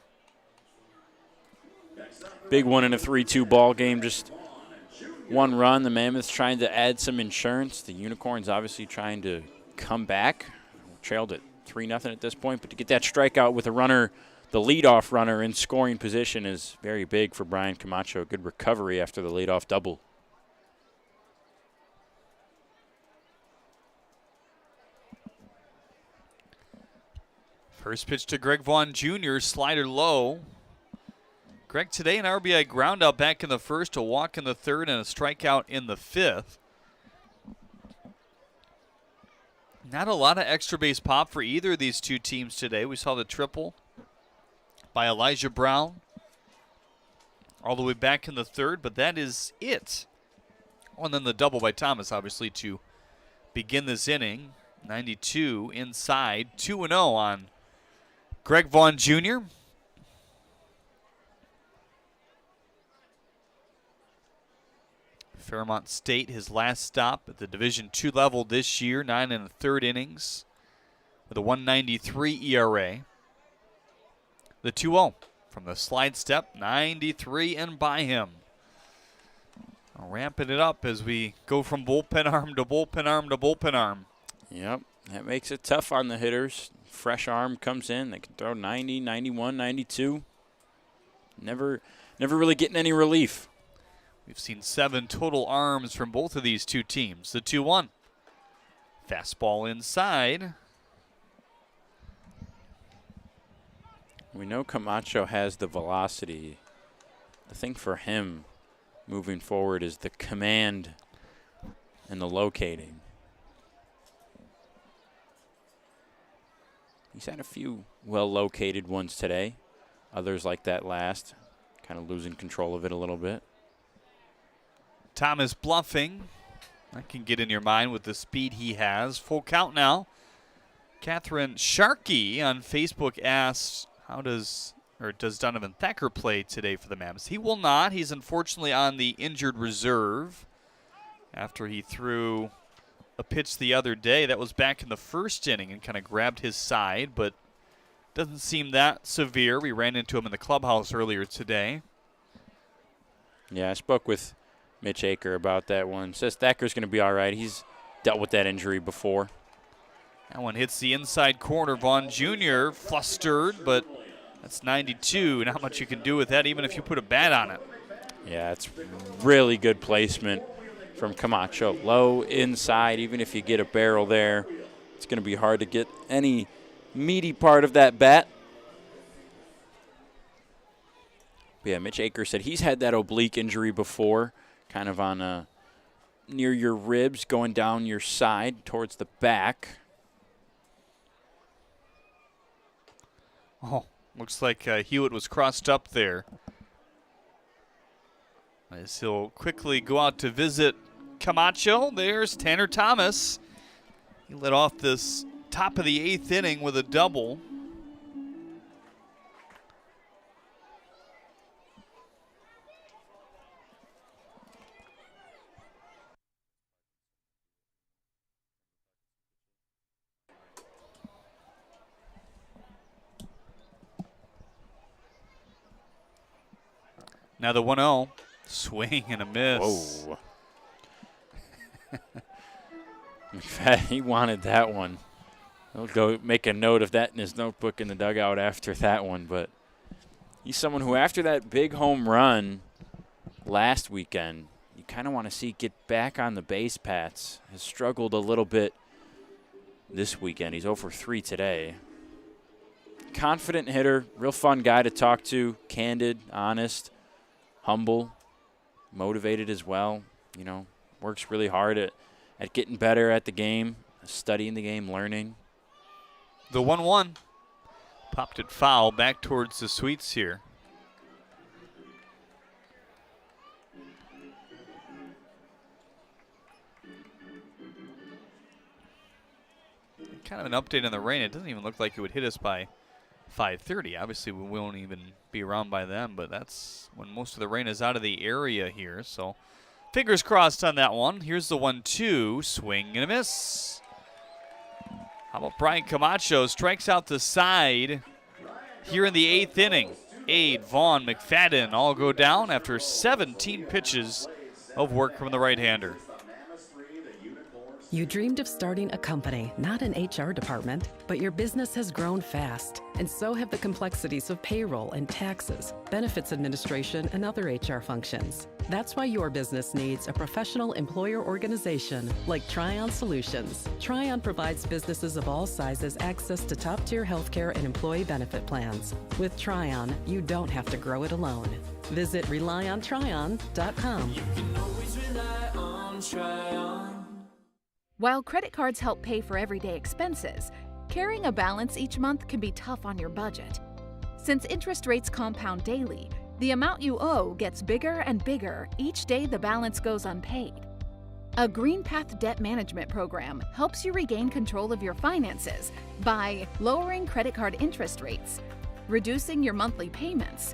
Big 1 in a 3-2 ball game. Just 1 run. The Mammoths trying to add some insurance. The Unicorns obviously trying to come back. Trailed at 3-0 at this point, but to get that strikeout with a runner, the leadoff runner in scoring position, is very big for Brian Camacho. Good recovery after the leadoff double. First pitch to Greg Vaughn Jr., slider low. Greg today an RBI ground out back in the first, a walk in the third, and a strikeout in the 5th. Not a lot of extra base pop for either of these two teams today. We saw the triple by Elijah Brown all the way back in the third, but that is it. Oh, and then the double by Thomas, obviously, to begin this inning. 92 inside, 2-0 on Greg Vaughn Jr. Fairmont State, his last stop at the Division II level this year, 9 1/3 innings with a 1.93 ERA. The 2-0 from the slide step, 93 and by him. Ramping it up as we go from bullpen arm to bullpen arm to bullpen arm. Yep, that makes it tough on the hitters. Fresh arm comes in. They can throw 90, 91, 92. Never really getting any relief. We've seen 7 total arms from both of these two teams. The 2-1. Fastball inside. We know Camacho has the velocity. The thing for him moving forward is the command and the locating. He's had a few well-located ones today. Others like that last, kind of losing control of it a little bit. Thomas bluffing. That can get in your mind with the speed he has. Full count now. Catherine Sharkey on Facebook asks, does Donovan Thacker play today for the Mammoths? He will not. He's unfortunately on the injured reserve after he threw a pitch the other day. That was back in the first inning and kind of grabbed his side, but doesn't seem that severe. We ran into him in the clubhouse earlier today. Yeah, I spoke with Mitch Aker about that one. Says Thacker's going to be all right. He's dealt with that injury before. That one hits the inside corner. Vaughn Jr. flustered, but that's 92. Not much you can do with that, even if you put a bat on it. Yeah, it's really good placement from Camacho. Low inside, even if you get a barrel there, it's going to be hard to get any meaty part of that bat. But yeah, Mitch Aker said he's had that oblique injury before, kind of on near your ribs, going down your side towards the back. Oh, looks like Hewitt was crossed up there. As he'll quickly go out to visit Camacho. There's Tanner Thomas. He led off this top of the 8th inning with a double. Now the 1-0. Swing and a miss. Whoa. In fact, he wanted that one. He'll go make a note of that in his notebook in the dugout after that one. But he's someone who, after that big home run last weekend, you kind of want to see get back on the base paths. Has struggled a little bit this weekend. He's 0 for 3 today. Confident hitter, real fun guy to talk to, candid, honest, humble, motivated as well. You know, works really hard at getting better at the game, studying the game, learning. The 1-1. Popped it foul back towards the Sweets here. Kind of an update on the rain. It doesn't even look like it would hit us by 5:30. Obviously, we won't even be around by then, but that's when most of the rain is out of the area here. So fingers crossed on that one. Here's the 1-2. Swing and a miss. How about Brian Camacho strikes out the side here in the 8th inning. Ade, Vaughn, McFadden all go down after 17 pitches of work from the right-hander. You dreamed of starting a company, not an HR department, but your business has grown fast, and so have the complexities of payroll and taxes, benefits administration, and other HR functions. That's why your business needs a professional employer organization like Tryon Solutions. Tryon provides businesses of all sizes access to top-tier healthcare and employee benefit plans. With Tryon, you don't have to grow it alone. Visit RelyOnTryon.com. You can always rely on Tryon. While credit cards help pay for everyday expenses, carrying a balance each month can be tough on your budget. Since interest rates compound daily, the amount you owe gets bigger and bigger each day the balance goes unpaid. A Green Path debt management program helps you regain control of your finances by lowering credit card interest rates, reducing your monthly payments,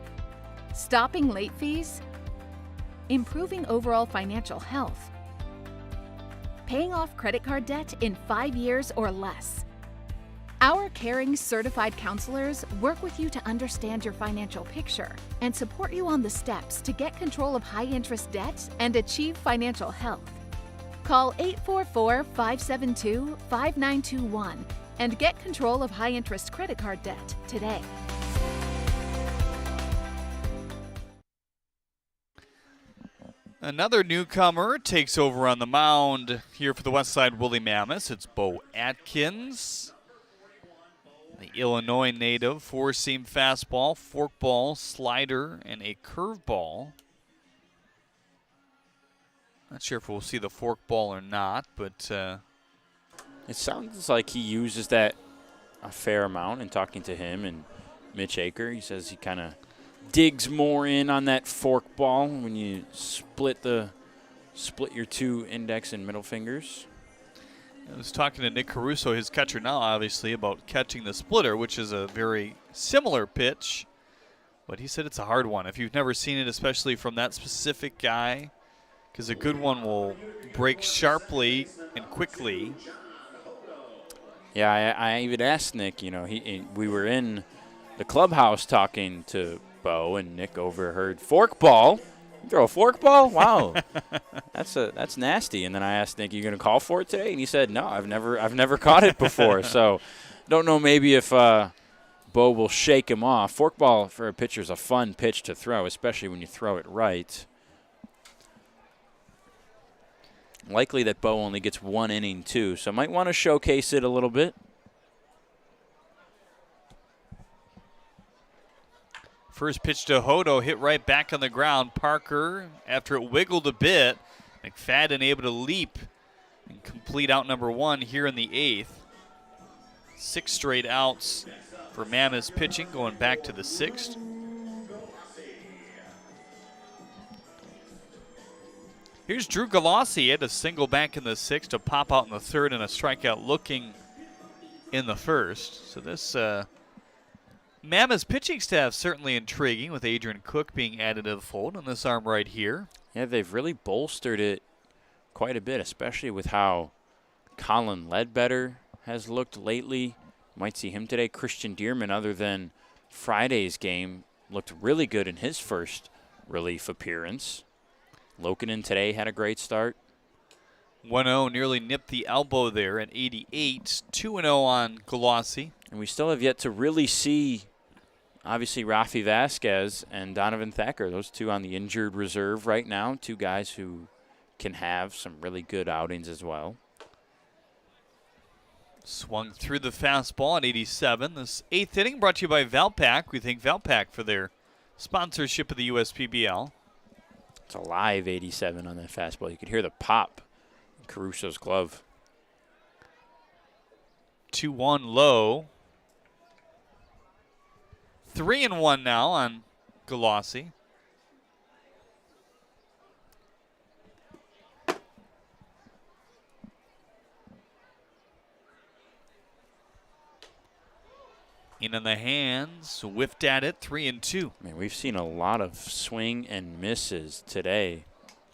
stopping late fees, improving overall financial health, paying off credit card debt in 5 years or less. Our caring certified counselors work with you to understand your financial picture and support you on the steps to get control of high interest debt and achieve financial health. Call 844-572-5921 and get control of high interest credit card debt today. Another newcomer takes over on the mound here for the Westside Woolly Mammoths. It's Bo Atkins, the Illinois native. 4-seam fastball, forkball, slider, and a curveball. Not sure if we'll see the forkball or not, but it sounds like he uses that a fair amount in talking to him and Mitch Aker. He says he kind of digs more in on that forkball when you split your 2 index and middle fingers. I was talking to Nick Caruso, his catcher now, obviously, about catching the splitter, which is a very similar pitch. But he said it's a hard one. If you've never seen it, especially from that specific guy, because a good one will break sharply and quickly. Yeah, I even asked Nick, we were in the clubhouse talking to Bo, and Nick overheard forkball. You throw a forkball? Wow, that's nasty. And then I asked Nick, "You going to call for it today?" And he said, "No, I've never caught it before." So, don't know maybe if Bo will shake him off. Forkball for a pitcher is a fun pitch to throw, especially when you throw it right. Likely that Bo only gets 1 inning too, so might want to showcase it a little bit. First pitch to Hodo, hit right back on the ground. Parker, after it wiggled a bit, McFadden able to leap and complete out number 1 here in the 8th. 6 straight outs for Mammoths pitching, going back to the 6th. Here's Drew Galassi. He had a single back in the 6th to pop out in the 3rd and a strikeout looking in the 1st. So this Mammoths pitching staff certainly intriguing with Adrian Cook being added to the fold on this arm right here. Yeah, they've really bolstered it quite a bit, especially with how Colin Ledbetter has looked lately. Might see him today. Christian Dearman, other than Friday's game, looked really good in his first relief appearance. Lokinen today had a great start. 1-0, nearly nipped the elbow there at 88. 2-0 on Galassi. And we still have yet to really see, obviously, Rafi Vasquez and Donovan Thacker, those two on the injured reserve right now, two guys who can have some really good outings as well. Swung through the fastball at 87. This 8th inning brought to you by Valpak. We thank Valpak for their sponsorship of the USPBL. It's a live 87 on that fastball. You could hear the pop in Caruso's glove. 2-1 low. 3-1 now on Galassi. In the hands, whiffed at it, 3-2. Man, we've seen a lot of swing and misses today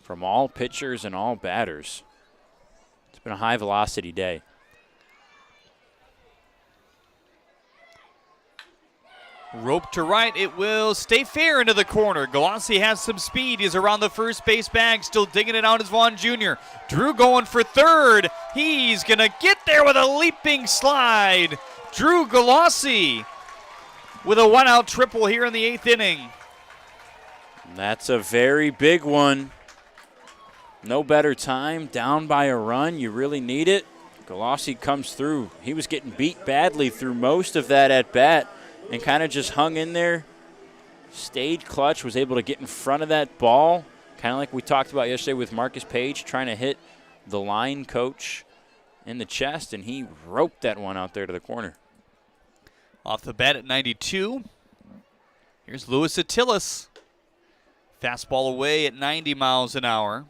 from all pitchers and all batters. It's been a high velocity day. Rope to right, it will stay fair into the corner. Galassi has some speed. He's around the first base bag, still digging it out as Vaughn Jr. Drew going for 3rd. He's going to get there with a leaping slide. Drew Galassi with a 1-out triple here in the 8th inning. That's a very big one. No better time, down by a run. You really need it. Galassi comes through. He was getting beat badly through most of that at bat and kind of just hung in there. Stayed clutch, was able to get in front of that ball, kind of like we talked about yesterday with Marcus Page, trying to hit the line coach in the chest, and he roped that one out there to the corner. Off the bat at 92. Here's Luis Attilas. Fastball away at 90 miles an hour.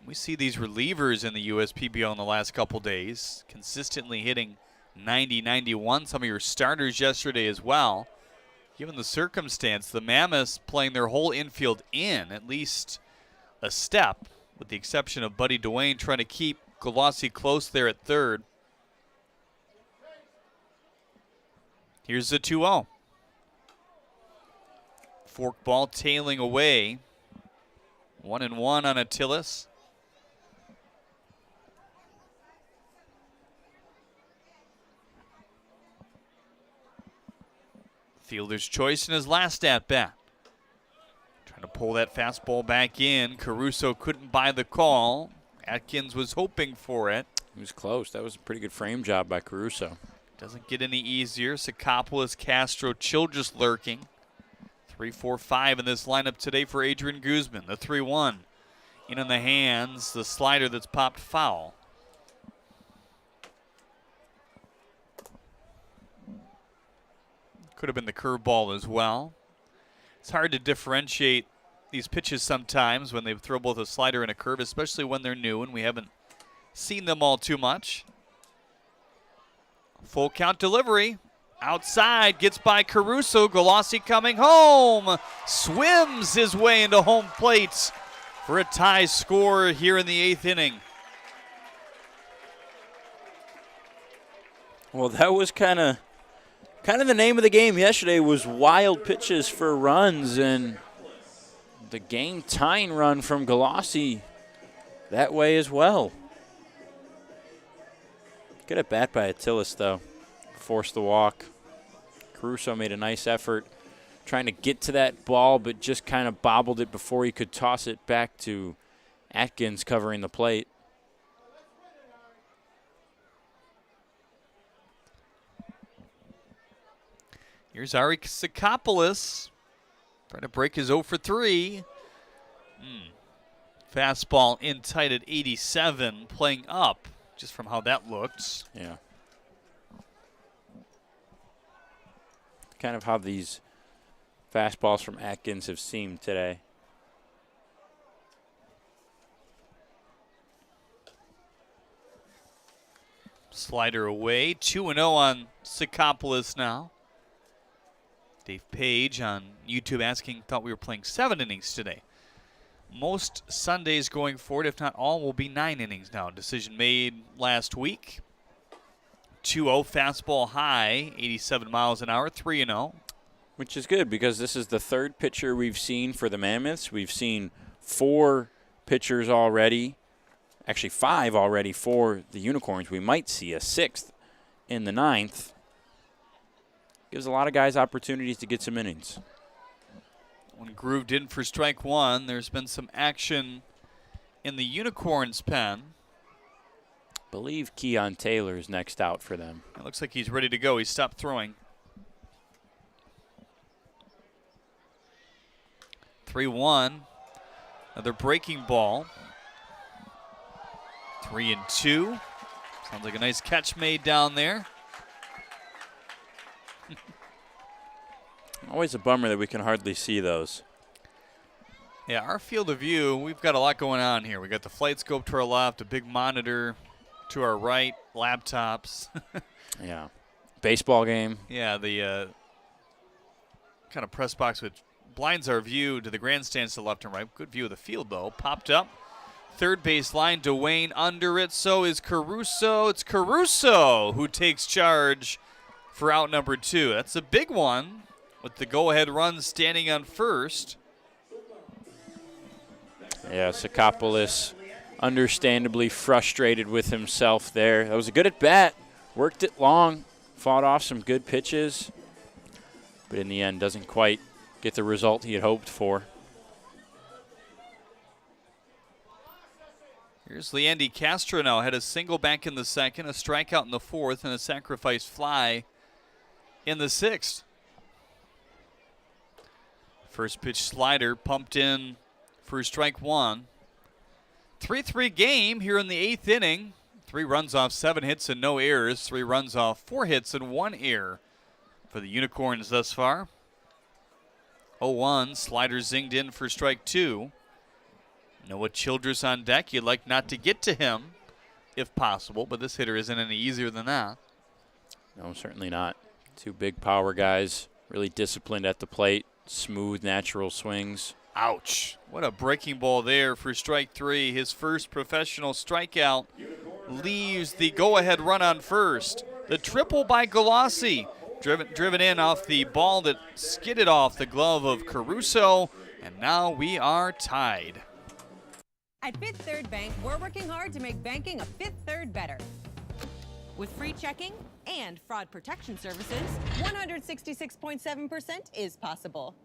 We see these relievers in the USPBL in the last couple days, consistently hitting 90, 91. Some of your starters yesterday as well. Given the circumstance, the Mammoths playing their whole infield in, at least a step, with the exception of Buddy Dwayne trying to keep Galassi close there at 3rd. Here's the 2-0. Forkball tailing away. 1-1 on Attilas. Fielder's choice in his last at-bat. Trying to pull that fastball back in. Caruso couldn't buy the call. Atkins was hoping for it. He was close. That was a pretty good frame job by Caruso. Doesn't get any easier. Sakopoulos, Castro, Childress lurking. 3-4-5 in this lineup today for Adrian Guzman. The 3-1 in on the hands. The slider that's popped foul. Could have been the curveball as well. It's hard to differentiate these pitches sometimes when they throw both a slider and a curve, especially when they're new and we haven't seen them all too much. Full count delivery. Outside, gets by Caruso. Galassi coming home. Swims his way into home plate for a tie score here in the 8th inning. Well, that was kind of the name of the game yesterday, was wild pitches for runs, and the game-tying run from Galassi that way as well. Good at bat by Attilas, though. Forced the walk. Caruso made a nice effort trying to get to that ball, but just kind of bobbled it before he could toss it back to Atkins covering the plate. Here's Ari Sakopoulos trying to break his 0 for 3. Fastball in tight at 87, playing up just from how that looks. Yeah. Kind of how these Fastballs from Atkins have seemed today. Slider away. 2-0 on Sikopoulos now. Dave Page on YouTube asking, thought we were playing 7 innings today. Most Sundays going forward, if not all, will be 9 innings now. Decision made last week. 2-0 fastball high, 87 miles an hour, 3-0. Which is good because this is the third pitcher we've seen for the Mammoths. We've seen 4 pitchers already. Actually 5 already for the Unicorns. We might see a 6th in the 9th. Gives a lot of guys opportunities to get some innings. When grooved in for strike 1, there's been some action in the Unicorns' pen. I believe Keon Taylor's next out for them. It looks like he's ready to go. He stopped throwing. 3-1. Another breaking ball. 3-2. Sounds like a nice catch made down there. Always a bummer that we can hardly see those. Yeah, our field of view, we've got a lot going on here. We got the flight scope to our left, a big monitor to our right, laptops. Yeah. Baseball game. Yeah, the kind of press box which blinds our view to the grandstands to the left and right. Good view of the field, though. Popped up. Third base line, Dwayne under it. So is Caruso. It's Caruso who takes charge for out number 2. That's a big one with the go-ahead run standing on first. Yeah, Sikopoulos understandably frustrated with himself there. That was a good at-bat. Worked it long. Fought off some good pitches. But in the end, doesn't quite get the result he had hoped for. Here's Leandy Castro now. Had a single back in the 2nd, a strikeout in the 4th, and a sacrifice fly in the 6th. First pitch slider pumped in for strike 1. 3-3 game here in the 8th inning. 3 runs off 7 hits and no errors. 3 runs off 4 hits and 1 error for the Unicorns thus far. 0-1, slider zinged in for strike 2. Noah Childress on deck. You'd like not to get to him if possible, but this hitter isn't any easier than that. No, certainly not. 2 big power guys, really disciplined at the plate, smooth, natural swings. Ouch. What a breaking ball there for strike 3. His first professional strikeout leaves the go-ahead run on first. The triple by Galassi. Driven in off the ball that skidded off the glove of Caruso, and now we are tied. At Fifth Third Bank, we're working hard to make banking a Fifth Third better. With free checking and fraud protection services, 166.7% is possible.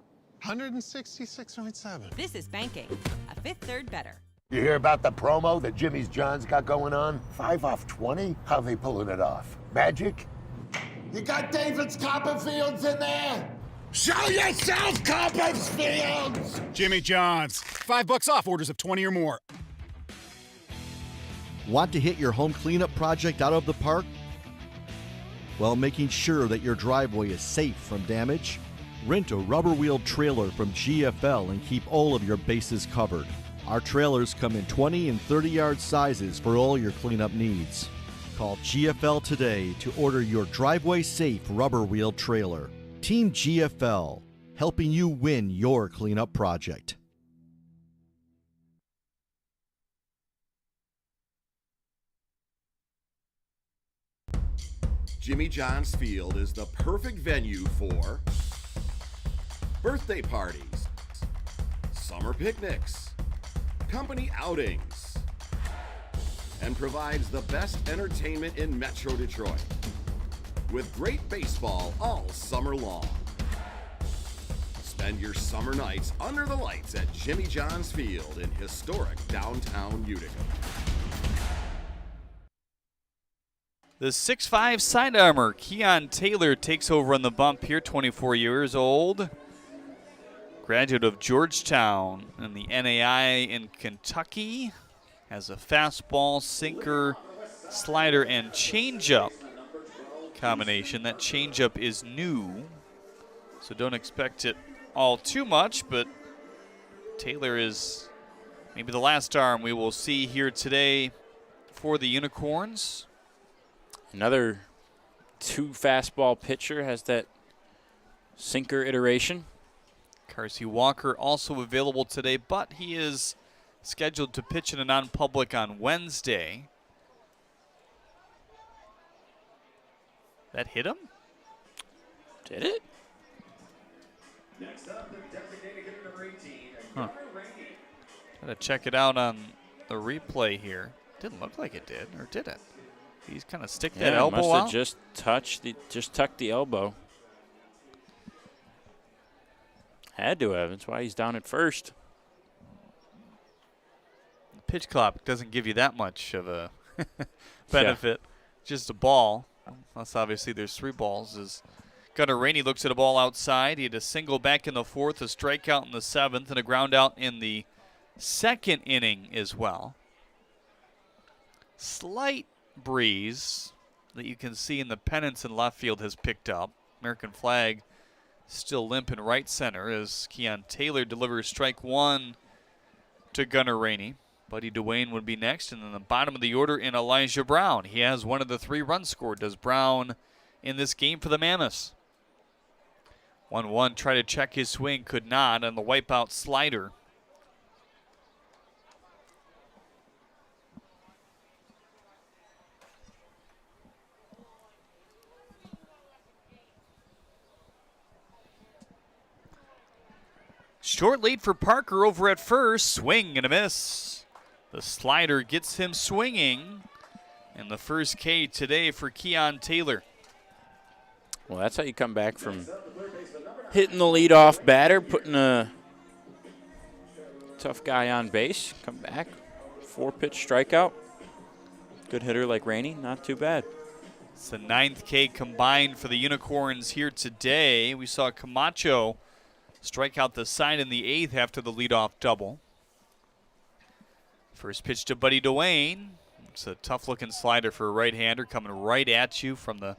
166.7. This is banking a Fifth Third better. You hear about the promo that Jimmy's John's got going on? 5 off 20? How they pulling it off? Magic? You got David's Copperfields in there? Show yourself, Copperfields! Jimmy John's. $5 off orders of 20 or more. Want to hit your home cleanup project out of the park? Well, making sure that your driveway is safe from damage? Rent a rubber-wheeled trailer from GFL and keep all of your bases covered. Our trailers come in 20 and 30-yard sizes for all your cleanup needs. Call GFL today to order your driveway-safe rubber-wheeled trailer. Team GFL, helping you win your cleanup project. Jimmy John's Field is the perfect venue for birthday parties, summer picnics, company outings, and provides the best entertainment in Metro Detroit with great baseball all summer long. Spend your summer nights under the lights at Jimmy John's Field in historic downtown Utica. The 6'5" sidearmer, Keon Taylor, takes over on the bump here, 24 years old. Graduate of Georgetown in the NAI in Kentucky. Has a fastball, sinker, slider, and changeup combination. That changeup is new, so don't expect it all too much, but Taylor is maybe the last arm we will see here today for the Unicorns. Another 2 fastball pitcher has that sinker iteration. Carsey Walker also available today, but he is scheduled to pitch in a non-public on Wednesday. That hit him? Did it? Huh. Gotta check it out on the replay here. Didn't look like it did, or did it? He's kind of stick that elbow must out. have just tucked the elbow. Had to have. That's why he's down at first. The pitch clock doesn't give you that much of a benefit. Just a ball. Plus, obviously, there's 3 balls. As Gunnar Rainey looks at a ball outside. He had a single back in the 4th, a strikeout in the 7th, and a ground out in the 2nd inning as well. Slight breeze that you can see in the pennants in left field has picked up. American flag still limp in right center as Keon Taylor delivers strike 1 to Gunnar Rainey. Buddy Duane would be next, and then the bottom of the order in Elijah Brown. He has one of the 3 runs scored. Does Brown in this game for the Mammoths? 1-1, try to check his swing, could not on the wipeout slider. Short lead for Parker over at first. Swing and a miss. The slider gets him swinging. And the first K today for Keon Taylor. Well, that's how you come back from hitting the leadoff batter, putting a tough guy on base. Come back, 4-pitch strikeout. Good hitter like Rainey, not too bad. It's the 9th K combined for the Unicorns here today. We saw Camacho strike out the side in the 8th after the leadoff double. First pitch to Buddy Duane. It's a tough-looking slider for a right-hander coming right at you from the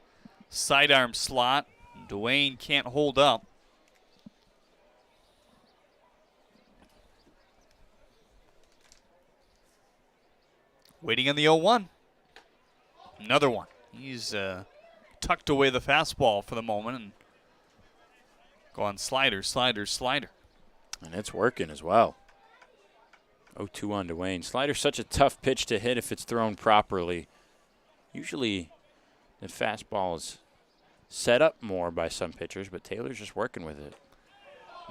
sidearm slot. Duane can't hold up. Waiting on the 0-1. Another one. He's tucked away the fastball for the moment and go on slider, slider, slider. And it's working as well. 0-2 on Duane. Slider's such a tough pitch to hit if it's thrown properly. Usually the fastball is set up more by some pitchers, but Taylor's just working with it.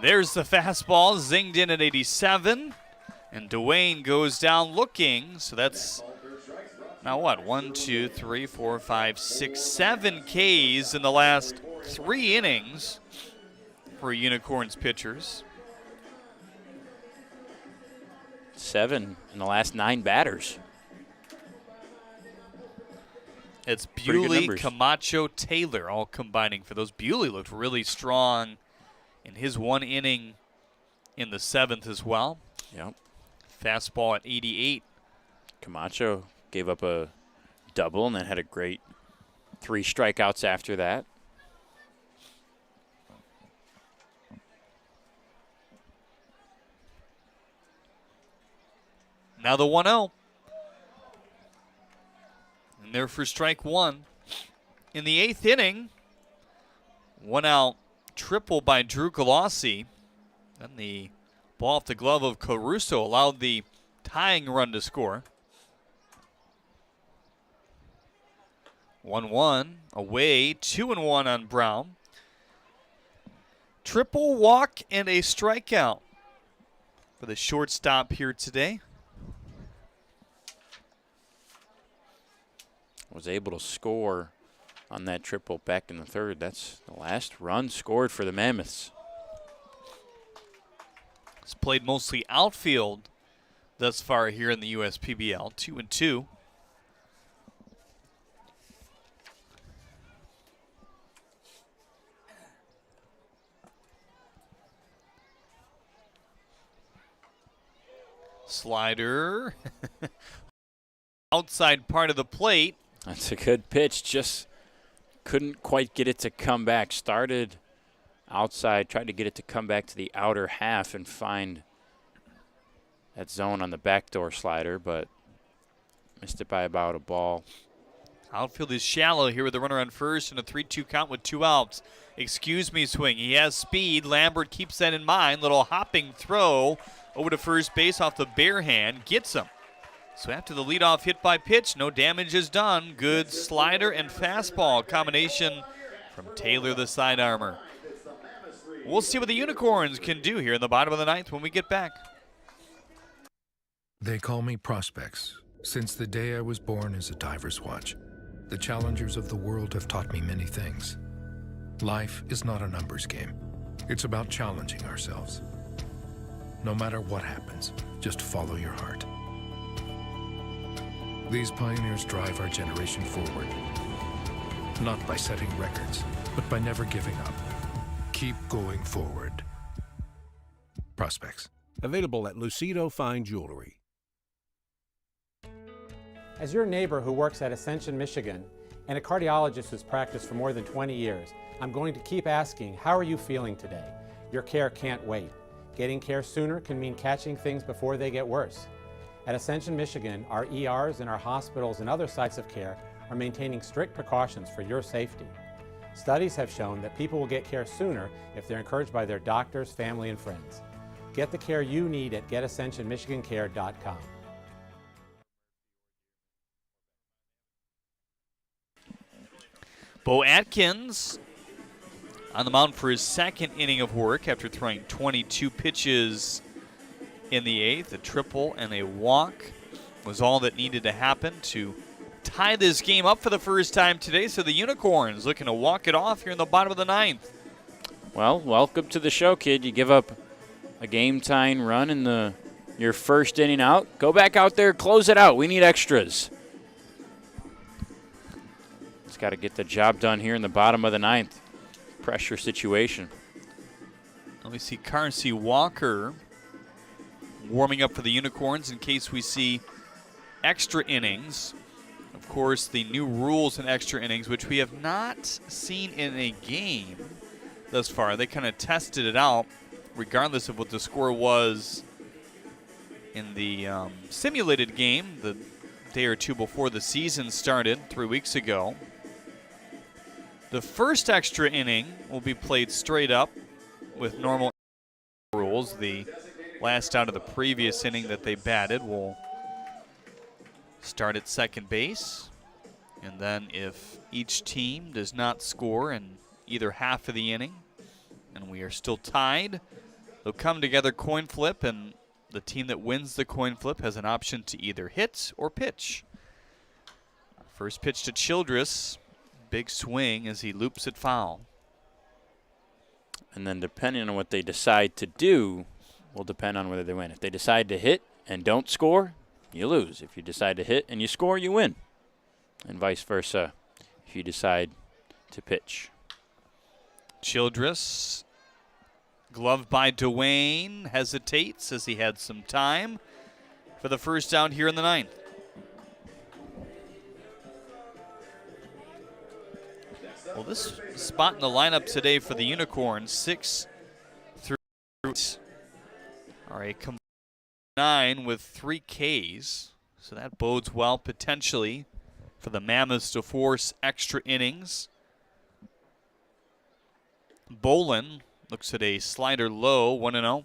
There's the fastball, zinged in at 87. And Duane goes down looking. So that's now what? 1, 2, 3, 4, 5, 6, 7 Ks in the last 3 innings for Unicorns pitchers. 7 in the last 9 batters. It's Bewley, Camacho, Taylor all combining for those. Bewley looked really strong in his 1 inning in the 7th as well. Yep. Fastball at 88. Camacho gave up a double and then had a great 3 strikeouts after that. Now the 1-0. And there for strike 1. In the 8th inning, 1 out triple by Drew Galassi. Then the ball off the glove of Caruso allowed the tying run to score. 1-1 away, 2-1 on Brown. Triple walk and a strikeout for the shortstop here today. Was able to score on that triple back in the 3rd. That's the last run scored for the Mammoths. He's played mostly outfield thus far here in the USPBL, 2-2. Slider. Outside part of the plate. That's a good pitch. Just couldn't quite get it to come back. Started outside, tried to get it to come back to the outer half and find that zone on the backdoor slider, but missed it by about a ball. Outfield is shallow here with the runner on first and a 3-2 count with 2 outs. Excuse me swing. He has speed. Lambert keeps that in mind. Little hopping throw over to first base off the bare hand. Gets him. So after the leadoff hit by pitch, no damage is done. Good slider and fastball combination from Taylor, the side armor. We'll see what the Unicorns can do here in the bottom of the ninth when we get back. They call me Prospects. Since the day I was born as a diver's watch, the challengers of the world have taught me many things. Life is not a numbers game. It's about challenging ourselves. No matter what happens, just follow your heart. These pioneers drive our generation forward. Not by setting records, but by never giving up. Keep going forward. Prospects. Available at Lucido Fine Jewelry. As your neighbor who works at Ascension, Michigan, and a cardiologist who's practiced for more than 20 years, I'm going to keep asking, how are you feeling today? Your care can't wait. Getting care sooner can mean catching things before they get worse. At Ascension, Michigan, our ERs and our hospitals and other sites of care are maintaining strict precautions for your safety. Studies have shown that people will get care sooner if they're encouraged by their doctors, family, and friends. Get the care you need at getascensionmichigancare.com. Bo Atkins on the mound for his second inning of work after throwing 22 pitches in the eighth. A triple and a walk was all that needed to happen to tie this game up for the first time today. So the Unicorns looking to walk it off here in the bottom of the ninth. Well, welcome to the show, kid. You give up a game-tying run in your first inning out. Go back out there, close it out. We need extras. Got to get the job done here in the bottom of the ninth. Pressure situation. Let me see Carsey Walker warming up for the Unicorns in case we see extra innings. Of course, the new rules in extra innings, which we have not seen in a game thus far. They kind of tested it out regardless of what the score was in the simulated game the day or two before the season started 3 weeks ago. The first extra inning will be played straight up with normal rules. The last out of the previous inning that they batted will start at second base. And then if each team does not score in either half of the inning and we are still tied, they'll come together coin flip, and the team that wins the coin flip has an option to either hit or pitch. First pitch to Childress. Big swing as he loops it foul. And then depending on what they decide to do will depend on whether they win. If they decide to hit and don't score, you lose. If you decide to hit and you score, you win. And vice versa if you decide to pitch. Childress, gloved by Dwayne, hesitates as he had some time for the first down here in the ninth. Well, this spot in the lineup today for the Unicorns, 6 through 8, are a combined 9 with 3 Ks. So that bodes well potentially for the Mammoths to force extra innings. Bolin looks at a slider low, 1-0.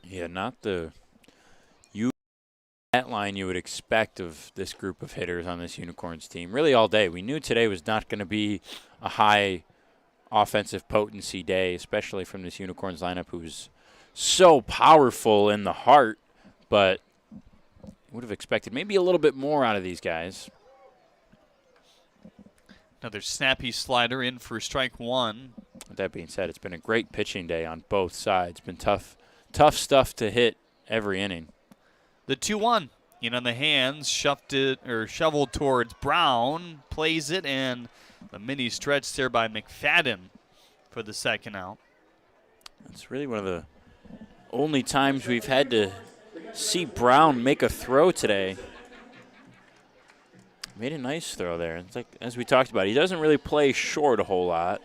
Yeah, not the that line you would expect of this group of hitters on this Unicorns team. Really all day. We knew today was not going to be a high offensive potency day, especially from this Unicorns lineup who's so powerful in the heart, but would have expected maybe a little bit more out of these guys. Another snappy slider in for strike one. With that being said, it's been a great pitching day on both sides. Been tough stuff to hit every inning. The 2-1 in on the hands, shoveled towards Brown, plays it, and the mini stretch there by McFadden for the second out. It's really one of the only times we've had to see Brown make a throw today. Made a nice throw there. It's like, as we talked about, he doesn't really play short a whole lot.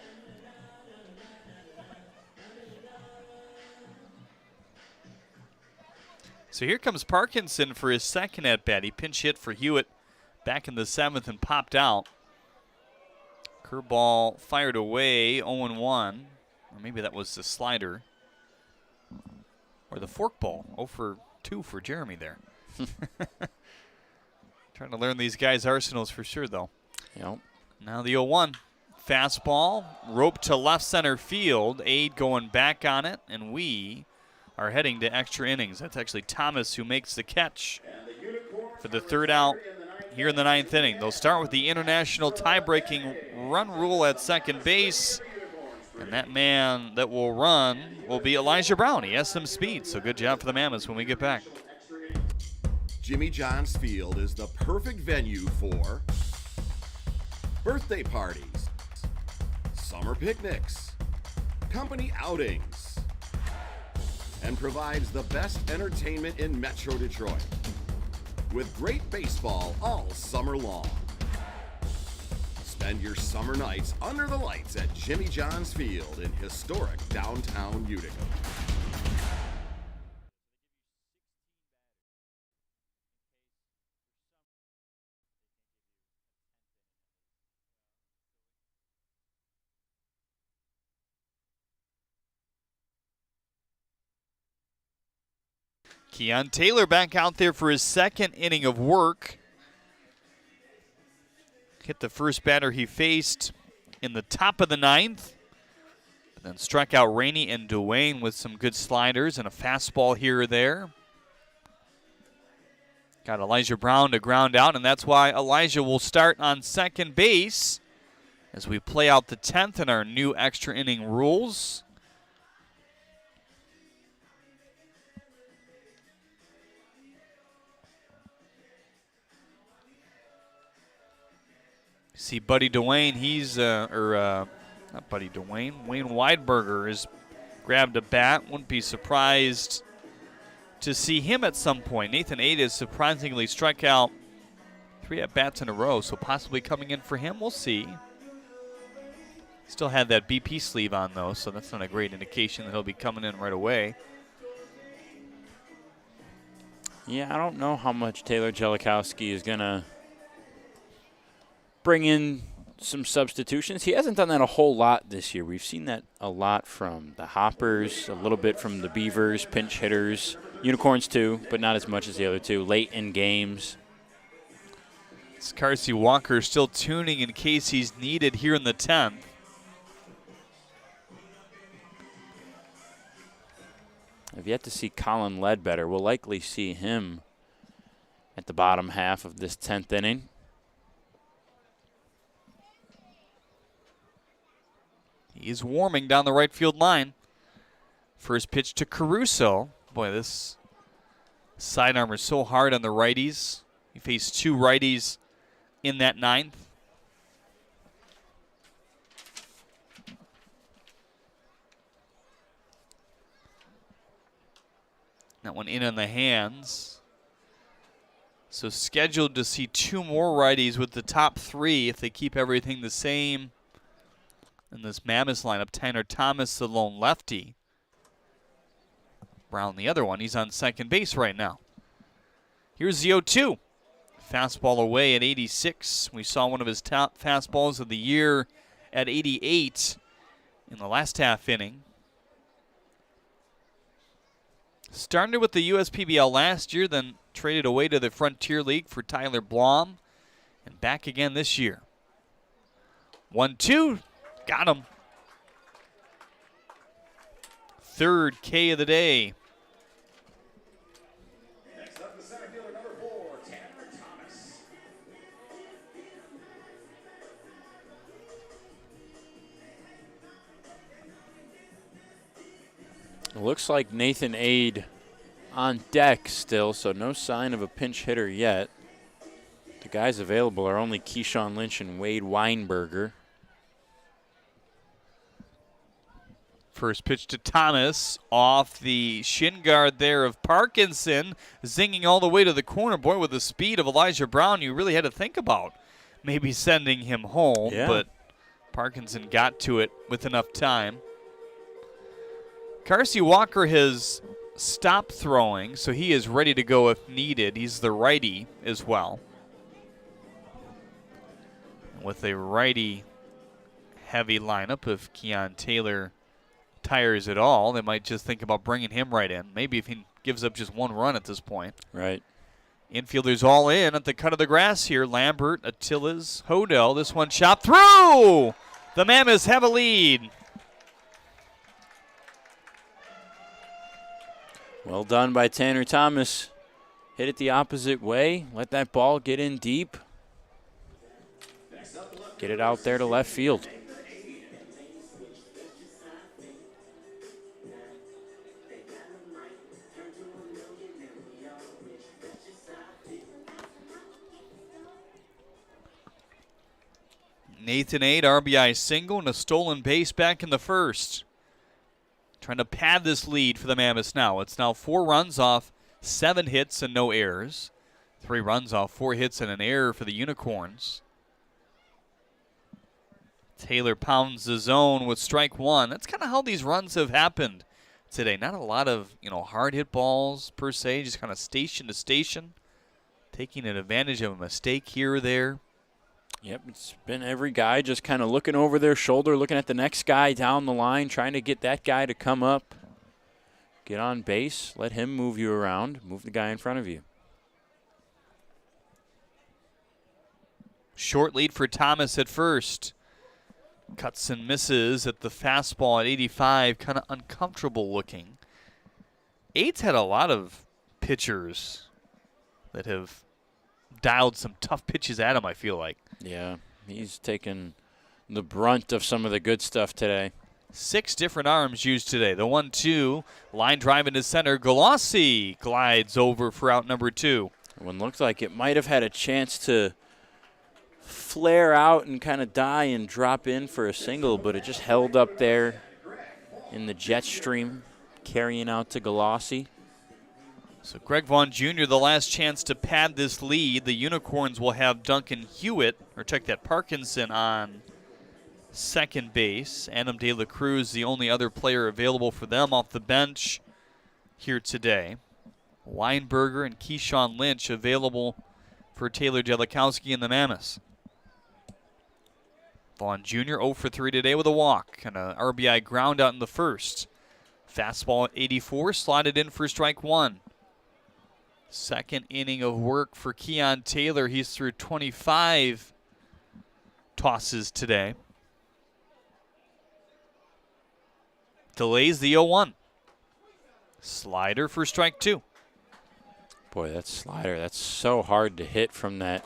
So here comes Parkinson for his second at-bat. He pinch hit for Hewitt back in the 7th and popped out. Curveball fired away, 0-1. Or maybe that was the slider. Or the fork ball, 0-for-2 for Jeremy there. Trying to learn these guys' arsenals for sure, though. Yep. Now the 0-1. Fastball, rope to left center field. Aid going back on it, and we are heading to extra innings. That's actually Thomas who makes the catch for the 3rd out here in the 9th inning. They'll start with the international tie-breaking run rule at second base. And that man that will run will be Elijah Brown. He has some speed, so good job for the Mammoths when we get back. Jimmy John's Field is the perfect venue for birthday parties, summer picnics, company outings, and provides the best entertainment in Metro Detroit with great baseball all summer long. Spend your summer nights under the lights at Jimmy John's Field in historic downtown Utica. Keon Taylor back out there for his second inning of work. Hit the first batter he faced in the top of the 9th. But then struck out Rainey and Dwayne with some good sliders and a fastball here or there. Got Elijah Brown to ground out, and that's why Elijah will start on second base as we play out the 10th in our new extra inning rules. See Buddy Dwayne, not Buddy Dwayne, Wayne Weidberger has grabbed a bat. Wouldn't be surprised to see him at some point. Nathan Aid has surprisingly struck out 3 at-bats in a row, so possibly coming in for him. We'll see. Still had that BP sleeve on, though, so that's not a great indication that he'll be coming in right away. Yeah, I don't know how much Taylor Jellikowski is going to bring in some substitutions. He hasn't done that a whole lot this year. We've seen that a lot from the Hoppers, a little bit from the Beavers, pinch hitters, Unicorns too, but not as much as the other two, late in games. It's Carsey Walker still tuning in case he's needed here in the 10th. I've yet to see Colin Ledbetter. We'll likely see him at the bottom half of this 10th inning. He's warming down the right field line. First pitch to Caruso. Boy, this sidearm is so hard on the righties. He faced 2 righties in that 9th. That one in on the hands. So scheduled to see 2 more righties with the top 3 if they keep everything the same. In this Mammoths lineup, Tanner Thomas, the lone lefty. Brown, the other one. He's on second base right now. Here's the 0-2. Fastball away at 86. We saw one of his top fastballs of the year at 88 in the last half inning. Started with the USPBL last year, then traded away to the Frontier League for Tyler Blom, and back again this year. 1-2. Got him. 3rd K of the day. Next up, the center fielder, number 4, Tanner Thomas. It looks like Nathan Aid on deck still, so no sign of a pinch hitter yet. The guys available are only Keyshawn Lynch and Wade Weinberger. First pitch to Thomas off the shin guard there of Parkinson, zinging all the way to the corner. Boy, with the speed of Elijah Brown, you really had to think about maybe sending him home, Yeah. but Parkinson got to it with enough time. Carsey Walker has stopped throwing, so he is ready to go if needed. He's the righty as well. With a righty-heavy lineup, if Keon Taylor tires at all, they might just think about bringing him right in. Maybe if he gives up just one run at this point. Right. Infielders all in at the cut of the grass here. Lambert, Attilas, Hodel. This one chopped through. The Mammoths have a lead. Well done by Tanner Thomas. Hit it the opposite way. Let that ball get in deep. Get it out there to left field. Nathan Ade, RBI single and a stolen base back in the first. Trying to pad this lead for the Mammoths now. It's now 4 runs off 7 hits and no errors. 3 runs off 4 hits and an error for the Unicorns. Taylor pounds the zone with strike 1. That's kind of how these runs have happened today. Not a lot of, hard hit balls per se, just kind of station to station. Taking advantage of a mistake here or there. Yep, it's been every guy just kind of looking over their shoulder, looking at the next guy down the line, trying to get that guy to come up, get on base, let him move you around, move the guy in front of you. Short lead for Thomas at first. Cuts and misses at the fastball at 85, kind of uncomfortable looking. Ade's had a lot of pitchers that have dialed some tough pitches at him, I feel like. Yeah, he's taken the brunt of some of the good stuff today. 6 different arms used today. The 1-2, line drive into center. Galassi glides over for out number 2. One looked like it might have had a chance to flare out and kind of die and drop in for a single, but it just held up there in the jet stream, carrying out to Galassi. So Greg Vaughn Jr., the last chance to pad this lead. The Unicorns will have Duncan Hewitt, or check that, Parkinson on second base. Adam De La Cruz, the only other player available for them off the bench here today. Weinberger and Keyshawn Lynch available for Taylor Jellikowski and the Mammoths. Vaughn Jr. 0 for 3 today with a walk and an RBI ground out in the first. Fastball at 84, slotted in for strike 1. Second inning of work for Keon Taylor. He's through 25 tosses today. Delays the 0-1. Slider for strike 2. Boy, that slider, that's so hard to hit from that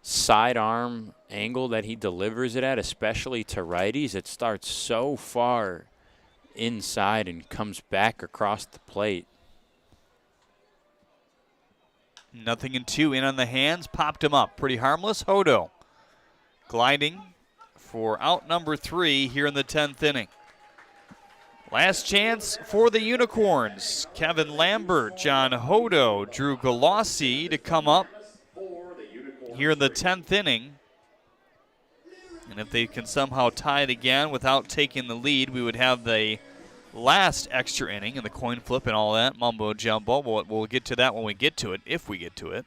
sidearm angle that he delivers it at, especially to righties. It starts so far inside and comes back across the plate. 0-2 in on the hands, popped him up. Pretty harmless. Hodo gliding for out number 3 here in the 10th inning. Last chance for the Unicorns. Kevin Lambert, John Hodo, Drew Galassi to come up here in the 10th inning. And if they can somehow tie it again without taking the lead, we would have the last extra inning and the coin flip and all that mumbo jumbo. We'll get to that when we get to it, if we get to it.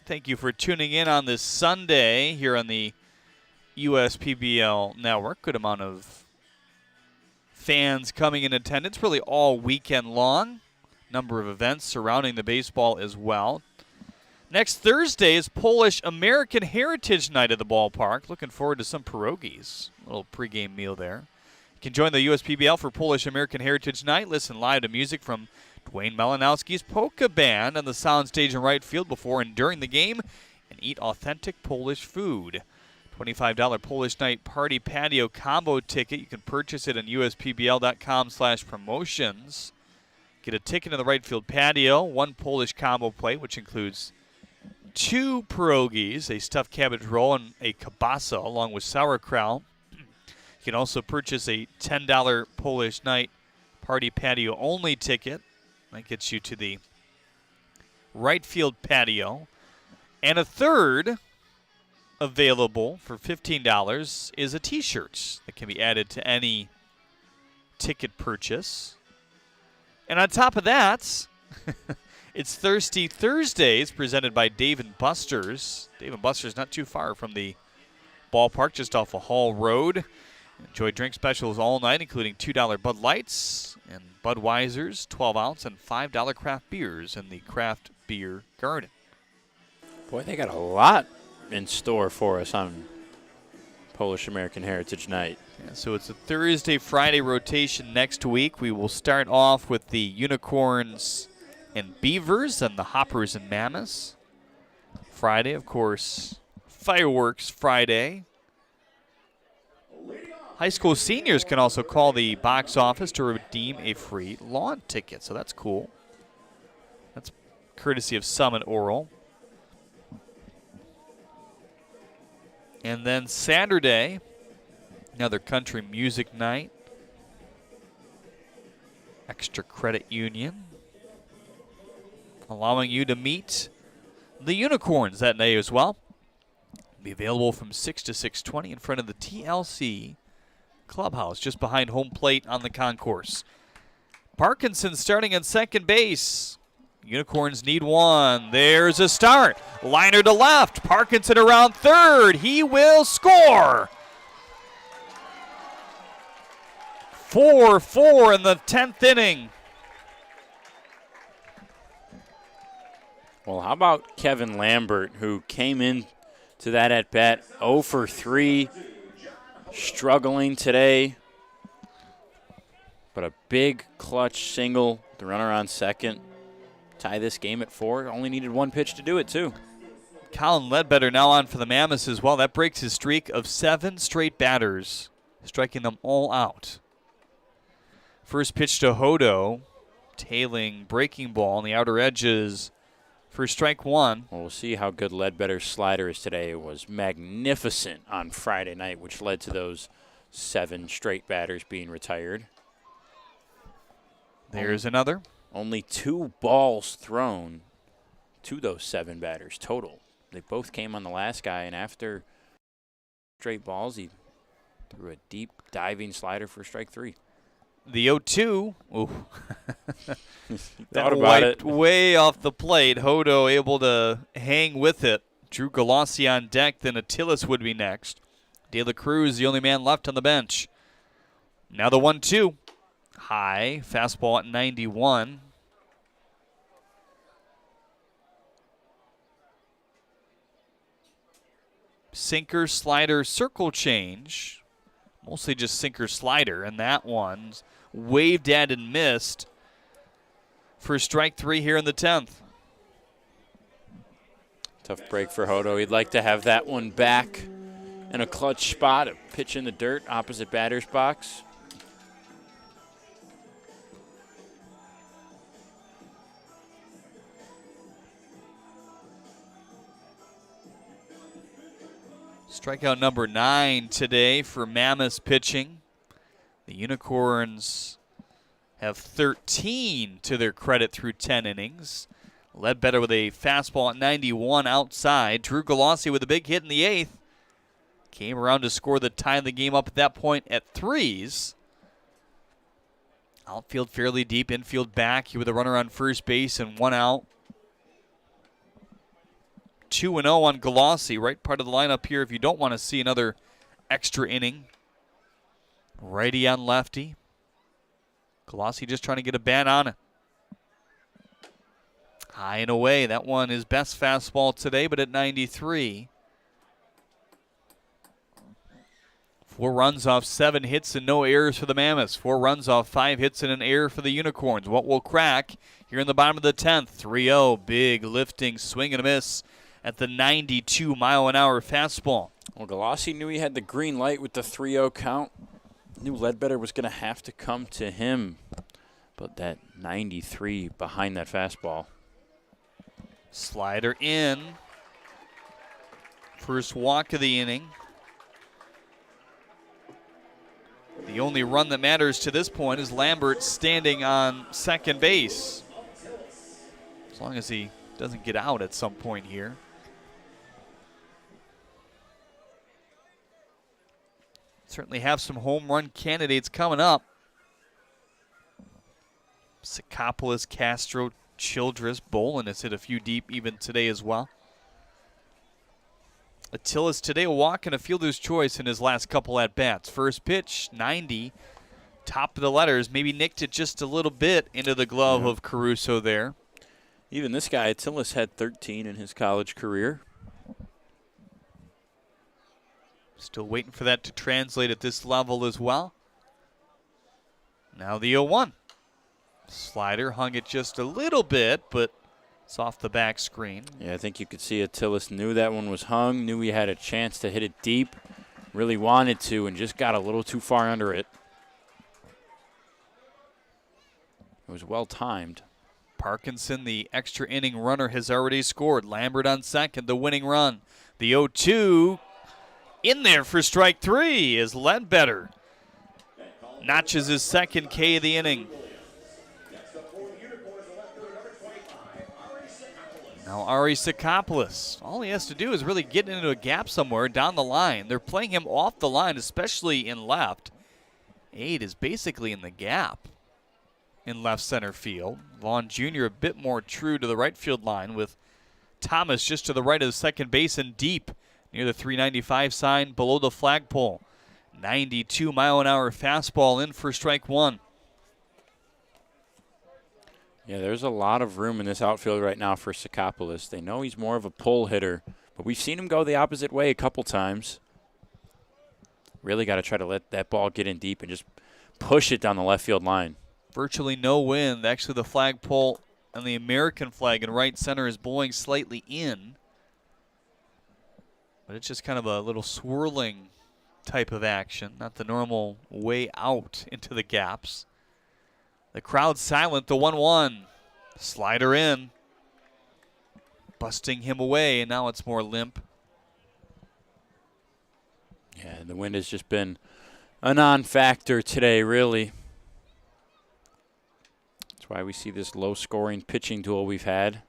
Thank you for tuning in on this Sunday here on the USPBL Network. Good amount of fans coming in attendance, really all weekend long. Number of events surrounding the baseball as well. Next Thursday is Polish American Heritage Night at the ballpark. Looking forward to some pierogies. A little pregame meal there. You can join the USPBL for Polish American Heritage Night. Listen live to music from Dwayne Malinowski's Polka Band on the soundstage in right field before and during the game, and eat authentic Polish food. $25 Polish Night Party Patio Combo ticket. You can purchase it on uspbl.com/promotions. Get a ticket in the right field patio, 1 Polish combo plate, which includes 2 pierogies, a stuffed cabbage roll, and a kielbasa, along with sauerkraut. You can also purchase a $10 Polish Night Party Patio only ticket. That gets you to the right field patio. And a third available for $15 is a t-shirt that can be added to any ticket purchase. And on top of that, it's Thirsty Thursdays presented by Dave & Buster's. Dave & Buster's not too far from the ballpark, just off of Hall Road. Enjoy drink specials all night, including $2 Bud Lights and Budweiser's, 12-ounce, and $5 craft beers in the Craft Beer Garden. Boy, they got a lot in store for us on Polish American Heritage Night. Yeah, so it's a Thursday, Friday rotation next week. We will start off with the Unicorns and Beavers and the Hoppers and Mammoths. Friday, of course, Fireworks Friday. High school seniors can also call the box office to redeem a free lawn ticket, so that's cool. That's courtesy of Summit Oral. And then Saturday, another country music night. Extra Credit Union, allowing you to meet the Unicorns that day as well. Be available from 6 to 6:20 in front of the TLC Clubhouse, just behind home plate on the concourse. Parkinson starting at second base. Unicorns need one. There's a start. Liner to left. Parkinson around third. He will score. 4-4 in the 10th inning. Well, how about Kevin Lambert, who came in to that at-bat 0 for 3, struggling today, but a big clutch single, the runner on second, tie this game at 4. Only needed one pitch to do it, too. Colin Ledbetter now on for the Mammoths as well. That breaks his streak of 7 straight batters, striking them all out. First pitch to Hodo, tailing breaking ball on the outer edges for strike 1. Well, we'll see how good Ledbetter's slider is today. It was magnificent on Friday night, which led to those 7 straight batters being retired. There's another. Only 2 balls thrown to those 7 batters total. They both came on the last guy, and after straight balls, he threw a deep diving slider for strike 3. The 0-2, ooh. Thought about it. Way off the plate. Hodo able to hang with it. Drew Galassi on deck, then Attilas would be next. De La Cruz, the only man left on the bench. Now the 1-2. High, fastball at 91. Sinker, slider, circle change. Mostly just sinker, slider, and that one's waved at and missed for strike 3 here in the 10th. Tough break for Hodo. He'd like to have that one back in a clutch spot, a pitch in the dirt, opposite batter's box. Strikeout number 9 today for Mammoths pitching. The Unicorns have 13 to their credit through 10 innings. Ledbetter with a fastball at 91 outside. Drew Galassi with a big hit in the 8th. Came around to score the tie of the game up at that point at 3s. Outfield fairly deep, infield back. He with a runner on first base and 1 out. 2-0 on Galassi, right part of the lineup here if you don't want to see another extra inning. Righty on lefty. Galassi just trying to get a bat on it. High and away. That one is best fastball today, but at 93. 4 runs off 7 hits and no errors for the Mammoths. 4 runs off 5 hits and an error for the Unicorns. What will crack here in the bottom of the 10th? 3-0. Big lifting swing and a miss at the 92-mile-an-hour fastball. Well, Galassi knew he had the green light with the 3-0 count. Knew Ledbetter was going to have to come to him. But that 93 behind that fastball. Slider in. First walk of the inning. The only run that matters to this point is Lambert standing on second base. As long as he doesn't get out at some point here. Certainly have some home run candidates coming up. Sikopoulos, Castro, Childress, Bolin has hit a few deep even today as well. Attilas today a walk and a fielder's choice in his last couple at-bats. First pitch, 90. Top of the letters, maybe nicked it just a little bit into the glove of Caruso there. Even this guy, Attilas, had 13 in his college career. Still waiting for that to translate at this level as well. Now the 0-1. Slider hung it just a little bit, but it's off the back screen. Yeah, I think you could see Attilas knew that one was hung, knew he had a chance to hit it deep, really wanted to, and just got a little too far under it. It was well timed. Parkinson, the extra inning runner, has already scored. Lambert on second, the winning run. The 0-2 in there for strike 3 is Ledbetter. Notches his second K of the inning. Now Ari Sikopoulos, all he has to do is really get into a gap somewhere down the line. They're playing him off the line, especially in left. Aid is basically in the gap in left center field. Vaughn Jr. a bit more true to the right field line with Thomas just to the right of the second base and deep near the 395 sign below the flagpole. 92-mile-an-hour fastball in for strike 1. Yeah, there's a lot of room in this outfield right now for Sikopoulos. They know he's more of a pull hitter, but we've seen him go the opposite way a couple times. Really got to try to let that ball get in deep and just push it down the left field line. Virtually no wind. Actually, the flagpole and the American flag in right center is blowing slightly in. But it's just kind of a little swirling type of action, not the normal way out into the gaps. The crowd silent, the 1-1. Slider in. Busting him away, and now it's more limp. Yeah, the wind has just been a non-factor today, really. That's why we see this low-scoring pitching duel we've had.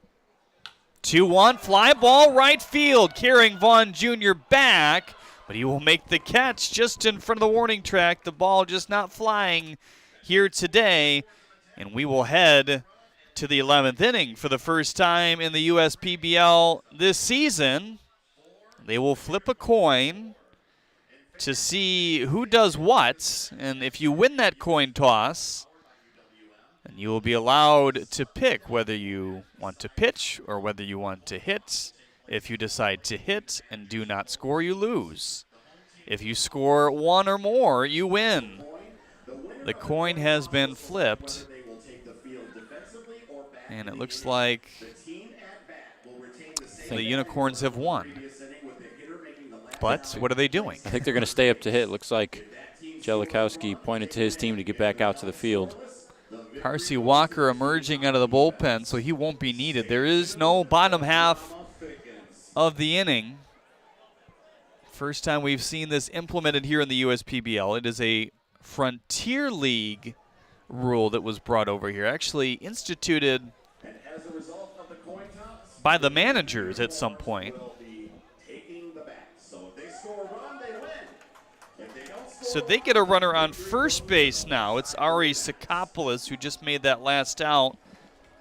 2-1, fly ball right field, carrying Vaughn Jr. back, but he will make the catch just in front of the warning track. The ball just not flying here today, and we will head to the 11th inning for the first time in the USPBL this season. They will flip a coin to see who does what, and if you win that coin toss, then you will be allowed to pick whether you want to pitch or whether you want to hit. If you decide to hit and do not score, you lose. If you score 1 or more, you win. The coin has been flipped, and it looks like the Unicorns have won. But what are they doing? I think they're going to stay up to hit. Looks like Jellikowski pointed to his team to get back out to the field. Carsey Walker emerging out of the bullpen, so he won't be needed. There is no bottom half of the inning. First time we've seen this implemented here in the USPBL. It is a Frontier League rule that was brought over here, actually instituted by the managers at some point. So they get a runner on first base now. It's Ari Sikopoulos, who just made that last out,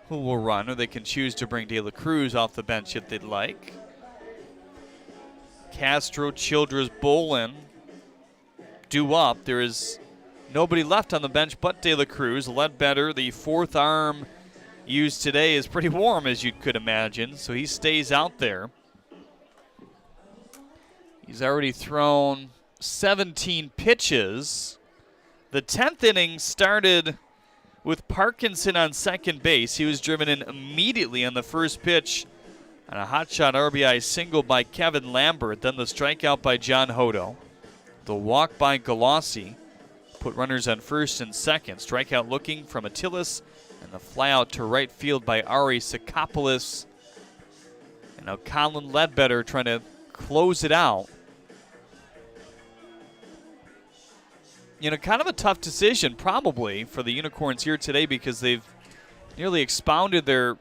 who will run, or they can choose to bring De La Cruz off the bench if they'd like. Castro, Childress, Bolin due up. There is nobody left on the bench but De La Cruz. Ledbetter, the fourth arm used today, is pretty warm, as you could imagine, so he stays out there. He's already thrown 17 pitches. The 10th inning started with Parkinson on second base. He was driven in immediately on the first pitch on a hotshot RBI single by Kevin Lambert. Then the strikeout by John Hodo. The walk by Galassi put runners on first and second. Strikeout looking from Attilas, and the fly out to right field by Ari Sikopoulos. And now Colin Ledbetter trying to close it out. You know, kind of a tough decision probably for the Unicorns here today because they've nearly expounded their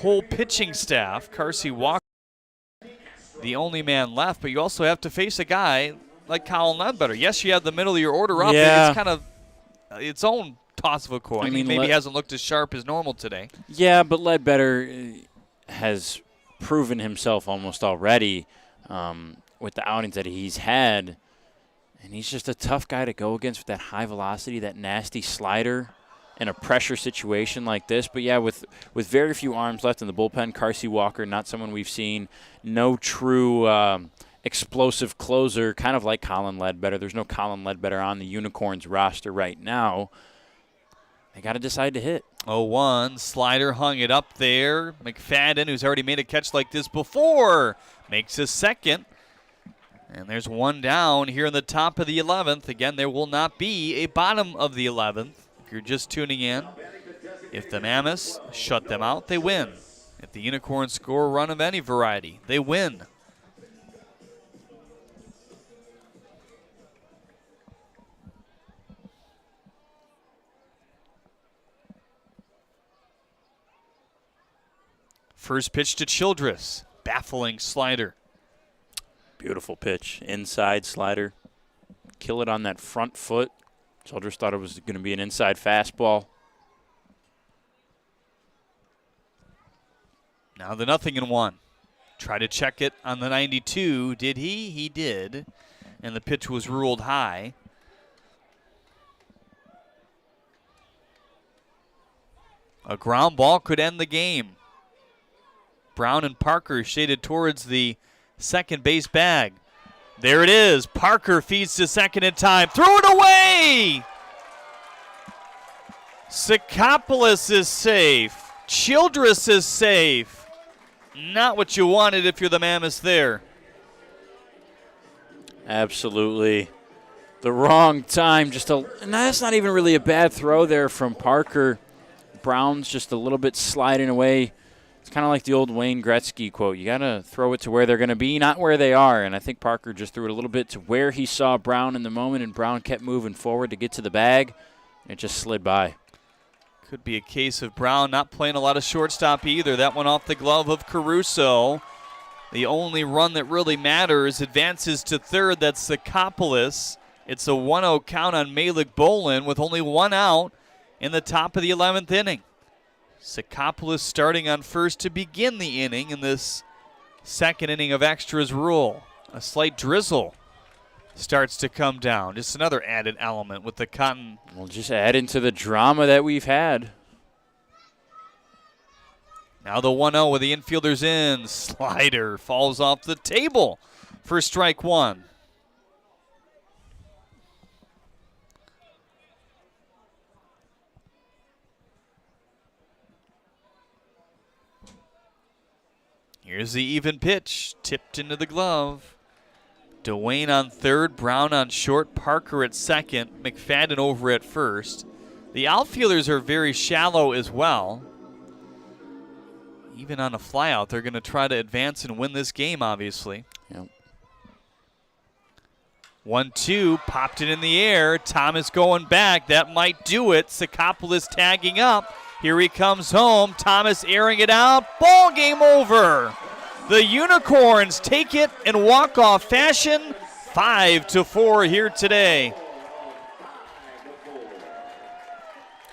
whole pitching staff. Carsey Walker, the only man left, but you also have to face a guy like Colin Ledbetter. Yes, you have the middle of your order up. Yeah. It's kind of its own toss of a coin. I mean, he maybe hasn't looked as sharp as normal today. Yeah, but Ledbetter has proven himself almost already with the outings that he's had. And he's just a tough guy to go against with that high velocity, that nasty slider in a pressure situation like this. But, yeah, with very few arms left in the bullpen, Carsey Walker, not someone we've seen. No true explosive closer, kind of like Colin Ledbetter. There's no Colin Ledbetter on the Unicorns roster right now. They got to decide to hit. 0-1, slider hung it up there. McFadden, who's already made a catch like this before, makes a second. And there's one down here in the top of the 11th. Again, there will not be a bottom of the 11th. If you're just tuning in, if the Mammoths shut them out, they win. If the Unicorns score a run of any variety, they win. First pitch to Childress. Baffling slider. Beautiful pitch. Inside slider. Kill it on that front foot. Childress thought it was going to be an inside fastball. Now the 0-1. Try to check it on the 92. Did he? He did. And the pitch was ruled high. A ground ball could end the game. Brown and Parker shaded towards the second base bag. There it is. Parker feeds to second in time. Throw it away! Sikopoulos is safe. Childress is safe. Not what you wanted if you're the Mammoths there. Absolutely. The wrong time. And that's not even really a bad throw there from Parker. Brown's just a little bit sliding away. It's kind of like the old Wayne Gretzky quote. You got to throw it to where they're going to be, not where they are. And I think Parker just threw it a little bit to where he saw Brown in the moment, and Brown kept moving forward to get to the bag. And it just slid by. Could be a case of Brown not playing a lot of shortstop either. That one off the glove of Caruso. The only run that really matters advances to third. That's Sikopoulos. It's a 1-0 count on Malik Bolin with only one out in the top of the 11th inning. Sikopoulos starting on first to begin the inning in this second inning of extras rule. A slight drizzle starts to come down. Just another added element with the cotton. We'll just add into the drama that we've had. Now the 1-0 with the infielders in. Slider falls off the table for strike one. Here's the even pitch, tipped into the glove. Dwayne on third, Brown on short, Parker at second, McFadden over at first. The outfielders are very shallow as well. Even on a flyout, they're going to try to advance and win this game, obviously. Yep. 1-2, popped it in the air. Thomas going back. That might do it. Sikopoulos tagging up. Here he comes home. Thomas airing it out. Ball game over. The Unicorns take it in walk-off fashion. 5-4 here today.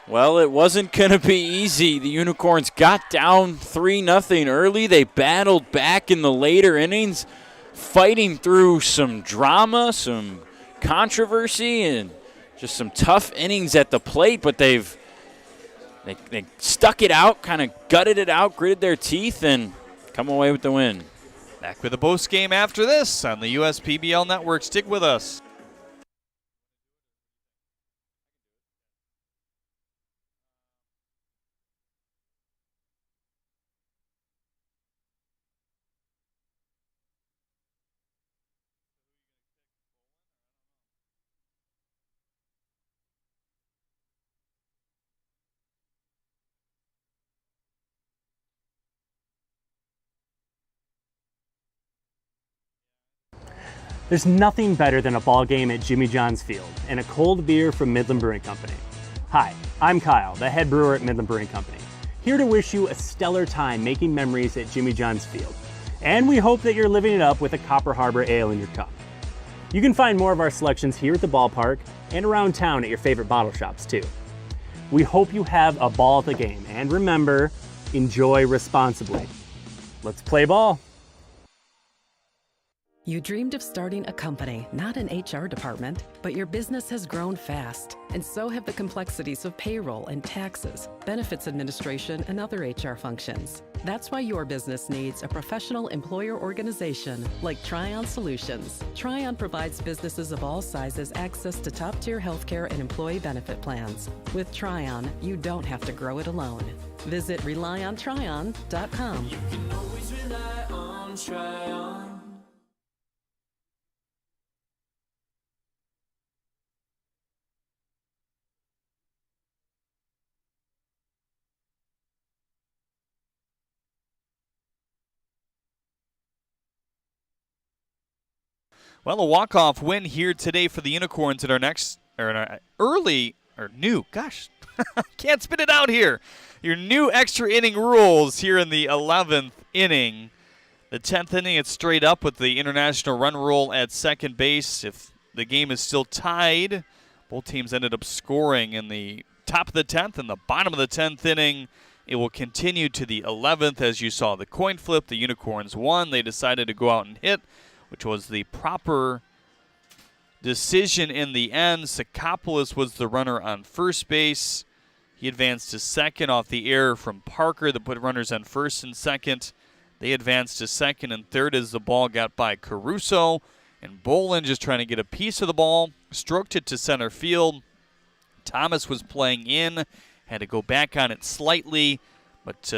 Well, it wasn't going to be easy. The Unicorns got down 3-0 early. They battled back in the later innings, fighting through some drama, some controversy, and just some tough innings at the plate, but they stuck it out, kind of gutted it out, gritted their teeth, and come away with the win. Back with a post game after this on the USPBL Network. Stick with us. There's nothing better than a ball game at Jimmy John's Field and a cold beer from Midland Brewing Company. Hi, I'm Kyle, the head brewer at Midland Brewing Company. here to wish you a stellar time making memories at Jimmy John's Field. And we hope that you're living it up with a Copper Harbor Ale in your cup. You can find more of our selections here at the ballpark and around town at your favorite bottle shops too. We hope you have a ball at the game, and remember, enjoy responsibly. Let's play ball. You dreamed of starting a company, not an HR department, but your business has grown fast, and so have the complexities of payroll and taxes, benefits administration, and other HR functions. That's why your business needs a professional employer organization like Tryon Solutions. Tryon provides businesses of all sizes access to top-tier healthcare and employee benefit plans. With Tryon, you don't have to grow it alone. Visit RelyOnTryon.com. You can always rely on Tryon. Well, a walk-off win here today for the Unicorns in our can't spit it out here. Your new extra inning rules here in the 11th inning. The 10th inning, it's straight up with the international run rule at second base. If the game is still tied, both teams ended up scoring in the top of the 10th and the bottom of the 10th inning. It will continue to the 11th. As you saw the coin flip, the Unicorns won. They decided to go out and hit, which was the proper decision in the end. Sakopoulos was the runner on first base. He advanced to second off the error from Parker that put runners on first and second. They advanced to second and third as the ball got by Caruso. And Bolin, just trying to get a piece of the ball, stroked it to center field. Thomas was playing in, had to go back on it slightly, but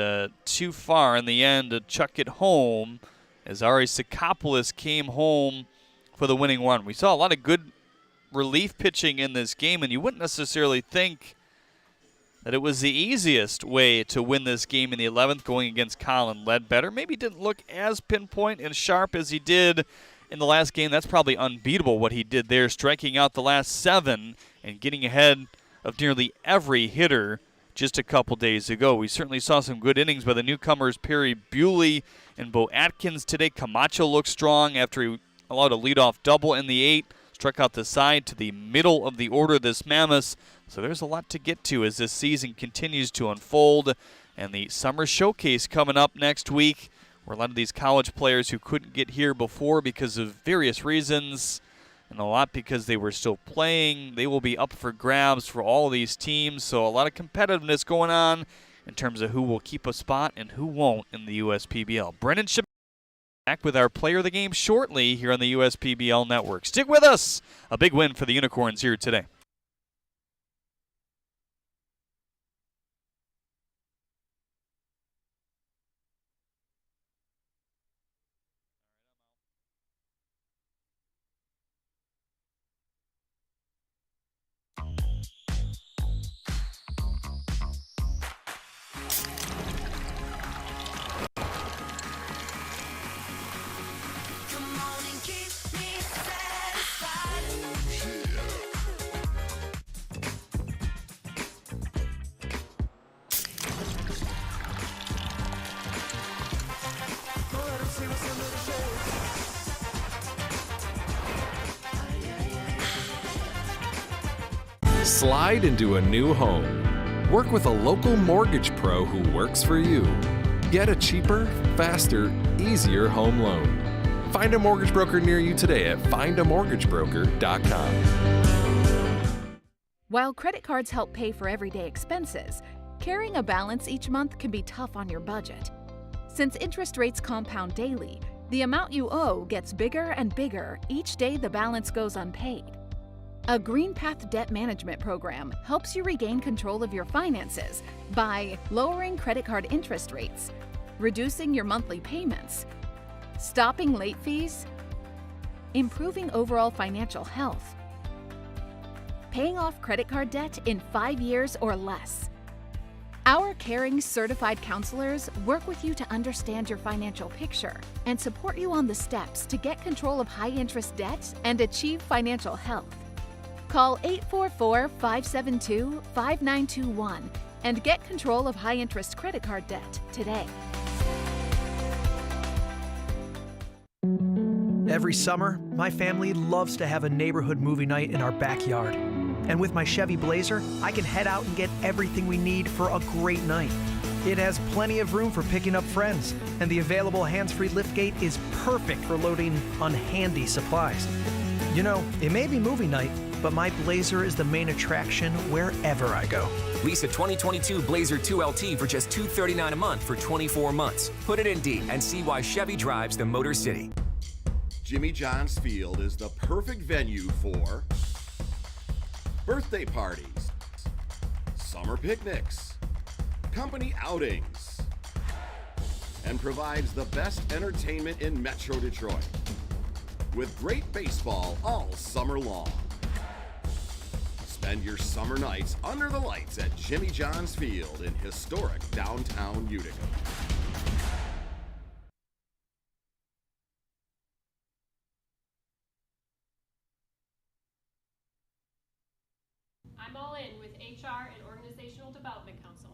too far in the end to chuck it home, as Ari Sakopoulos came home for the winning run. We saw a lot of good relief pitching in this game, and you wouldn't necessarily think that it was the easiest way to win this game in the 11th, going against Colin Ledbetter. Maybe didn't look as pinpoint and sharp as he did in the last game. That's probably unbeatable what he did there, striking out the last 7 and getting ahead of nearly every hitter just a couple days ago. We certainly saw some good innings by the newcomers Perry Bewley and Bo Atkins today. Camacho looked strong after he allowed a leadoff double in the 8th. Struck out the side to the middle of the order, this Mammoths. So there's a lot to get to as this season continues to unfold. And the summer showcase coming up next week, where a lot of these college players who couldn't get here before because of various reasons, and a lot because they were still playing, they will be up for grabs for all of these teams. So a lot of competitiveness going on in terms of who will keep a spot and who won't in the USPBL. Brennan should back with our player of the game shortly here on the USPBL Network. Stick with us. A big win for the Unicorns here today. Slide into a new home. Work with a local mortgage pro who works for you. Get a cheaper, faster, easier home loan. Find a mortgage broker near you today at findamortgagebroker.com. While credit cards help pay for everyday expenses, carrying a balance each month can be tough on your budget. Since interest rates compound daily, the amount you owe gets bigger and bigger each day the balance goes unpaid. A GreenPath debt management program helps you regain control of your finances by lowering credit card interest rates, reducing your monthly payments, stopping late fees, improving overall financial health, paying off credit card debt in 5 years or less. Our caring certified counselors work with you to understand your financial picture and support you on the steps to get control of high-interest debt and achieve financial health. Call 844-572-5921 And get control of high-interest credit card debt today. Every summer, my family loves to have a neighborhood movie night in our backyard. And with my Chevy Blazer, I can head out and get everything we need for a great night. It has plenty of room for picking up friends, and the available hands-free liftgate is perfect for loading unhandy supplies. You know, it may be movie night, but my Blazer is the main attraction wherever I go. Lease a 2022 Blazer 2LT for just $239 a month for 24 months. Put it in D and see why Chevy drives the Motor City. Jimmy John's Field is the perfect venue for birthday parties, summer picnics, company outings, and provides the best entertainment in Metro Detroit with great baseball all summer long. Spend your summer nights under the lights at Jimmy John's Field in historic downtown Utica. I'm all in with HR and Organizational Development Council.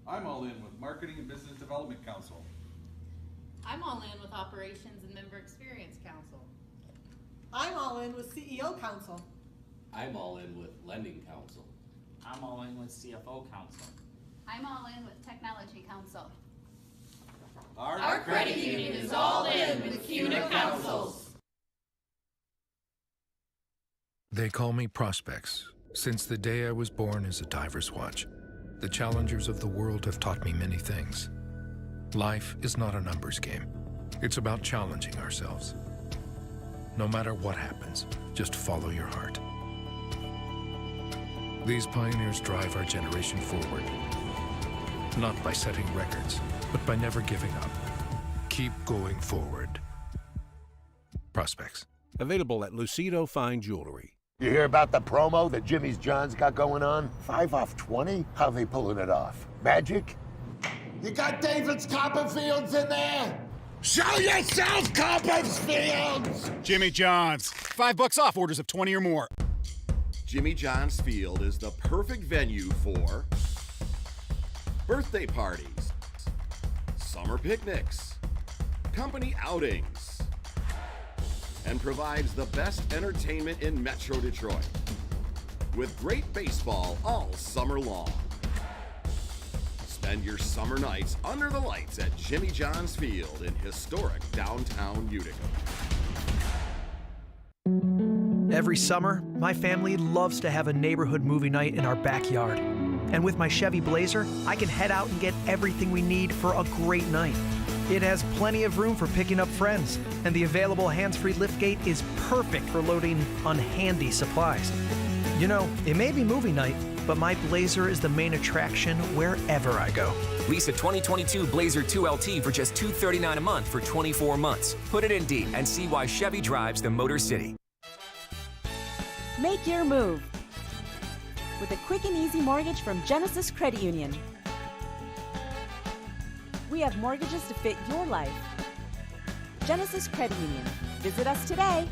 I'm all in with Marketing and Business Development Council. I'm all in with Operations and Member Experience Council. I'm all in with CEO Council. I'm all in with Lending Council. I'm all in with CFO Council. I'm all in with Technology Council. Our credit union is all in with CUNA councils. They call me Prospects. Since the day I was born as a diver's watch, the challengers of the world have taught me many things. Life is not a numbers game. It's about challenging ourselves. No matter what happens, just follow your heart. These pioneers drive our generation forward, not by setting records, but by never giving up. Keep going forward. Prospects. Available at Lucido Fine Jewelry. You hear about the promo that Jimmy's John's got going on? 5 off 20? How they pulling it off? Magic? You got David's Copperfields in there? Show yourself, Copperfields! Jimmy John's. $5 off orders of 20 or more. Jimmy John's Field is the perfect venue for birthday parties, summer picnics, company outings, and provides the best entertainment in Metro Detroit with great baseball all summer long. Spend your summer nights under the lights at Jimmy John's Field in historic downtown Utica. Every summer, my family loves to have a neighborhood movie night in our backyard. And with my Chevy Blazer, I can head out and get everything we need for a great night. It has plenty of room for picking up friends, and the available hands-free liftgate is perfect for loading unhandy supplies. You know, it may be movie night, but my Blazer is the main attraction wherever I go. Lease a 2022 Blazer 2LT for just $239 a month for 24 months. Put it in D and see why Chevy drives the Motor City. Make your move with a quick and easy mortgage from Genesis Credit Union. We have mortgages to fit your life. Genesis Credit Union. Visit us today.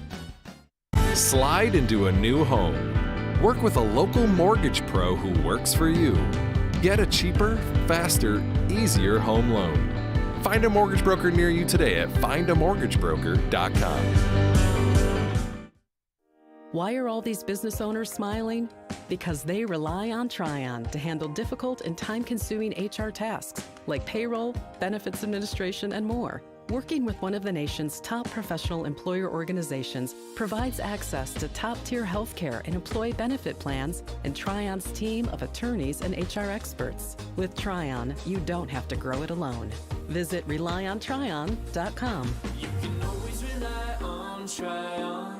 Slide into a new home. Work with a local mortgage pro who works for you. Get a cheaper, faster, easier home loan. Find a mortgage broker near you today at findamortgagebroker.com. Why are all these business owners smiling? Because they rely on Tryon to handle difficult and time-consuming HR tasks like payroll, benefits administration, and more. Working with one of the nation's top professional employer organizations provides access to top-tier healthcare and employee benefit plans and Tryon's team of attorneys and HR experts. With Tryon, you don't have to grow it alone. Visit RelyOnTryon.com. You can always rely on Tryon.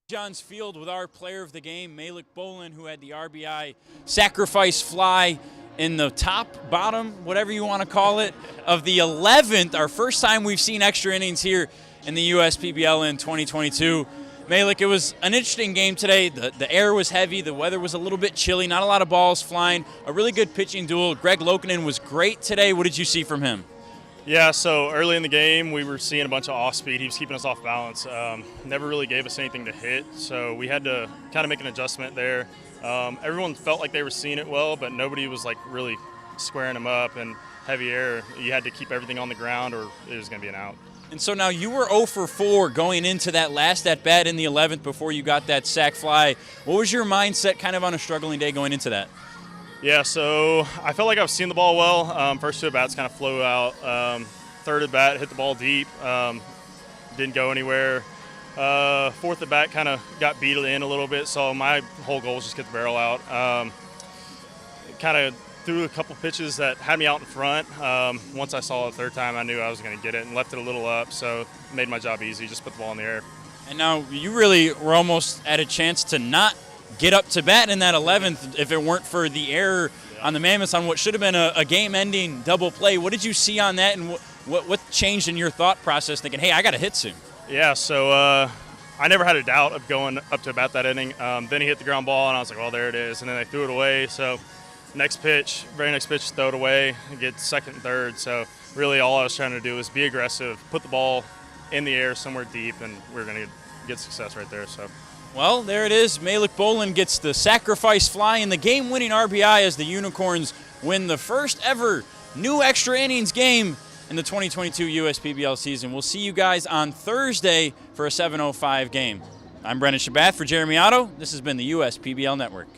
John's Field with our player of the game, Malik Bolin, who had the RBI sacrifice fly in the top, bottom, whatever you want to call it, of the 11th, our first time we've seen extra innings here in the USPBL in 2022. Malik, it was an interesting game today. The air was heavy, the weather was a little bit chilly, not a lot of balls flying, a really good pitching duel. Greg Lokinen was great today. What did you see from him? Yeah, so early in the game, we were seeing a bunch of off speed. He was keeping us off balance. Never really gave us anything to hit, so we had to kind of make an adjustment there. Everyone felt like they were seeing it well, but nobody was like really squaring them up. And heavy air, you had to keep everything on the ground or it was going to be an out. And so now you were 0 for 4 going into that last at-bat in the 11th before you got that sac fly. What was your mindset kind of on a struggling day going into that? Yeah, so I felt like I was seeing the ball well. First two at-bats kind of flew out. Third at-bat, hit the ball deep, didn't go anywhere. Fourth at-bat kind of got beat in a little bit, so my whole goal was just get the barrel out. Kind of threw a couple pitches that had me out in front. Once I saw it the third time, I knew I was going to get it and left it a little up, so it made my job easy, just put the ball in the air. And now you really were almost at a chance to not get up to bat in that 11th if it weren't for the error on the Mammoths on what should have been a game-ending double play. What did you see on that, and what changed in your thought process thinking, hey, I got to hit soon? Yeah, so I never had a doubt of going up to bat that inning. Then he hit the ground ball, and I was like, well, there it is. And then they threw it away. So very next pitch, throw it away and get second and third. So really all I was trying to do was be aggressive, put the ball in the air somewhere deep, and we were going to get success right there. So. Well, there it is. Malik Bolin gets the sacrifice fly and the game-winning RBI as the Unicorns win the first ever new extra innings game in the 2022 USPBL season. We'll see you guys on Thursday for a 7:05 game. I'm Brennan Shabath for Jeremy Otto. This has been the USPBL Network.